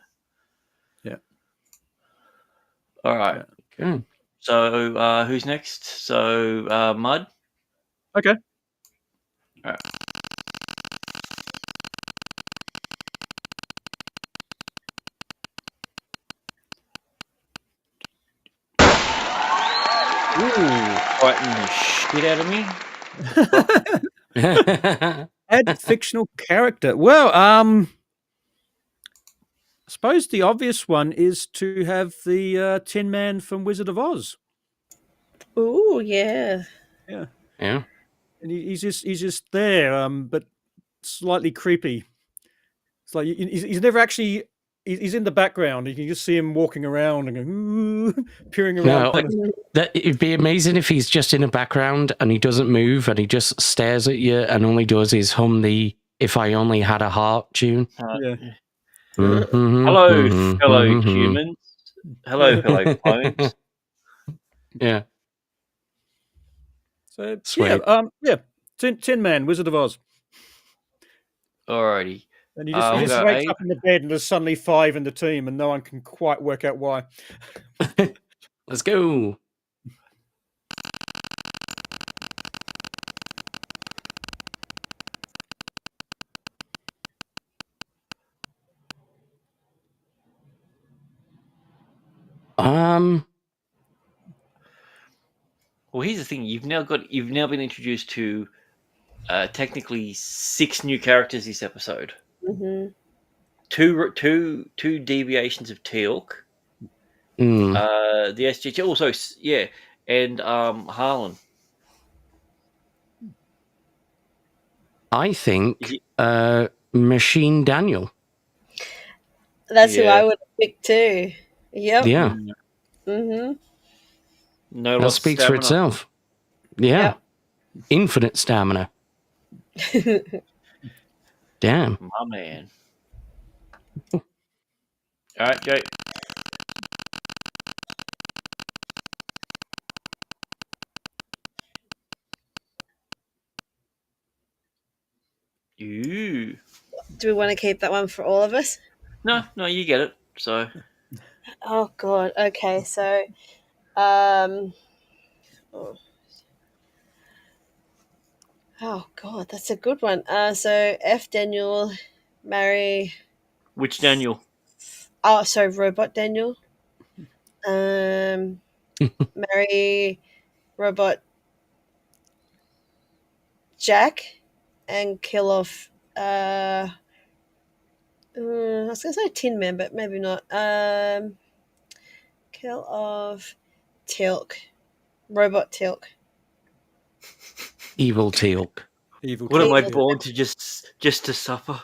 Yeah. All right. Okay. So who's next? So Mud. Okay. All right. Ooh, frighten the shit out of me. Add fictional character. Well, I suppose the obvious one is to have the Tin Man from Wizard of Oz. Ooh, yeah. Yeah. Yeah. And he's just there, but slightly creepy. It's like he's never actually he's in the background. You can just see him walking around and going, peering around. No, it'd be amazing if he's just in the background and he doesn't move and he just stares at you and all he does is hum the "If I Only Had a Heart" tune. Yeah. Hello, fellow humans. Hello, fellow clones. Yeah. So Sweet. Tin Man, Wizard of Oz. Alrighty. And he just wakes up in the bed and there's suddenly 5 in the team and no one can quite work out why. Let's go. Well, here's the thing: you've now been introduced to technically 6 new characters this episode. Mm-hmm. Two deviations of Teal'c. The SG also, and Harlan. I think Machine Daniel. That's who I would have picked too. Yep. Yeah. Mm-hmm. No, that speaks for itself. Yeah. Yep. Infinite stamina. Damn. My man. All right, Jake. Ooh. Do we want to keep that one for all of us? No, you get it. So. Oh God. Okay. So, oh God, that's a good one. So F. Daniel, marry. Which Daniel? Oh, sorry, Robot Daniel. Marry Robot Jack and kill off. I was gonna say Tin Man, but maybe not. Kill off Teal'c, Robot Teal'c. Evil Teal'c. Evil. What am I born to just to suffer?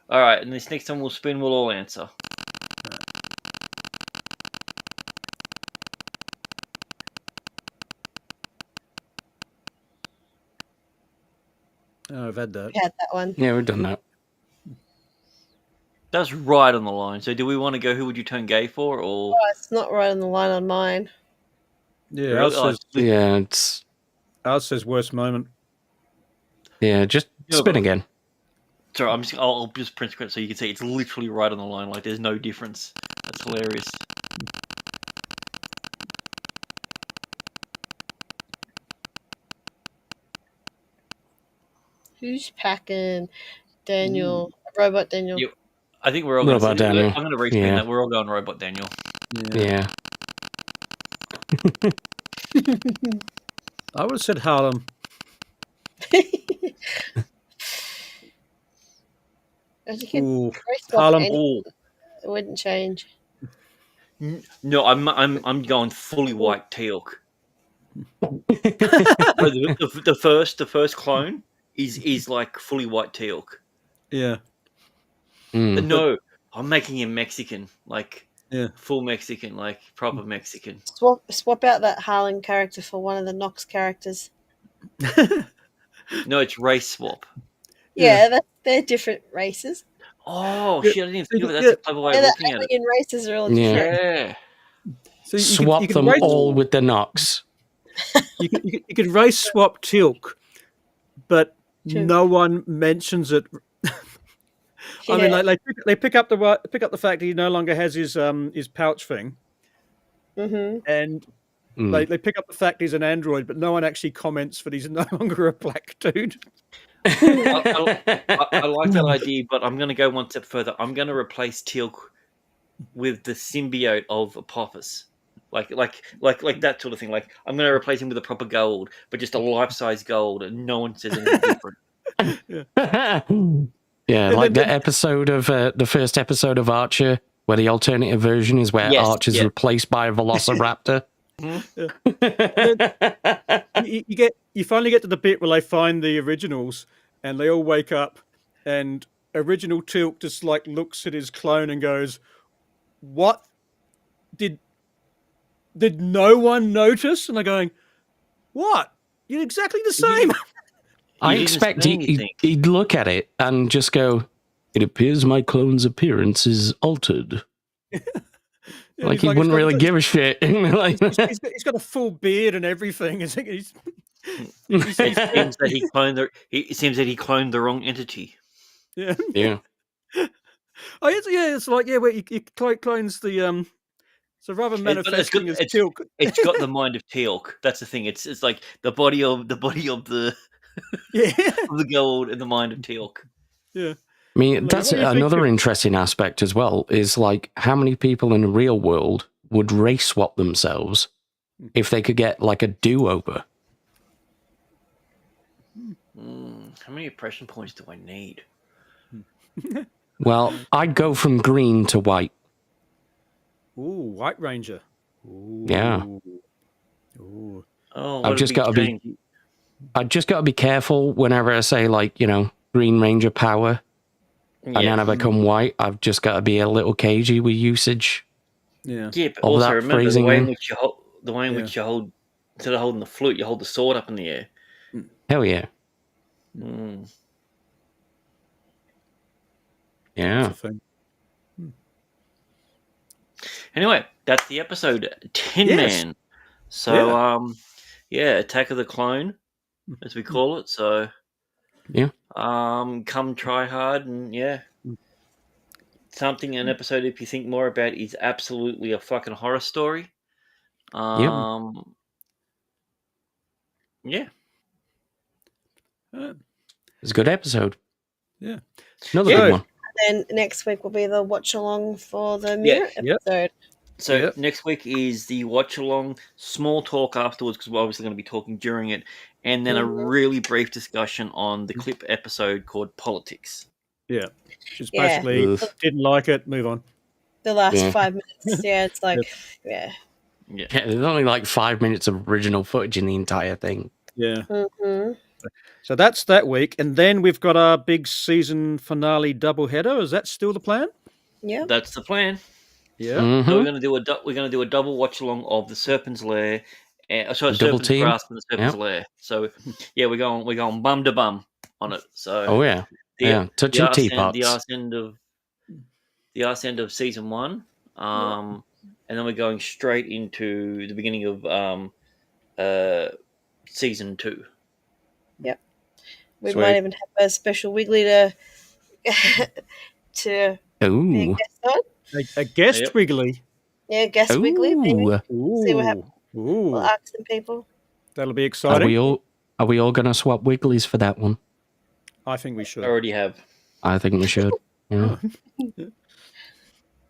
All right, and this next time we'll spin, we'll all answer. Oh, I've had that. We had that one. Yeah, we've done that. That's right on the line. So do we want to go who would you turn gay for, or... Oh, it's not right on the line on mine. Yeah, Really? Ours says worst moment. Yeah, just spin again. Sorry, I'll just print screen so you can see it's literally right on the line. Like there's no difference. That's hilarious. Who's packing? Daniel, Robot Daniel. Yep. I think we're all Robot going to Daniel. I'm going to respin that. We're all going Robot Daniel. Yeah. I would have said Harlem. Ooh, Harlem. It wouldn't change. No, I'm going fully white Teal'c. the first clone is like fully white Teal'c. Yeah. No, I'm making him Mexican, like full Mexican, like proper Mexican. Swap out that Harlan character for one of the Nox characters. No, it's race swap. Yeah, they're different races. Oh shit! I didn't even think of it. That's a clever way of looking at it. Alien races are all different. Yeah. So swap you could them all with the Nox. You could race swap Teal'c, but no one mentions it. I mean, like they pick up the fact he no longer has his pouch thing, and they pick up the fact he's an android, but no one actually comments that he's no longer a black dude. I like that idea, but I'm going to go one step further. I'm going to replace Teal'c with the symbiote of Apophis. Like that sort of thing. Like I'm going to replace him with a proper gold, but just a life-size gold, and no one says anything different. Yeah, like the episode of the first episode of Archer, where the alternative version is where Archer's replaced by a Velociraptor. You finally get to the bit where they find the originals, and they all wake up, and original Teal'c just like looks at his clone and goes, "What did no one notice?" And they're going, "What? You're exactly the same." I didn't expect say anything. he'd look at it and just go, "It appears my clone's appearance is altered." Yeah, Like he's he wouldn't really got- give a shit. Like, he's got a full beard and everything. He's It seems that he cloned the wrong entity. yeah. yeah. Oh, it's like where he clones the so rather than manifesting as Teal'c. It's got the mind of Teal'c. That's the thing. It's like the body of the Yeah. of the gold and the mind of Teal'c. Yeah. I mean, Like, that's what do you think another of- interesting aspect as well, is like how many people in the real world would race swap themselves if they could get like a do-over? How many oppression points do I need? Well, I'd go from green to white. Ooh, White Ranger. Ooh. Yeah. Ooh. Oh, I've just got to be. I've just got to be careful whenever I say like Green Ranger power, and then I become white. I've just got to be a little cagey with usage. Yeah. Yeah, but of also that remember the phrasing way in then. which you hold, instead of holding the flute, you hold the sword up in the air. Hell yeah, Mm. yeah. That's a thing. Anyway, that's the episode. Tin Yes. Man. So Attack of the Clone, as we call it. So Yeah. come try hard and an episode if you think more about is absolutely a fucking horror story. Yeah. It's a good episode. Yeah. Another Yeah. good one. Then next week will be the watch along for the mirror Yep. episode. So Yep. next week is the watch along, small talk afterwards because we're obviously going to be talking during it, and then a really brief discussion on the clip episode called Politics. Yeah. Just Yeah. basically Ugh. didn't like it. Move on. The last Yeah. 5 minutes. Yeah, it's like, yeah. Yeah, there's only like 5 minutes of original footage in the entire thing. Yeah. Mm-hmm. So that's that week, and then we've got our big season finale doubleheader. Is that still the plan? Yeah. That's the plan. Yeah. Mhm. So we're going to do a double watch along of the Serpent's Lair, double Serpent's team? Grasp and the Serpent's Lair. So we're going bum to bum on it. So Oh yeah, touching teapots. The arse end of season 1, and then we're going straight into the beginning of season 2. Yep. We Sweet. might even have a special Wiggly to be a Ooh, guest on. A guest Yep. Wiggly. Yeah, guest Wiggly. Maybe. ooh. See what happens. Ooh. We'll ask some people. That'll be Are exciting. we all gonna swap wigglies for that one? I think we should. I already have. I think we should. Yeah.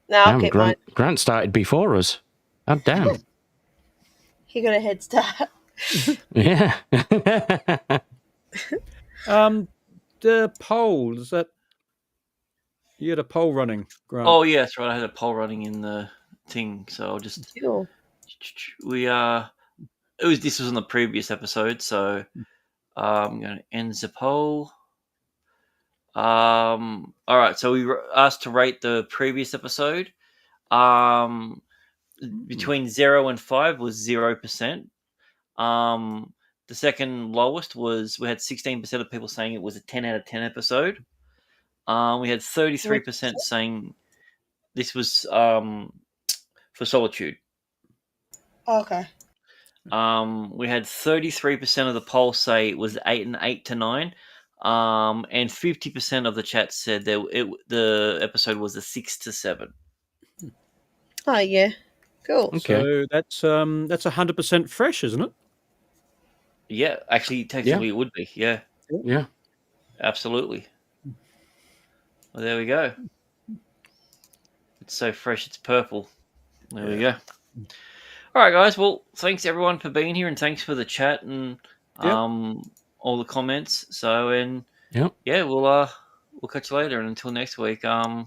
No, I'll Damn, keep mine. Grant started before us. God damn. He got a head start. Yeah. The poll, is that you had a poll running, Grant? Oh yeah, that's right. I had a poll running in the thing, so I'll just Cool. this was on the previous episode, so I'm going to end the poll. All right, so we were asked to rate the previous episode. Between 0 and 5 was 0%. The second lowest was we had 16% of people saying it was a 10 out of 10 episode. We had 33% saying this was for Solitude. Okay. We had 33% of the poll say it was 8 to 9. And 50% of the chat said the episode was a 6 to 7. Oh yeah. Cool. Okay. So that's 100% fresh, isn't it? Yeah, actually, technically it would be. Yeah, Yeah. absolutely. Well, there we go. It's so fresh, it's purple. There we go. All right, guys. Well, thanks everyone for being here, and thanks for the chat and all the comments. So, and we'll catch you later. And until next week, The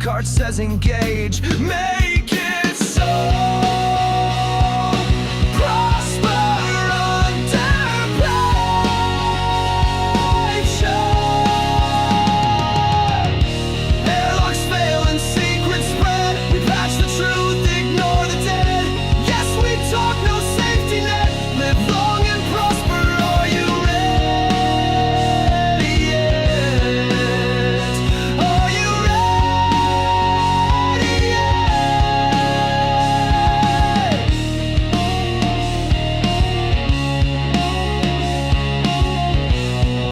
card says engage, make it so.